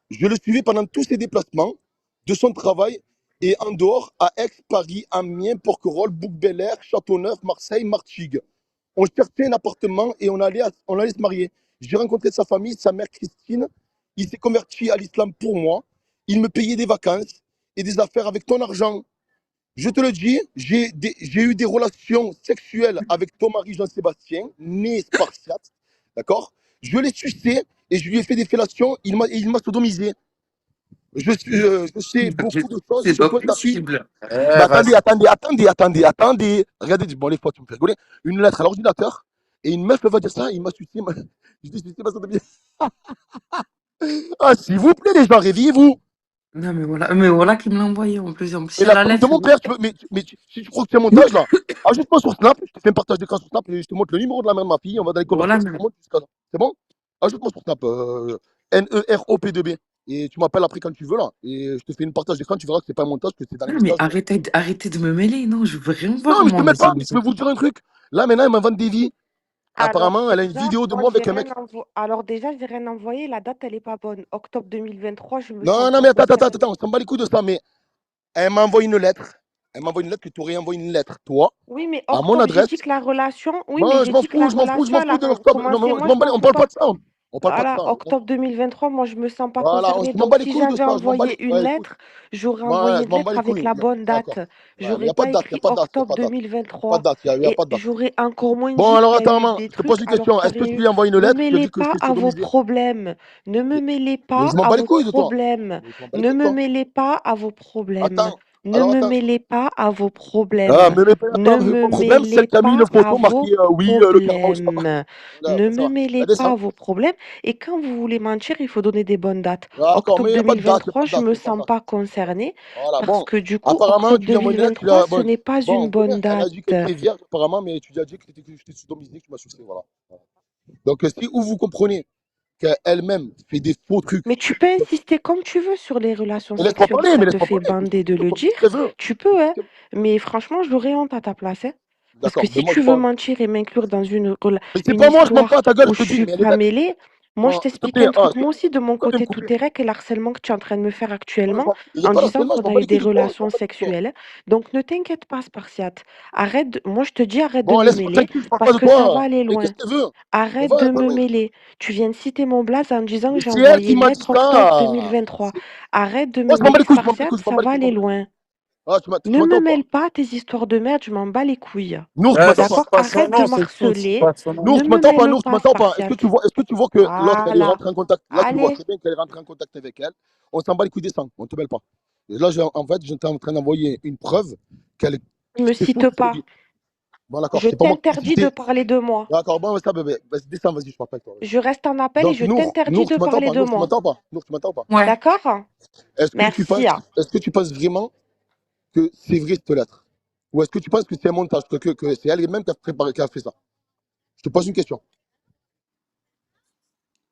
je le suivais pendant tous ses déplacements de son travail et en dehors à Aix, Paris, Amiens, Porquerolles, Bouc-Bel-Air, Châteauneuf, Marseille, Martigues. On cherchait un appartement et on allait se marier. J'ai rencontré sa famille, sa mère Christine. Il s'est converti à l'islam pour moi. Il me payait des vacances et des affaires avec ton argent. Je te le dis, j'ai eu des relations sexuelles avec ton mari Jean-Sébastien, né spartiate, d'accord? Je l'ai sucé et je lui ai fait des fellations, il m'a sodomisé. Je sais beaucoup de choses C'est sur pas toi et ta fille. possible. Mais Vas-y. attendez. Regardez, bon, les fois, tu me fais rigoler. Une lettre à l'ordinateur et une meuf, elle va dire ça, il m'a sucé. Je dis, sucé ma sodomie. Ah, s'il vous plaît, les gens, réveillez-vous. Non, mais voilà qui me l'a envoyé en plus. En plus, Et il y a la la famille de lettre. mon père, si tu crois que c'est un montage là, ajoute-moi sur Snap, je te fais un partage d'écran sur Snap et je te montre le numéro de la mère de ma fille, on va dans les Voilà, conversations, je te montre jusqu'à là. C'est bon? Ajoute-moi sur Snap, NEROP2B. Et tu m'appelles après quand tu veux là. Et je te fais une partage d'écran, tu verras que c'est pas un montage, que c'est dans les non, mais messages. arrêtez de me mêler. Non, je veux rien Non, voir, mais je te moi. mêle pas, mais je peux vous dire un truc. Là maintenant, elle m'invente des vies. Apparemment, elle a une déjà, vidéo de moi, moi j'ai avec un rien mec. Alors déjà, j'ai rien envoyé. La date, elle est pas bonne. Octobre 2023, je me Non, sens non, pas mais attends, concernée. on s'en bat les couilles de ça, mais elle m'a envoyé une lettre. Elle m'a envoyé une lettre que tu aurais envoyé une lettre, toi, Oui, mais à mon octobre, j'ai adresse. dit que la relation... Oui, mais Non, j'ai dit que la je m'en relation, elle a fous de l'octobre. Non, commencé. mais Moi, je m'en on fous parle pas de pas. ça. On parle pas de Voilà, ça. octobre 2023, moi, je me sens pas Voilà, concernée. je m'en Donc, bats les si couilles de j'avais ça. Je m'en bats les... envoyé une Ouais, écoute, lettre, j'aurais moi, envoyé je une m'en bats lettre les avec couilles. la bonne D'accord. date. Ouais, mais il n'y J'aurais a pas pas de date, il n'y écrit a pas de date, il n'y a octobre pas de date. Pas de 2023. date, il n'y a Et pas de date. j'aurais encore moins Bon, dit alors qu'il y a attends, eu maman, des je te pose trucs une alors question. qu'il Est-ce n'y que a tu rien lui eu. as envoyé une Ne lettre qui a mêlez dit que je pas t'ai à vos sodomisé? problèmes. Ne me mêlez Mais pas je m'en à bats les vos couilles de toi. problèmes. Mais je m'en bats les Ne couilles de me toi. mêlez pas à vos problèmes. Attends, Ne alors me attends. mêlez pas à vos Ah, problèmes. mais Ne attends, me mon problème, c'est mêlez que tu as mis une pas à photo vos marquée oui, le karma ou je sais pas quoi. problèmes. Voilà, Ne ça me va. mêlez Allez, pas ça. à vos problèmes. Et quand vous voulez mentir, il faut donner des bonnes dates. D'accord, mais Octobre il n'y a pas de date, il n'y a 2023, pas de je date, il me n'y a pas de sens date. pas concernée Voilà, parce bon. que du coup, Apparemment, octobre tu lui as envoyé une lettre, 2023, ce n'est pas bon, une bonne elle a dit qu'elle date. était vierge apparemment, mais tu lui as dit que je t'ai sodomisé, que tu m'as sucé, voilà. Donc, si ou vous comprenez qu'elle-même fait des faux trucs, Mais tu peux insister comme tu veux sur les relations mais laisse-moi sexuelles, si parler, ça mais te laisse-moi fait parler, bander de le comme dire, ce qu'elle veut. tu peux, hein. Mais franchement, j'aurais honte à ta place, hein. Parce que D'accord, mais si moi tu je veux parle. mentir et m'inclure dans Mais c'est une pas moi, je m'en histoire bats ta gueule, où je je te dis, suis mais elle est pas bête. mêlée, moi, je Bon, s'il te t'explique plaît, un truc. Moi aussi, de mon pourquoi tu veux me côté, tout couper? est rec et l'harcèlement que tu es en train de me faire Moi, actuellement il n'y a en pas disant d'harcèlement, je qu'on m'en a bats eu les des couilles de toi, je relations m'en bats les couilles de toi. sexuelles. Donc, ne t'inquiète pas, Spartiate. Moi, je te dis, arrête de Bon, me laisse-moi mêler tranquille, je parle pas parce de que ça va toi. aller Mais qu'est-ce loin. qu'elle veut? On Arrête va de pas me loin. mêler. Tu viens de citer mon blaze en disant que Mais j'ai c'est elle envoyé qui une m'a dit lettre octobre ça. 2023. Arrête de Moi, me je m'en bats mêler, les couilles, je m'en bats les couilles, Spartiate, je m'en ça bats les va couilles, je m'en aller bats les couilles. loin. Ah, tu Ne me m'entends pas? mêle pas tes histoires de merde, je m'en bats les couilles. Nours, tu m'entends C'est pas? D'accord? pas son Arrête de nom, c'est tout. C'est m'harceler. pas son nom. Ne Nours, tu me m'entends pas? mêle Nours, tu pas, m'entends pas? Spartiate. Est-ce que tu vois que l'autre, elle est Voilà. rentrée en contact? Là, tu vois Allez, très bien qu'elle est rentrée en contact avec elle. On s'en bat les couilles des sangs, on te mêle pas. Et là, en fait, j'étais en train d'envoyer une preuve qu'elle me c'est faux cite ce qu'elle pas. dit. Bon, d'accord, Je c'est pas moi qui t'ai t'interdis de cité. parler de moi. D'accord, bon, ça, bébé. Vas-y, descends, vas-y, je parle pas avec toi. Vas-y. Je reste en appel et Donc, je t'interdis Nours, de tu m'entends parler pas? de Nours, tu moi. m'entends pas? Nours, tu m'entends pas? Ouais. D'accord? Merci. Est-ce que tu penses vraiment que c'est vrai cette lettre? Ou est-ce que tu penses que c'est un montage, que c'est elle-même qui a préparé, qui a fait ça? Je te pose une question.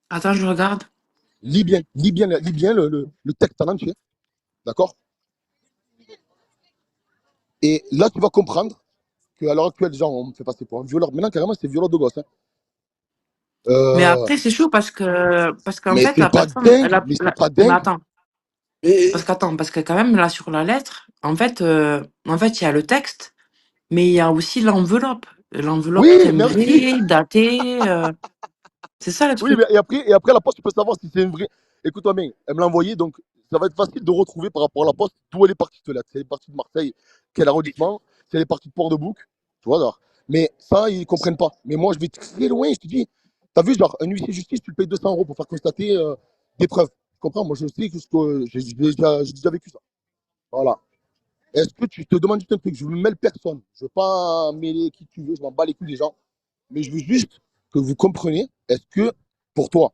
Attends, je regarde. Lis bien le texte en entier, d'accord? Et là, tu vas comprendre qu'à l'heure actuelle, genre, on me fait passer pour un violeur. Maintenant, carrément, c'est violeur de gosse. Hein. Mais Euh, après, c'est chaud parce qu'en mais fait, c'est la pas personne, elle dingue, a. mais c'est pas Mais dingue. attends, Et parce que quand même, là, sur la lettre, il y a le texte, mais il y a aussi l'enveloppe. L'enveloppe Oui, merci. timbrée, datée. C'est ça le Oui, truc. mais et après la poste, tu peux savoir si c'est une vraie. Écoute-toi bien, elle me l'a envoyé, donc ça va être facile de retrouver par rapport à la poste d'où elle est partie cette lettre. C'est elle est partie de Marseille, quel arrondissement, c'est elle est partie de Port-de-Bouc, tu vois, alors. Mais ça, ils comprennent pas. Mais moi, je vais très loin, je te dis. T'as vu, genre, un huissier de justice, tu le payes 200 € pour faire constater des preuves. Tu comprends? Moi, je sais que j'ai déjà vécu ça. Voilà. Est-ce que tu te demandes juste un truc? Je ne mêle personne. Je ne veux pas mêler qui tu veux, je m'en bats les couilles des gens. Mais je veux juste que vous compreniez, est-ce que, pour toi,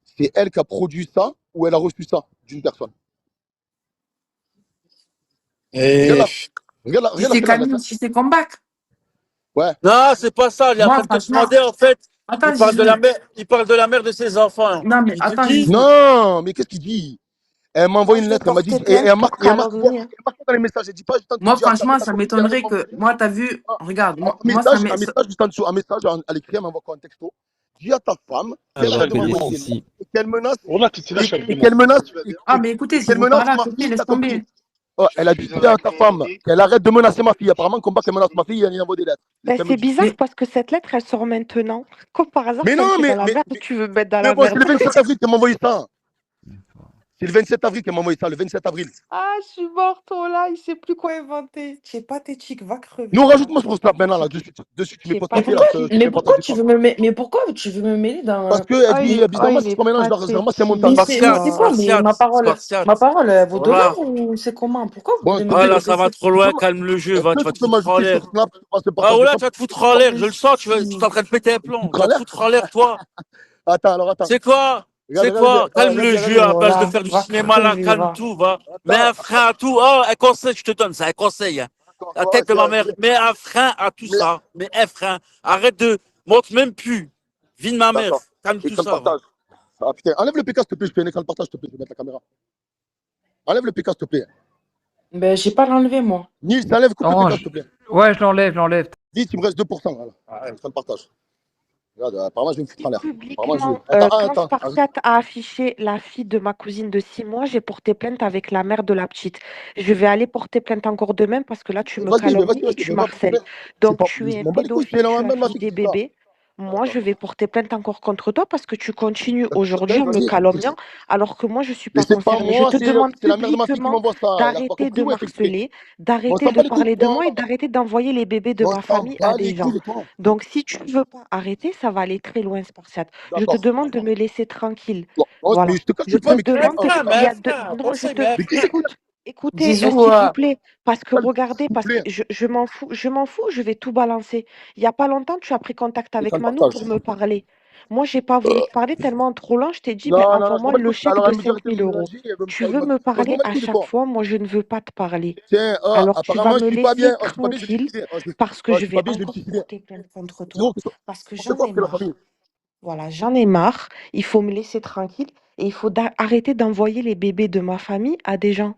c'est elle qui a produit ça ou elle a reçu ça d'une personne? Regarde et- la, regarde la fille là. Si c'est comeback. Ouais. Non, c'est pas ça. Il est en Moi, train de te franchement, demander, en fait, attends, Zizou. il parle de la mère de ses enfants. Non, mais Il te attends, dit, Zizou. Non, mais qu'est-ce qu'il dit? Elle m'a Moi, envoyé je une vais lettre, elle m'a dit, porter plainte pour et elle marque calomnie, hein. dans les messages, elle dit pas juste en dessous, Moi, dis à franchement, ta ça copine d'arrêter de m'étonnerait que. m'envoyer. Moi, t'as vu. Regarde, Un message juste en dessous, un message, elle écrit, elle m'envoie quoi, un texto. Dis à ta femme qu'elle Alors arrête de que des m'envoyer des lettres soucis. et qu'elle menace, tu et qu'elle menace, Ah, mais écoutez, et si qu'elle vous menace parlez à ma côté, fille, laisse ta copine. tomber. Oh, elle a dit à ta femme qu'elle arrête de menacer ma fille. Apparemment, combat qu'elle menace ma fille, elle envoie des lettres. C'est ce Ben, qu'elle me c'est dit. bizarre parce que cette lettre, elle sort maintenant. Comme par hasard, Mais quand non, t'es dans la merde, tu veux me mettre dans mais la bon, c'est merde. le 27 avril qu'elle m'a envoyé ça. C'est le 27 avril qu'elle m'a envoyé ça, le 27 avril. Ah, je suis morte, oh là, il sait plus quoi inventer. Tu es pathétique, va crever. Nous, Va, rajoute-moi tu es sur Snap maintenant, là, pathétique. de suite, tu Tu mets es pas Mais stoppé, là, pourquoi, pathétique. je te fais partager ça. mais pourquoi tu veux me mêler Parce dans. qu'elle Oh, dit, oh, bizarrement, il c'est est son mélange, bizarrement, c'est un montage. Mais pathétique, c'est quoi. quoi, mais ma parole, elle vaut de l'or voilà. ou c'est comment? Pourquoi vous Bon, voulez s'il te me plaît, mêler Voilà, de ça va ça? trop loin, calme le jeu, est-ce va, que tu vas tu te peux foutre en m'ajouter sur l'air. Snap, je passe le Ah, partage oh de là, com. tu vas te foutre en l'air, je le sens, tu es Si. en train de péter un Tu plomb. te Tu vas te l'air? foutre en l'air, toi. Attends. C'est quoi? Regarde, C'est regarde bien. quoi? Calme Regarde le bien, jeu à la Oh place de là, faire du va cinéma, là, crever, calme va. tout, va. Mets Attends, un frein à tout. Oh, un conseil, je te donne ça, un conseil. La ouais, tête de ma mère, mets un frein à tout mais, ça. Mets un frein. Arrête de. Montre même plus. Vie de ma mère. d'accord. Calme tout Écran de ça, va. partage. Ah putain, enlève le PK s'il te plaît, je fais un écran de partage s'il te plaît, je vais mettre la caméra. Enlève le PK s'il te plaît. Ben, j'ai pas l'enlevé, moi. Nils, enlève, coupe le PK s'il te plaît. Ouais, je l'enlève. Dis, il me reste 2%. Voilà. Écran de partage. Regarde, apparemment, je vais me foutre en l'air. Apparemment, je. Publiquement, Attends, quand attends. Spartiate a affiché la fille de ma cousine de 6 mois, j'ai porté plainte avec la mère de la petite. Je vais aller porter plainte encore demain parce que là, tu me Vas-y, calomnies et vas-y, tu mais va porter m'harcèles. plainte. Donc, Pas... tu es Je un m'en bats les couilles, c'est pédophile, tu la même abuses marché que des tu là. bébés. Moi, je Attends. vais porter plainte encore contre toi parce que tu continues Porte aujourd'hui plainte, en me vas-y. calomniant alors que moi, je ne suis Mais pas c'est pas concernée. Je moi, te demande c'est la mère de ma fille qui publiquement m'envoie ça. Elle a pas d'arrêter compris de ou elle fait exprès? m'harceler, Mais on d'arrêter s'en de bat les couilles de parler de toi. moi et d'arrêter d'envoyer les bébés de Mais on ma s'en famille à bat des les couilles gens. de toi. Donc, si tu ne veux pas arrêter, ça va aller très loin, Spartiate. Je te D'accord. demande de me laisser tranquille. Non, non, mais Voilà. je te casse Je pas, te mais qui Mais c'est demande qui de... a fait frère, ça? Il y mais a deux... frère, Non, je conseil, te... mais Mais qui c'est qui Écoute, écoutez, Bisous. s'il vous plaît, parce que s'il regardez, vous parce que plaît? je m'en fous, je vais tout balancer. Il n'y a pas longtemps, tu as pris contact avec Écran de Manou partage. pour me parler. Moi, j'ai pas voulu te parler tellement trop lent. Je t'ai dit, ben, Non, non, non, je m'en envoie-moi bats les le couilles. chèque Alors, de elle me dit 5 arrêtez de 000 me euros. mélanger. Elle veut me Tu faire veux une. me Moi, je m'en parler bats les à couilles de chaque toi. fois, moi, je ne veux pas te parler. Tiens, Alors, tu vas apparemment, je me suis pas laisser bien. Je suis pas bien, je vais me tranquille suicider. parce que Je je suis pas vais bien, je vais me encore suicider. porter plainte contre toi Frérot, parce que n'importe j'en quoi, ai frère, la famille. marre. Voilà, j'en ai marre. Il faut me laisser tranquille et il faut arrêter d'envoyer les bébés de ma famille à des gens.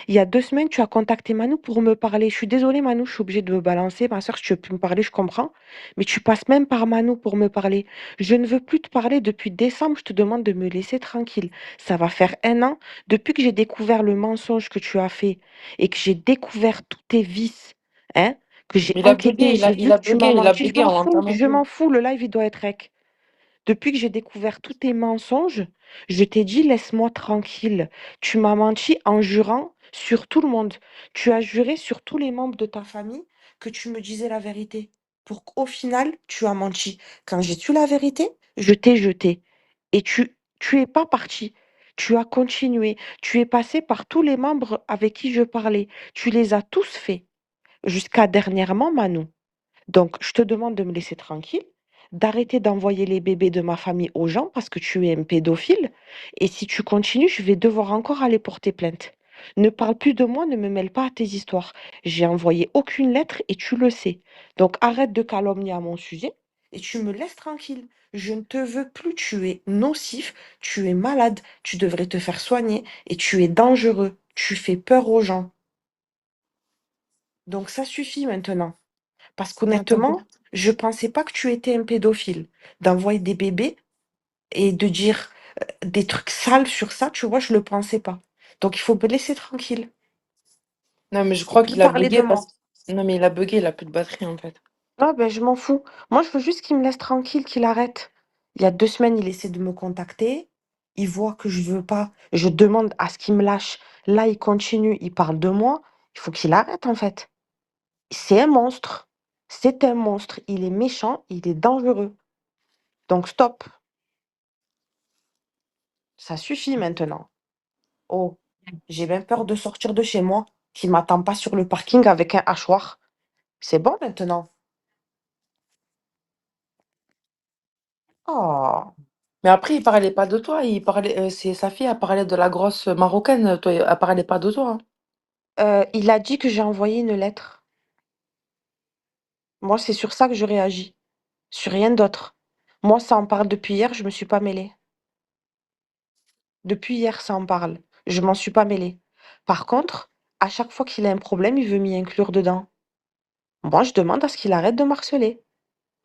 Il y a 2 semaines, tu as contacté Manou pour me parler. Je suis désolée, Manou, je suis obligée de me balancer. Ma soeur, si tu veux plus me parler, je comprends. Mais tu passes même par Manou pour me parler. Je ne veux plus te parler depuis décembre. Je te demande de me laisser tranquille. Ça va faire 1 an depuis que j'ai découvert le mensonge que tu as fait et que j'ai découvert tous tes vices, hein, que j'ai Il a bugué, enquêté et j'ai vu que tu m'as il a menti. bugué, on l'entend même Je plus. m'en fous. Le live, il doit être rec. Depuis que j'ai découvert tous tes mensonges, je t'ai dit laisse-moi tranquille. Tu m'as menti en jurant sur tout le monde. Tu as juré sur tous les membres de ta famille que tu me disais la vérité. Pour qu'au final, tu as menti. Quand j'ai su la vérité, je t'ai jeté. Et tu es pas parti. Tu as continué. Tu es passé par tous les membres avec qui je parlais. Tu les as tous faits. Jusqu'à dernièrement, Manou. Donc, je te demande de me laisser tranquille, d'arrêter d'envoyer les bébés de ma famille aux gens parce que tu es un pédophile. Et si tu continues, je vais devoir encore aller porter plainte. Ne parle plus de moi, ne me mêle pas à tes histoires. J'ai envoyé aucune lettre et tu le sais. Donc, arrête de calomnier à mon sujet et tu me laisses tranquille. Je ne te veux plus, tu es nocif, tu es malade, tu devrais te faire soigner et tu es dangereux. Tu fais peur aux gens. Donc, ça suffit maintenant. Parce Ah, t'inquiète. qu'honnêtement, je pensais pas que tu étais un pédophile. D'envoyer des bébés et de dire des trucs sales sur ça, tu vois, je le pensais pas. Donc il faut me laisser tranquille Non, mais je et crois plus qu'il a parler de bugué parce moi. que... Non, mais il a bugué, il a plus de batterie, en fait. Ah ben je m'en fous. Moi, je veux juste qu'il me laisse tranquille, qu'il arrête. Il y a 2 semaines, il essaie de me contacter. Il voit que je veux pas. Je demande à ce qu'il me lâche. Là, il continue, il parle de moi. Il faut qu'il arrête, en fait. C'est un monstre. C'est un monstre. Il est méchant, il est dangereux. Donc stop. Ça suffit maintenant. Oh, j'ai bien peur de sortir de chez moi, qui m'attend pas sur le parking avec un hachoir. C'est bon maintenant. Oh, Mais après, il parlait pas de toi, il parlait... c'est sa fille, elle parlait de la grosse marocaine, toi, elle parlait pas de toi, hein. il a dit que j'ai envoyé une lettre. Moi, c'est sur ça que je réagis, sur rien d'autre. Moi, ça en parle depuis hier, je me suis pas mêlée. Depuis hier, ça en parle. Je m'en suis pas mêlée. Par contre, à chaque fois qu'il a un problème, il veut m'y inclure dedans. Moi, je demande à ce qu'il arrête de m'harceler.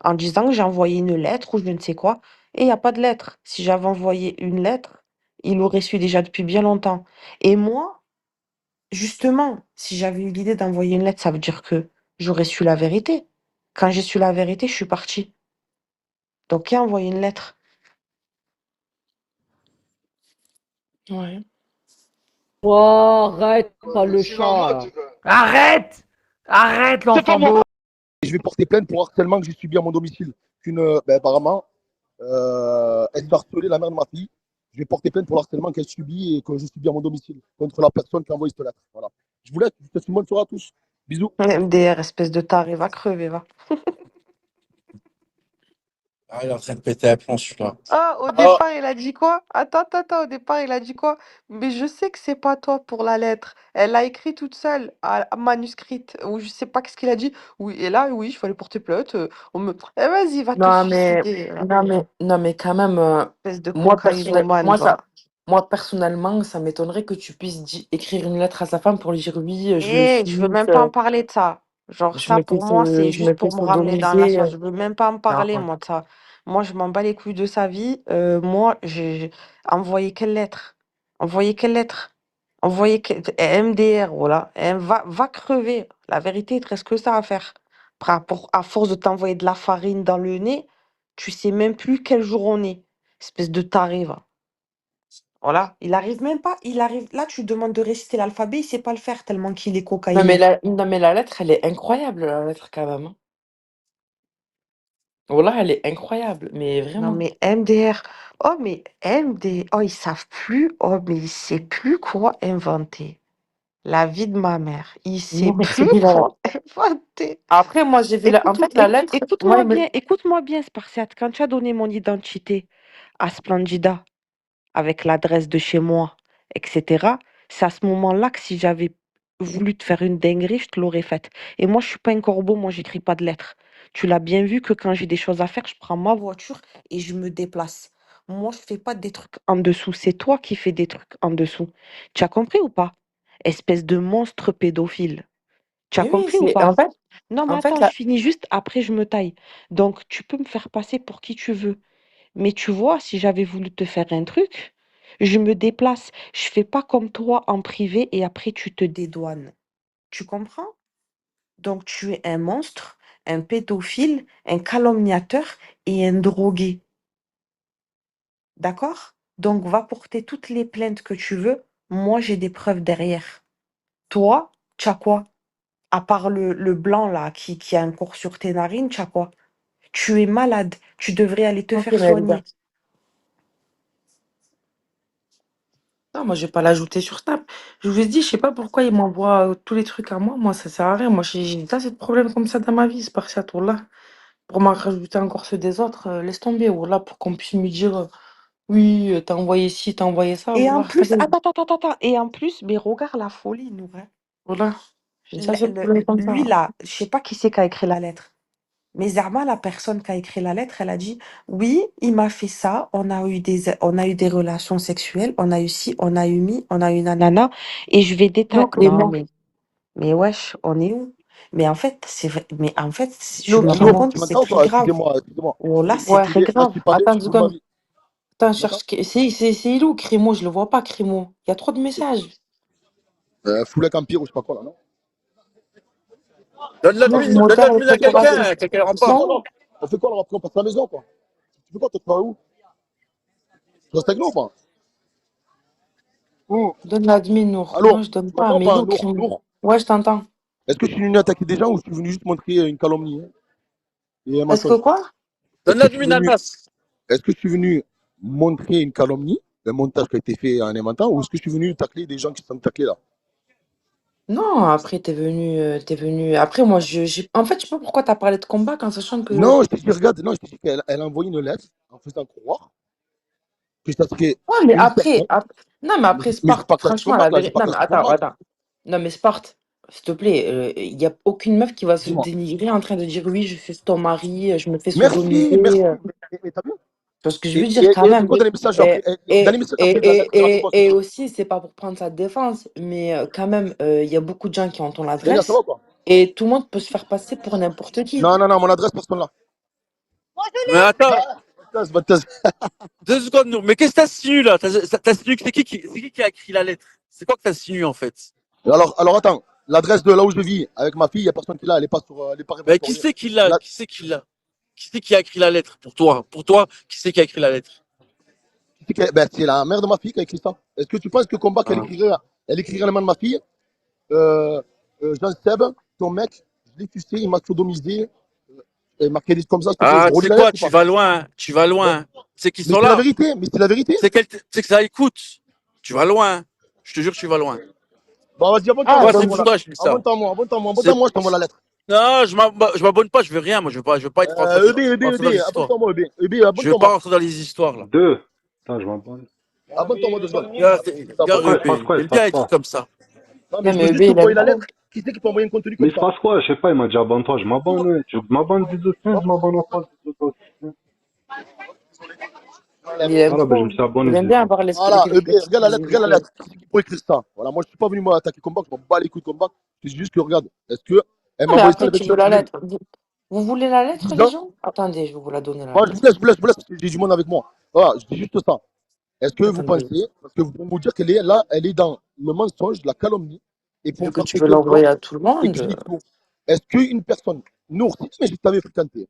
En disant que j'ai envoyé une lettre ou je ne sais quoi. Et il y a pas de lettre. Si j'avais envoyé une lettre, il aurait su déjà depuis bien longtemps. Et moi, justement, si j'avais eu l'idée d'envoyer une lettre, ça veut dire que j'aurais su la vérité. Quand j'ai su la vérité, je suis partie. Donc, qui a envoyé une lettre? Ouais. Oh, arrête, pas le C'est normal, chat. c'est que- Arrête! Arrête, C'est pas l'enfant moi. beau! Je vais porter plainte pour harcèlement que j'ai subi à mon domicile. Apparemment, elle se fait harceler la mère de ma fille. Je vais porter plainte pour l'harcèlement qu'elle subit et que j'ai subi à mon domicile contre la personne qui a envoyé cette lettre. Voilà. Je vous laisse. Je vous souhaite une bonne soirée à tous. Bisous. MDR, espèce de taré, va crever, va. Ah, il est en train de péter un plomb, celui-là. Ah, au Ah, départ, il a dit quoi? Attends, au départ, il a dit quoi? Mais je sais que c'est pas toi pour la lettre. Elle l'a écrit toute seule, manuscrite, ou je sais pas qu'est-ce qu'il a dit. Oui, et là, oui, il fallait porter plainte. On me... Eh, vas-y, va te suicider, là. Non, mais quand même, Espèce de moi, cocaïnomane, va. moi, personnellement, ça m'étonnerait que tu puisses écrire une lettre à sa femme pour lui dire oui, Je veux même pas en parler de ça. Genre, ça, pour moi, c'est je me juste fais pour me ramener dans la sodomiser. sauce. Je veux même pas en Non, parler, moi, de ça. Moi, je m'en bats les couilles de sa vie. Moi, j'ai envoyé quelle lettre? Envoyé quelle lettre? Envoyé MDR, voilà. Va crever. La vérité, il te reste que ça à faire. À force de t'envoyer de la farine dans le nez, tu sais même plus quel jour on est. Espèce de taré, va. Voilà. Il arrive même pas. Il arrive. Là, tu lui demandes de réciter l'alphabet, il sait pas le faire tellement qu'il est cocaïné. Non, mais la lettre, elle est incroyable, la lettre, quand même, hein. Voilà, elle est incroyable, mais Non, vraiment. mais MDR. Oh, mais MD. Oh, ils savent plus. Oh, mais il sait plus quoi inventer. La vie de ma mère. Il sait Non, mais c'est plus bien la lettre. quoi inventer. Après, moi, j'ai vu la... En fait, la lettre, moi, Écoute-moi bien, Spartiate. Quand tu as donné mon identité à Splendida, avec l'adresse de chez moi, etc., c'est à ce moment-là que si j'avais voulu te faire une dinguerie, je te l'aurais faite. Et moi, je suis pas un corbeau, moi, j'écris pas de lettres. Tu l'as bien vu que quand j'ai des choses à faire, je prends ma voiture et je me déplace. Moi, je fais pas des trucs en dessous. C'est toi qui fais des trucs en dessous. Tu as compris ou pas? Espèce de monstre pédophile. Tu as mais oui, compris ou c'est... pas? Non, mais En fait, attends, je finis juste, après je me taille. Donc, tu peux me faire passer pour qui tu veux. Mais tu vois, si j'avais voulu te faire un truc, je me déplace. Je fais pas comme toi en privé et après tu te dédouanes. Tu comprends? Donc, tu es un monstre, un pédophile, un calomniateur et un drogué. D'accord? Donc, va porter toutes les plaintes que tu veux. Moi, j'ai des preuves derrière. Toi, tu as quoi? À part le blanc là qui a un cours sur tes narines, tu as quoi? Tu es malade, tu devrais aller te ok, faire mais les gars. soigner. Non, moi, je vais pas l'ajouter sur Snap. Je vous ai dit, je sais pas pourquoi il m'envoie tous les trucs à moi. Moi, ça sert à rien. Moi, j'ai assez de problèmes comme ça dans ma vie, c'est par ça, là. Pour m'en rajouter encore ceux des autres, laisse tomber. Ou là, pour qu'on puisse me dire, oui, t'as envoyé ci, t'as envoyé ça. Et en Voilà, plus, attends. Et en plus, mais regarde la folie, nous, hein. voilà. J'ai déjà assez de problèmes comme ça. Lui là, je sais pas qui c'est qui a écrit la lettre. Mais Zerma, la personne qui a écrit la lettre, elle a dit oui, il m'a fait ça, on a eu des relations sexuelles, on a eu ci, on a eu mi, on a eu nanana, et je vais détailler. Et Non, moi, mais wesh, on est où? Mais en fait, c'est vrai, mais en fait, je me Eh, rends Nour, compte tu que c'est m'entends ou très pas? grave. Excusez-moi, excusez-moi. Oh là, c'est ouais. très Là, grave. tu parlais, Attends une vous m'avez. seconde. Attends, Tu m'entends? c'est il est où, Crimo? Je le vois pas, Crimo. Il y a trop de messages. Foulek Empire ou je sais pas quoi là, non? Donne Moi, je l'admin, donne modère les l'admin à préfératifs. quelqu'un, quelqu'un Ils rentre sont pas. où? On fait quoi alors après? On passe à la maison quoi? Tu fais quoi? Toi, tu vas où? Tu restes avec nous ou pas? Où? Donne l'admin, Nour. Allô? Non, je donne Tu pas. m'entends ou Mais il est pas, où, Nour? Crimo? Nour? Ouais, je t'entends. Est-ce que je suis venu attaquer des gens ou je suis venu juste montrer une calomnie hein, et un Est-ce que mensonge? quoi? Est-ce Donne que je suis l'admin venu, Almas. est-ce que je suis venu montrer une calomnie, un montage qui a été fait en inventant, ou est-ce que je suis venu tacler des gens qui sont taclés là? Non, après, t'es venu. Après, moi, en fait, je sais pas pourquoi t'as parlé de combat en sachant que. Non, je t'ai dit, regarde, non, je t'ai dit qu'elle elle a envoyé une lettre en faisant croire que ça serait Ouais, mais une personne. non, mais Mais après, mais c'est Sport, pas clash franchement, la combat là, c'est vérité. pas Non, mais clash attends, combat. attends. Non, mais Sport, s'il te plaît, il y a aucune meuf qui va se Dis-moi. dénigrer en train de dire oui, je suis ton mari, je me fais Merci, sodomiser. merci. Mais t'as vu? Tu vois ce que je Et, veux dire, et, quand et c'est même. quoi dans les messages Et, après? Dans les messages après la lettre, elle raconte quoi? C'est et quoi? aussi, c'est pas pour prendre sa défense, mais quand même, il y a beaucoup de gens qui ont ton Dania, ça va adresse ou quoi? et tout le monde peut se faire passer pour n'importe qui. Non, non, non, mon adresse, personne là. Mais attends, Baptiste. 2 secondes, Nour. Mais qu'est-ce que t'insinues là? T'insinues que c'est qui a écrit la lettre? C'est quoi que t'insinues en fait? Alors attends, l'adresse de là où je vis avec ma fille, il n'y a personne qui l'a, elle n'est pas, elle est pas Mais qui répertoriée. c'est qui l'a? La- Qui c'est qui l'a? Qui c'est qui a écrit la lettre pour toi? Pour toi, qui c'est qui a écrit la lettre? ben, c'est la mère de ma fille qui a écrit ça. Est-ce que tu penses que Combat, Ah. elle écrirait le nom de ma fille euh, Jean-Seb, ton mec, je l'ai sucé, il m'a sodomisé, et marqué des comme ça, s'il te plaît, je Ah, tu relis sais la quoi? lettre ou Tu pas? vas loin, tu vas Ouais. loin. C'est qu'ils Mais sont c'est la là. vérité, mais c'est la vérité. Tu sais que ça écoute. Tu vas loin. Je te jure, tu vas loin. Bah vas-y, abonne-toi, Ah, moi, Toi, je c'est donc, t'envoie la... pour toi, je dis ça. abonne-toi, moi, je t'envoie la lettre. Non, je m'abonne pas, je veux rien. Moi, je veux pas être rentré dans les histoires. Abonne-toi, moi, Je veux abonne-toi, pas moi. rentrer dans les histoires là. Deux. Putain, je m'en bats. Abonne-toi, moi, 2 secondes. Regarde T'abonnes. Quoi, il se passe EB. quoi? Il Il se aime bien passe les trucs quoi? comme ça. Non, mais non, je mais veux EB, juste il aime t'envoyer la trop. lettre. Qui c'est qui peut envoyer un contenu Mais comme il se ça? passe quoi? Je sais pas, il m'a dit abonne-toi, je m'abonne, ouais. Tu veux que je m'abonne, bisous, tiens, je m'abonne en face, bisous, toi aussi. Il aime Voilà, ben je trop. me suis abonné, Il aime bien bisous. avoir Voilà, regarde la lettre, regarde la l'exclusivité. lettre. Qui c'est qui peut écrire ça? Voilà, moi, je suis pas venu moi attaquer combat, je m'en bats les couilles de combat. C'est juste que, regarde, est-ce que elle Non, m'a mais envoyé ça après, le tu veux 29 la juillet? lettre. Vous voulez la lettre, les Disant, gens? Attendez, je vais vous la donner, la moi, je lettre. vous laisse, je vous laisse, je vous laisse, parce que j'ai du monde avec moi. Voilà, je dis juste ça. Est-ce que vous Attendez. pensez, parce que pour vous dire qu'elle est là, elle est dans le mensonge, la calomnie, et pour Vu que tu frapper veux quelqu'un, l'envoyer à tout le et que je monde, dis faux. Est-ce qu'une personne, Nour, si mais je t'avais fréquenté,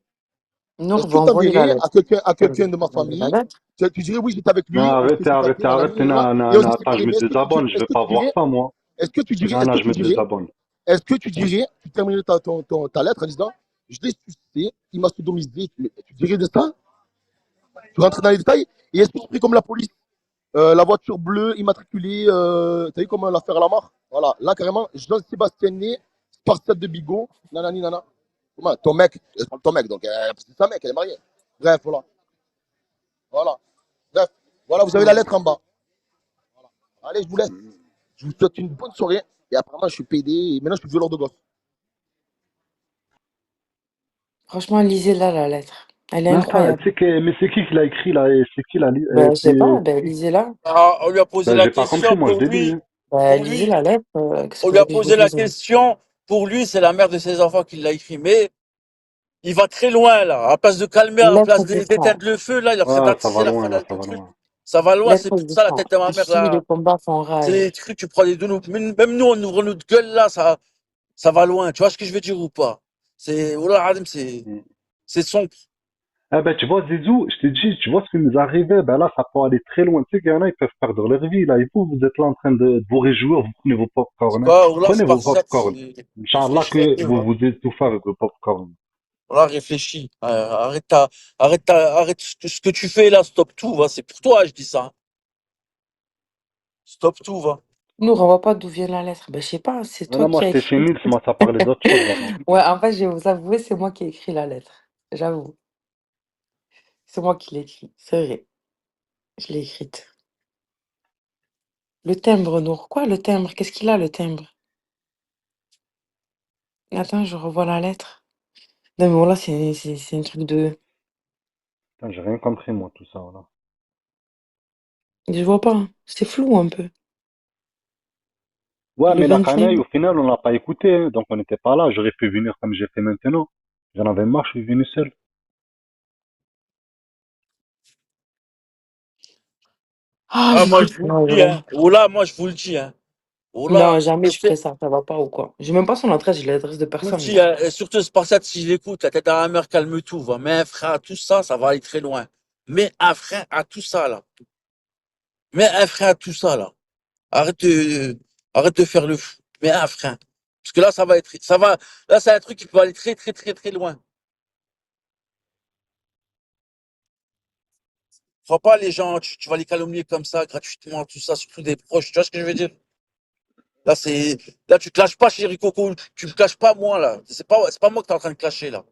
Nour est-ce va que tu envoyer la enverrais lettre. à Attendez, quelqu'un de je ma vais envoyer la famille, lettre. tu dirais oui, j'étais avec Non, lui, on s'est arrêtez, fréquenté, arrêtez, nanani, arrêtez. nanana, Non, non, et on non, s'est attends, séparés. je me Mais désabonne. Je est-ce vais que pas tu voir dirais, ça, moi. est-ce que tu dirais, Non, est-ce non, que je tu me dirais, désabonne. est-ce que tu dirais, tu terminerais ta lettre en disant, je l'ai sucé, il m'a sodomisé, tu dirais de ça, tu rentres dans les détails, et est-ce que tu ferais comme la police? La voiture bleue immatriculée, t'as vu comment l'affaire Lamar? Voilà, là carrément, Jean-Sébastien Né, Spartiate de Bigot, nanani nana. Comment? Ton mec, ton mec, donc c'est sa mec, elle est mariée. Bref, voilà. Voilà. Bref, voilà, vous avez la lettre en bas. Allez, je vous laisse. Je vous souhaite une bonne soirée. Et apparemment, je suis PD et maintenant, je suis violeur de gosse. Franchement, lisez-la, la lettre. Elle est Mais attends, incroyable. tu sais que, mais c'est qui l'a écrit là? Et c'est qui l'a lu? Ben, je sais pas, ben, lisez-la. Ah, on lui a posé Ben, la j'ai pas compris, question moi, je pour l'ai lu, lui. hein. Ben, Pour lisez lui, la lettre. Qu'est-ce on que lui vous a voulez que je vous posé la dise? question. Pour lui, c'est la mère de ses enfants qui l'a écrit. Mais il va très loin, là. À place de calmer, à place Lettre du d'éteindre frère. le feu, là, il est en train Ouais, ça d'attiser, va il est en train loin, là, d'être ça le va truc. loin. Ça va loin, c'est Lettre pour du ça la frère. tête de ma mère, Ici, les là. combats font C'est rage. des trucs, tu prends des de nous. Même nous, on ouvre notre gueule, là, ça va loin. Tu vois ce que je veux dire ou pas? C'est, oh là, Adem, Mm. c'est sombre. Eh ben, tu vois, Zizou, je te dis, tu vois ce qui nous arrivait, ben là, ça peut aller très loin. Tu sais qu'il y en a, ils peuvent perdre leur vie, là. Et vous êtes là en train de vous réjouir, vous prenez vos C'est popcorn, hein. quoi, oh là, Prenez c'est vos parti, popcorn. Inch'Allah réfléchis un que peu, vous va. vous étouffez avec vos popcorn. Là, réfléchis. Arrête ce que tu fais là, stop tout, va. C'est pour toi, je dis ça, hein. Stop tout, va. Nour, on voit pas d'où vient la lettre. Ben, je sais pas, c'est Non, toi non, moi, qui as c'était écrit. chez Nils, moi, ça parlait d'autre chose, là-bas. Ouais, en fait, je vais vous avouer, c'est moi qui ai écrit la lettre. J'avoue. C'est moi qui l'ai écrit. C'est vrai. Je l'ai écrite. Le timbre, Nour. Quoi, le timbre? Qu'est-ce qu'il a, le timbre? Attends, je revois la lettre. Non, mais voilà, c'est un truc de. Putain, j'ai rien compris, moi, tout ça, voilà. Je vois pas, hein. C'est flou un peu. Ouais, Le mais la 21. canaille, au final, on l'a pas écouté, hein, donc on n'était pas là. J'aurais pu venir comme j'ai fait maintenant. J'en avais marre, je suis venu seul. Ah, Ah, je moi, sais je vous pas, le dis, vraiment. hein. Oh là, moi, je vous le dis, hein. Oh Non, là, jamais je ferais ça. Ça va pas ou quoi? J'ai même pas son adresse, j'ai l'adresse de je vous le personne, dis, moi. hein. Et surtout, Spartiate, si je l'écoute, la tête à la mer, calme tout, va. Mais un frein à tout ça, ça va aller très loin. Mais un frein à tout ça, là. Mais un frein à tout ça, là. Arrête de, arrête de faire le fou. Mais un frein. Parce que là, là, c'est un truc qui peut aller très, très, très, très loin. Crois pas les gens, tu vas les calomnier comme ça, gratuitement, tout ça, surtout des proches. Tu vois ce que je veux dire? Là, là, tu te lâches pas, chéri Coco. Tu me clashes pas, moi, là. C'est pas moi que t'es en train de clasher, là.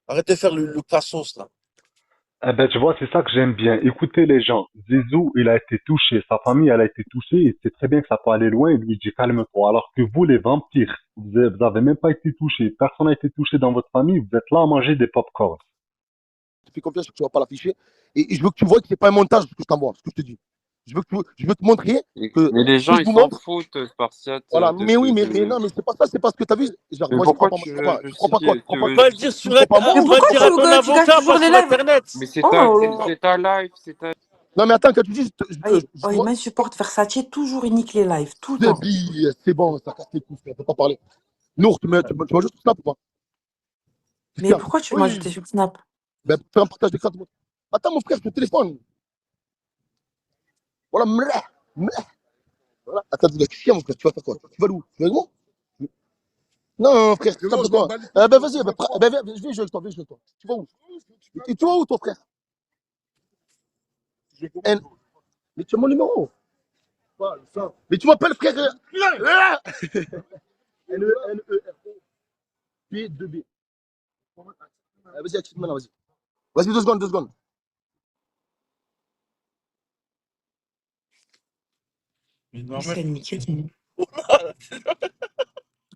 Arrête de faire le cassos, là. Eh ben, tu vois, c'est ça que j'aime bien. Écoutez les gens. Zizou, il a été touché. Sa famille, elle a été touchée. Il sait très bien que ça peut aller loin. Il lui dit calme-toi. Alors que vous, les vampires, vous avez même pas été touchés. Personne n'a été touché dans votre famille. Vous êtes là à manger des pop-corn. Je te fais confiance que tu ne vas pas l'afficher. Et je veux que tu vois que ce n'est pas un montage ce que je t'envoie, ce que je te dis. Je veux te montrer que Mais les ce que gens, je ils vous s'en montre, foutent, Spartiate, voilà. Mais oui, mais de... non, mais c'est pas ça, c'est parce que tu as vu. Genre, Mais moi, j'y crois pourquoi pas, moi, tu je crois veux pas. Tu crois pas quoi? justifier? Tu crois Tu pas, veux tu, justifier? tu me crois pas moi Mais ou tu va le pourquoi crois dire pas à tu veux ton que tu gâches avocat, toujours pas les sur lives? Internet. Mais Oh là là. c'est ta live, c'est ta... Non, mais attends, quand tu dis, Oh, il m'insupporte Versace, toujours il nique les lives, tout le temps. c'est bon, ça casse les couilles, frère, on peut pas parler. Nour, tu m'as juste snap ou pas? Qu'est-ce qu'il Mais y a? pourquoi tu veux Oui, m'ajouter sur Snap? ben, fais un partage d'écran. Attends, mon frère, je te téléphone. Voilà, mlah, mlah. Voilà. Attends, qu'est-ce qu'il y a, mon frère? Tu vas faire quoi? Tu vas où? Tu vas avec moi? Non, frère, tu tapes de quoi? Ben, vas-y, viens jouer avec toi, viens jouer avec toi. Tu vas où? Et tu vas où, ton frère? N- Mais tu as mon numéro. Mais tu m'appelles frère. N-E-R-O-P-2-B. Vas-y, active maintenant, vas-y. Vas-y, 2 secondes, 2 secondes. Mais Mais normal. c'est niqué.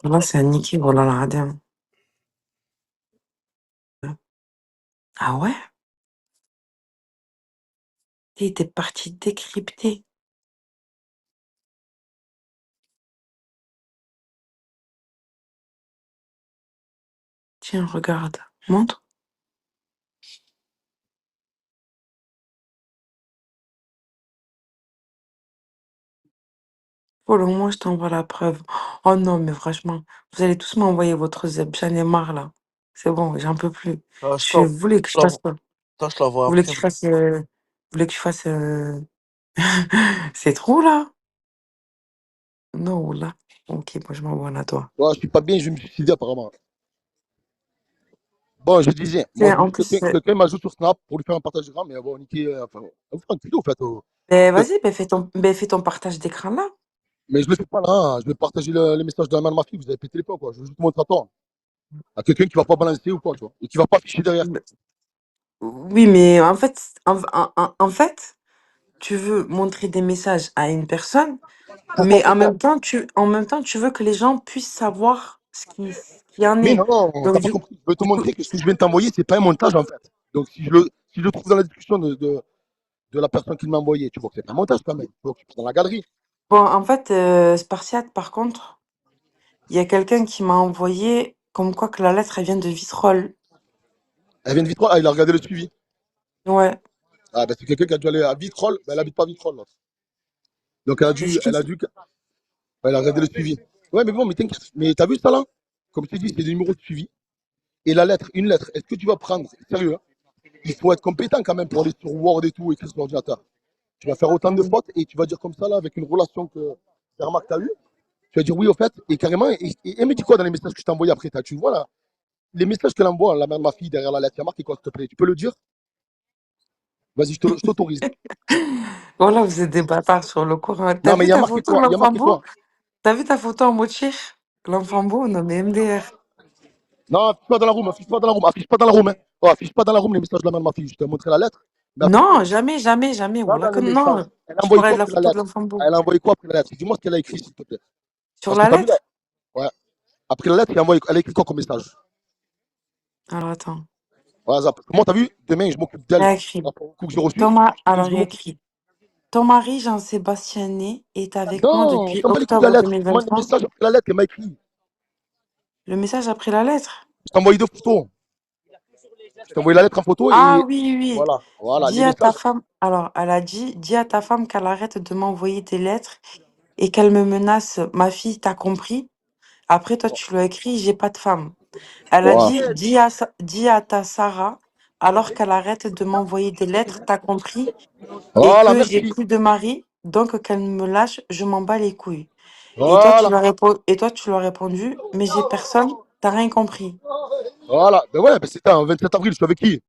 Là, c'est niqué, voilà la radin. Ah ouais? T'es parti décrypter. Tiens, regarde. Montre. Follow moi, je t'envoie la preuve. Oh non, mais franchement, vous allez tous m'envoyer votre zeb. J'en ai marre, là. C'est bon, j'en peux plus. Ah, Je vous voulez que je fasse quoi? Attends, je l'envoie Vous voulez que après. je fasse... Vous voulez que je fasse... C'est trop, là? Non, là. Ok, moi, je m'envoie à toi. Ouais, je suis pas bien, je vais me suicider apparemment. Bon, je disais, moi, Tiens, en plus... quelqu'un m'ajoute sur Snap pour lui faire un partage d'écran, mais bon, niquer. Enfin, vous faites un culot, en fait. vas-y, fais ton partage d'écran, là. Mais je le fais pas là, hein. Je vais partager les messages de la main de ma fille, vous avez pété les plombs, quoi. Je veux juste montrer à toi. À quelqu'un qui va pas balancer ou quoi, tu vois. Et qui va pas afficher derrière. Oui, mais en fait, tu veux montrer des messages à une personne, Pourquoi mais faire quoi? en même temps, tu veux que les gens puissent savoir ce qu'il y en Mais est. non, Donc, t'as pas compris. Je veux te montrer que ce que je viens de t'envoyer, c'est pas un montage, en fait. Donc, si je le trouve dans la discussion de la personne qui m'a envoyé, tu vois que c'est pas un montage quand même. Tu vois que c'est dans la galerie. bon, en fait, Spartiate, par contre, il y a quelqu'un qui m'a envoyé comme quoi que la lettre, elle vient de Vitrolles. Elle vient de Vitrolles, ah, il a regardé le suivi. Ouais. Ah, ben c'est quelqu'un qui a dû aller à Vitrolles, mais elle habite pas à Vitrolles, l'autre. Donc, elle a Est-ce dû, qu'il... elle a dû, elle a regardé le suivi. Ouais, mais bon, mais t'inquiète. Mais t'as vu ça là? Comme je t'ai dit, c'est des numéros de suivi. Et la lettre, une lettre, est-ce que tu vas prendre, sérieux, hein, il faut être compétent quand même pour aller sur Word et tout, écrire sur l'ordinateur. Tu vas faire autant de fautes et tu vas dire comme ça là, avec une relation que tu remarques que tu as eue, tu vas dire oui au fait, et carrément, et elle me dit quoi dans les messages que je t'ai envoyés après? Tu vois là, les messages qu'elle envoie, la mère de ma fille derrière la lettre, il y a marqué quoi s'il te plaît? Tu peux le dire? Vas-y, je t'autorise. Voilà, vous êtes des bâtards sur le courant. T'as Non, mais vu il y a ta marqué photo, quoi? Il y a l'enfant marqué beau? quoi? T'as vu ta photo en mode chef? L'enfant beau, non, mais MDR. Non, affiche pas dans la room, affiche pas dans la room, affiche pas dans la room. Hein. Oh, affiche pas dans la room les messages de la mère de ma fille. Je t'ai montré la lettre, mais affiche pas. Non, jamais, jamais, jamais. Va Voilà dans que les messages. non. Elle a Je envoyé parlais quoi de la après la photo de lettre? l'enfant beau. Elle a envoyé quoi après la lettre? Dis-moi ce qu'elle a écrit, s'il te plaît. Sur Parce que la t'as vu là? lettre? Ouais. Après la lettre, elle a écrit quoi comme message? Alors attends. Voilà, ça. Parce que moi, t'as vu? Demain, je m'occupe Il y d'elle. a Par écrit. rapport au coup que j'ai reçu. Thomas, Et alors je il vais y a m'occuper. écrit. Ton mari, Jean-Sébastien Né, est avec moi Non, on depuis s'en bat les couilles de la octobre lettre. Je demande les 2023. messages après la lettre qu'elle m'a écrit. Le message après la lettre? Je t'ai envoyé deux photos. Je t'ai envoyé la lettre en photo Ah et oui, oui. voilà. Voilà, les Dis à ta messages. femme. Alors, elle a dit, dis à ta femme qu'elle arrête de m'envoyer des lettres et qu'elle me menace. Ma fille, t'as compris? Après, toi, tu lui as écrit, j'ai pas de femme. Elle a Voilà. dit, dis à ta Sarah, alors qu'elle arrête de m'envoyer des lettres, t'as compris? Et Voilà, que j'ai merci. plus de mari, donc qu'elle me lâche, je m'en bats les couilles. Voilà. Et toi, tu lui as répondu, mais j'ai personne, t'as rien compris. Voilà. Ben ouais, ben c'était un 27 avril, je suis avec qui?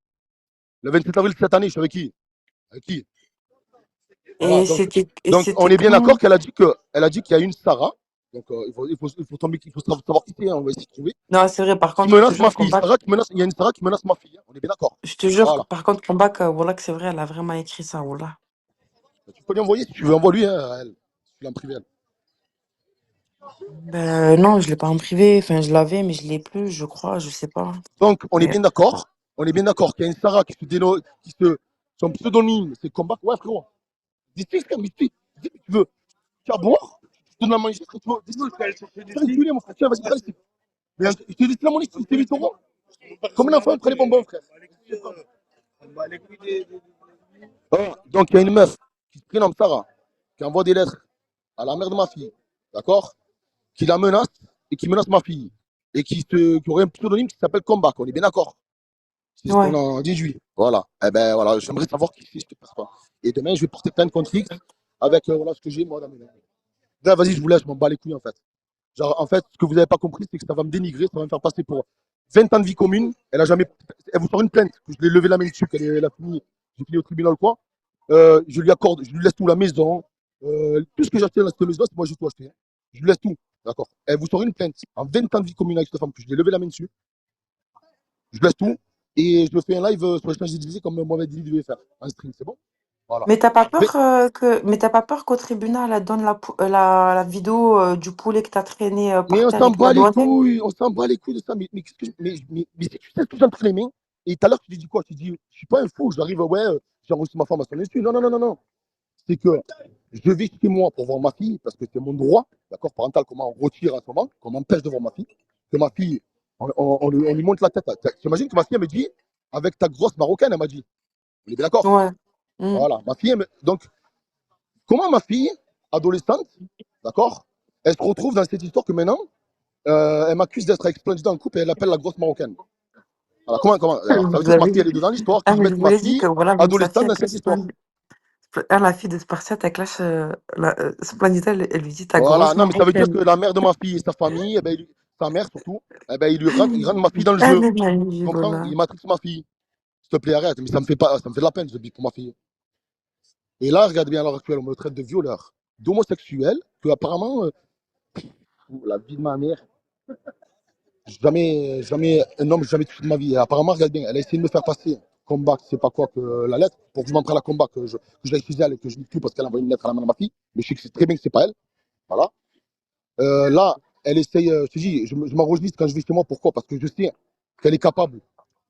Le 27 avril de cette année, je suis avec qui? Avec qui? Voilà, Et donc on c'était est bien d'accord quand? qu'elle a dit que, elle a dit qu'il y a une Sarah. Donc il faut savoir qui c'est, hein, on va essayer de trouver. Non, c'est vrai, par Qui contre, je te menace ma jure, fille. combat, Sarah qui menace, il y a une Sarah qui menace ma fille. Hein, on est bien d'accord. je te jure, Voilà. par contre, combat, que, voilà, que c'est vrai, elle a vraiment écrit ça, voilà. Tu peux lui envoyer si tu veux, envoie-lui, hein, à elle. Si tu l'as en privé, elle. Ben, non, je l'ai pas en privé, enfin, je l'avais, mais je l'ai plus, je crois, je sais pas. Donc on est Mais, bien d'accord. On est bien d'accord qu'il y a une Sarah son pseudonyme, c'est Combat. Ouais, frérot. Dis-lui, frère, dis-lui. Dis-lui, tu veux. Tu vas boire. Je te donne la manger, frère, tu veux. Dis-lui. Tu vas rigoler, mon frère. Tiens, vas-y, prends ici. Mais je te dis la monnaie, c'est 8 euros. Comme un enfant, prends les bonbons, frère. Donc, il y a une meuf qui se prénomme Sarah, qui envoie des lettres à la mère de ma fille, d'accord? Qui la menace et qui menace ma fille. Et qui aurait un pseudonyme qui s'appelle Comeback. On est bien d'accord? C'est ce qu'on ouais. en déduit. Voilà. Eh ben voilà, j'aimerais savoir qui c'est, je te passe pas. Et demain, je vais porter plainte contre X avec voilà ce que j'ai moi dans mes mains. Là, vas-y, je vous laisse, je m'en bats les couilles en fait. Genre, en fait, ce que vous n'avez pas compris, c'est que ça va me dénigrer, ça va me faire passer pour 20 ans de vie commune. Elle a jamais. Elle vous sort une plainte. Je l'ai levé la main dessus, elle a fini. J'ai fini au tribunal quoi. Je lui accorde, je lui laisse tout la maison. Tout ce que j'ai acheté dans cette maison, c'est moi j'ai tout acheté. Hein. Je lui laisse tout. D'accord. Elle vous sort une plainte en 20 ans de vie commune avec cette femme que je l'ai levé la main dessus. Je laisse tout. Et je fais un live sur les Champs-Élysées comme Mohamed Dili devait faire. Un stream, c'est bon? Voilà. Mais t'as pas peur mais t'as pas peur qu'au tribunal, elle donne la vidéo du poulet que t'as traîné Mais par on terre s'en avec la bat les douane? couilles, on s'en bat les couilles de ça. Mais si tu sais tout entre les mains, et tout à l'heure tu te dis quoi? Tu dis, je suis pas un fou, j'arrive, ouais, j'ai enregistré ma femme à son insu. Non, non, non, non, non. C'est que je vais chez moi pour voir ma fille, parce que c'est mon droit, d'accord, parental, qu'on m'en retire à ce moment, qu'on m'empêche de voir ma fille, que ma fille On lui monte la tête. T'imagines que ma fille, elle me dit, avec ta grosse marocaine, elle m'a dit. On est bien d'accord. Ouais. Mm. Voilà. Ma fille, donc, comment ma fille, adolescente, d'accord, elle se retrouve dans cette histoire que maintenant, elle m'accuse d'être exploitée en couple et elle appelle la grosse marocaine. Alors, comment alors, ça veut Vous dire que ma avez fille, dit. elle est dedans l'histoire, Ah, qu'ils mais je mettent vous ma l'ai dit fille, que voilà, même sa fille, adolescente, elle dans clash cette histoire. la fille de Spartiate, elle clash Splendida, elle lui dit ta Voilà. grosse Non, mais ça veut dire que marocaine. la mère de ma fille et sa famille, eh ben, sa mère surtout, eh ben, ils rentrent ma fille dans le Elle jeu. est Tu naïve, comprends? voilà. Ils matrixent ma fille. S'il te plaît, arrête. Mais ça me fait pas, ça me fait de la peine, je dis, pour ma fille. Et là, regarde bien à l'heure actuelle, on me traite de violeur, d'homosexuel, que apparemment, la vie de ma mère, jamais un homme, jamais touché de ma vie. Et apparemment, regarde bien, elle a essayé de me faire passer combat, c'est pas quoi que la lettre, pour que je m'entraîne à combat, que j'aille chez elle et que je dis tout parce qu'elle a envoyé une lettre à la main de ma fille. Mais je sais que c'est très bien que c'est pas elle. Voilà. Là, elle essaye, je te dis, je m'enregistre quand je vais chez moi. Pourquoi? Parce que je sais qu'elle est capable,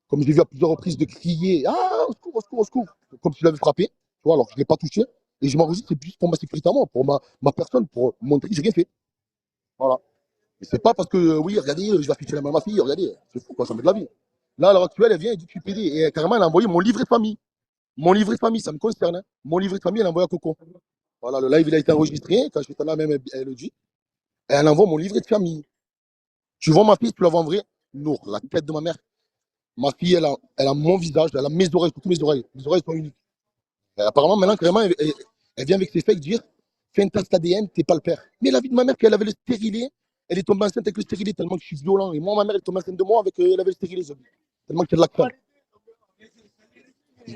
comme je l'ai vu à plusieurs reprises, de crier ah, au secours, au secours, au secours, comme si je l'avais frappé, tu vois, alors que je ne l'ai pas touché. Et je m'enregistre, c'est juste pour ma sécurité à moi, pour ma personne, pour montrer que j'ai rien fait. Voilà. Et c'est pas parce que, oui, regardez, je vais afficher la main à ma fille, regardez, c'est fou, quoi, ça me met de la vie. Là, à l'heure actuelle, elle vient et dit que je suis pédé. Et carrément, elle a envoyé mon livret de famille. Mon livret de famille, ça me concerne. Hein. Mon livret de famille, elle a envoyé à Coco. Voilà, le live, il a été enregistré. Quand je suis là, même, elle le dit. Et elle envoie mon livret de famille. Tu vois ma fille, tu la vois en vrai? Nour, la tête de ma mère. Ma fille, elle a mon visage, elle a mes oreilles, surtout mes oreilles. Mes oreilles sont uniques. Et apparemment, maintenant, carrément, elle vient avec ses fakes dire fais un test ADN, t'es pas le père. Mais la vie de ma mère, qu'elle avait le stérilet, elle est tombée enceinte avec le stérilet tellement que je suis violent. Et moi, ma mère, elle est tombée enceinte de moi avec elle avait le stérilet. Tellement qu'il y a de la crème.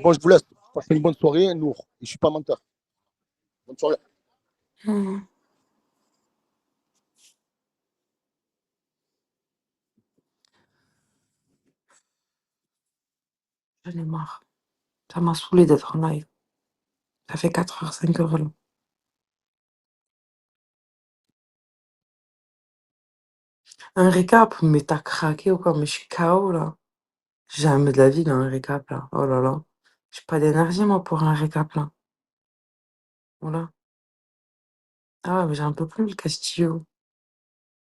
Bon, je vous laisse. Passez une bonne soirée, Nour. Et je suis pas menteur. Bonne soirée. Mm. J'en ai marre. Ça m'a saoulé d'être en live. Ça fait 4 heures, 5 heures là. Un récap, mais t'as craqué ou quoi? Mais je suis KO là. Jamais de la vie dans un récap là. Oh là là. J'ai pas d'énergie moi pour un récap là. Voilà. Ah ouais, mais j'en peux plus le Castillo.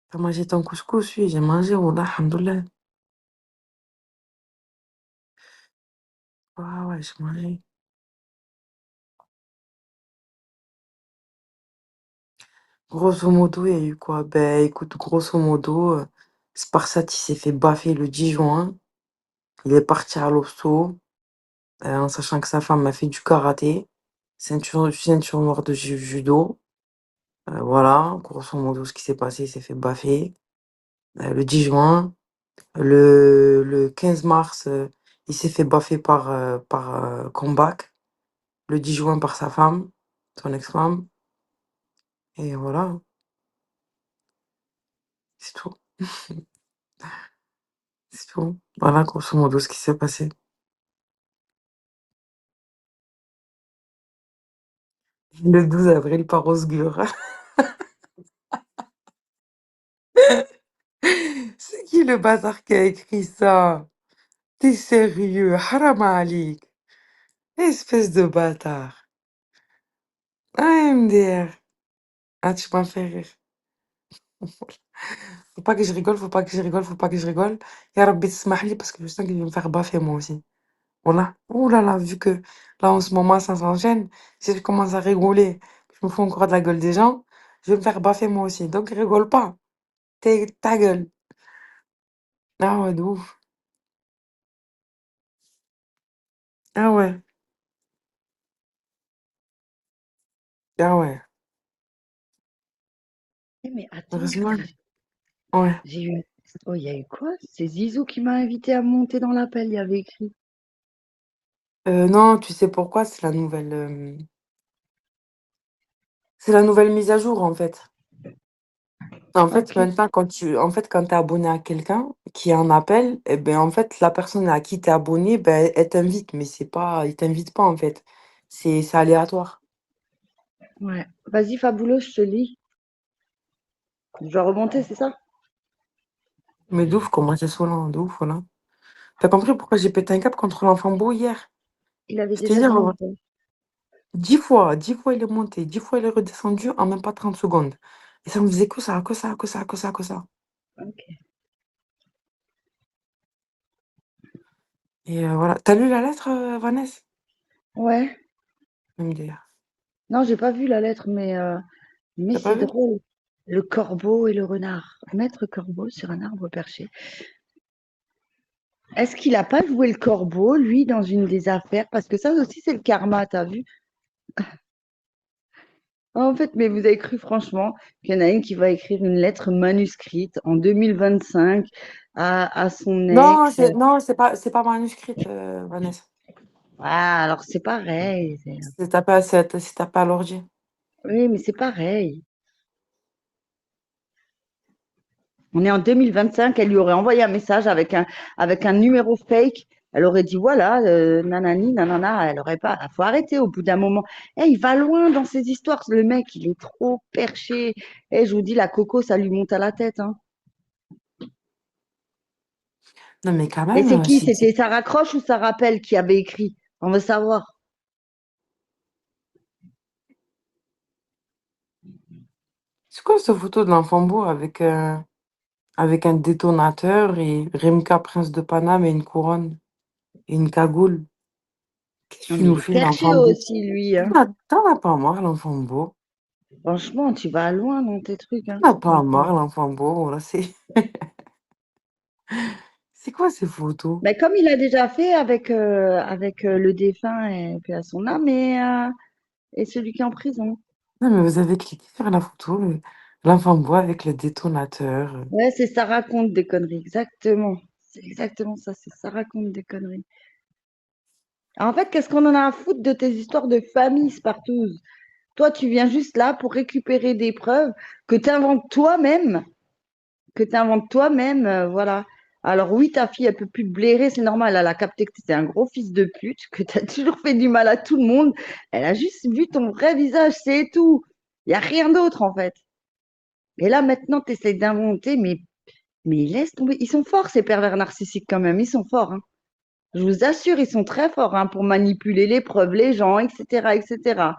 T'as mangé ton couscous, oui, j'ai mangé, voilà, alhamdoulilah. Ah ouais, j'ai mangé. Grosso modo, il y a eu quoi? Ben écoute, grosso modo, Sparsat il s'est fait baffer le 10 juin. Il est parti à l'hosto, en sachant que sa femme a fait du karaté, ceinture noire de judo. Voilà, grosso modo, ce qui s'est passé, il s'est fait baffer. Le 10 juin. Le 15 mars, il s'est fait baffer par Comeback. Le 10 juin par sa femme, son ex-femme. Et voilà, c'est tout. C'est tout. Voilà, grosso modo, ce qui s'est passé. Le 12 avril par Osgur. C'est qui le bâtard qui a écrit ça? T'es sérieux? Haram alik. Espèce de bâtard. Ah, MDR. Ah, tu m'as fait rire. Faut pas que je rigole, faut pas que je rigole, faut pas que je rigole. Ya Rabbi, t'smahli parce que je sens qu'il va me faire baffer moi aussi. Voilà. Ouh là là, vu que là en ce moment ça s'enchaîne, si je commence à rigoler, je me fous encore de la gueule des gens, je vais me faire baffer moi aussi. Donc rigole pas. Ta gueule. Ah ouais, de ouf. Ah ouais. Ah ouais. Eh, mais attends, Heureusement. Ouais. j'ai eu. Oh, il y a eu quoi? C'est Zizou qui m'a invité à monter dans l'appel, il y avait écrit. Non, tu sais pourquoi? C'est la nouvelle mise à jour en fait. En fait, Ok. maintenant, quand t'es abonné à quelqu'un qui a un appel, eh ben, en fait, la personne à qui t'es abonné, ben, elle t'invite, mais il t'invite pas, en fait. C'est aléatoire. Ouais. Vas-y, Fabuleux, je te lis. Je dois remonter, c'est ça? Mais d'ouf, comment c'est saoulant, de ouf, voilà. T'as compris pourquoi j'ai pété un câble contre l'enfant beau hier? Il avait Je t'ai déjà dit, dit ou pas? 10 fois il est monté, 10 fois il est redescendu en même pas 30 secondes. Et ça me faisait que ça, que ça, que ça, que ça, que ça. Ok. Et voilà. T'as lu la lettre, Vanessa? Ouais. MDR. Non, j'ai pas vu la lettre, mais T'as pas c'est vu? drôle. Le corbeau et le renard. Maître corbeau sur un arbre perché. Est-ce qu'il a pas joué le corbeau, lui, dans une des affaires? Parce que ça aussi, c'est le karma, t'as vu? En fait, mais vous avez cru franchement qu'il y en a une qui va écrire une lettre manuscrite en 2025 à son Non, ex? c'est pas manuscrite, Vanessa. Ah, alors c'est pareil. C'est tapé à l'ordi. Oui, mais c'est pareil. On est en 2025, elle lui aurait envoyé un message avec un numéro fake. Elle aurait dit voilà, nanani, nanana. Elle aurait pas. Faut arrêter au bout d'un moment. Eh, il va loin dans ses histoires. Le mec, il est trop perché. Eh, je vous dis, la coco, ça lui monte à la tête, hein. Non, mais quand Et c'est même, qui? C'était Sarah Croche ou Sarah Rappel qui avait écrit? On veut savoir. c'est quoi cette photo de l'enfant beau avec un détonateur et Rimka, prince de Paname et une couronne et une cagoule? Qu'est-ce que Non, tu mais nous il est fais, perché l'enfant beau? aussi, lui, hein. T'en as pas marre, l'enfant beau? Franchement, tu vas loin dans tes trucs, hein. T'en as pas marre, l'enfant beau? Là, c'est quoi ces photos? Mais comme il a déjà fait avec le défunt et puis à son âme et celui qui est en prison. Non, mais vous avez cliqué sur la photo, l'enfant beau avec le détonateur. Ouais, c'est ça raconte des conneries, exactement. C'est exactement ça, c'est ça raconte des conneries. En fait, qu'est-ce qu'on en a à foutre de tes histoires de famille, Spartouze? Toi, tu viens juste là pour récupérer des preuves que tu inventes toi-même, voilà. Alors oui, ta fille, elle peut plus te blairer, c'est normal, elle a capté que tu étais un gros fils de pute, que tu as toujours fait du mal à tout le monde. Elle a juste vu ton vrai visage, c'est tout. Il n'y a rien d'autre, en fait. Et là, maintenant, tu essaies d'inventer, mais laisse tomber. Ils sont forts, ces pervers narcissiques, quand même. Ils sont forts, hein. Je vous assure, ils sont très forts, hein, pour manipuler les preuves, les gens, etc., etc.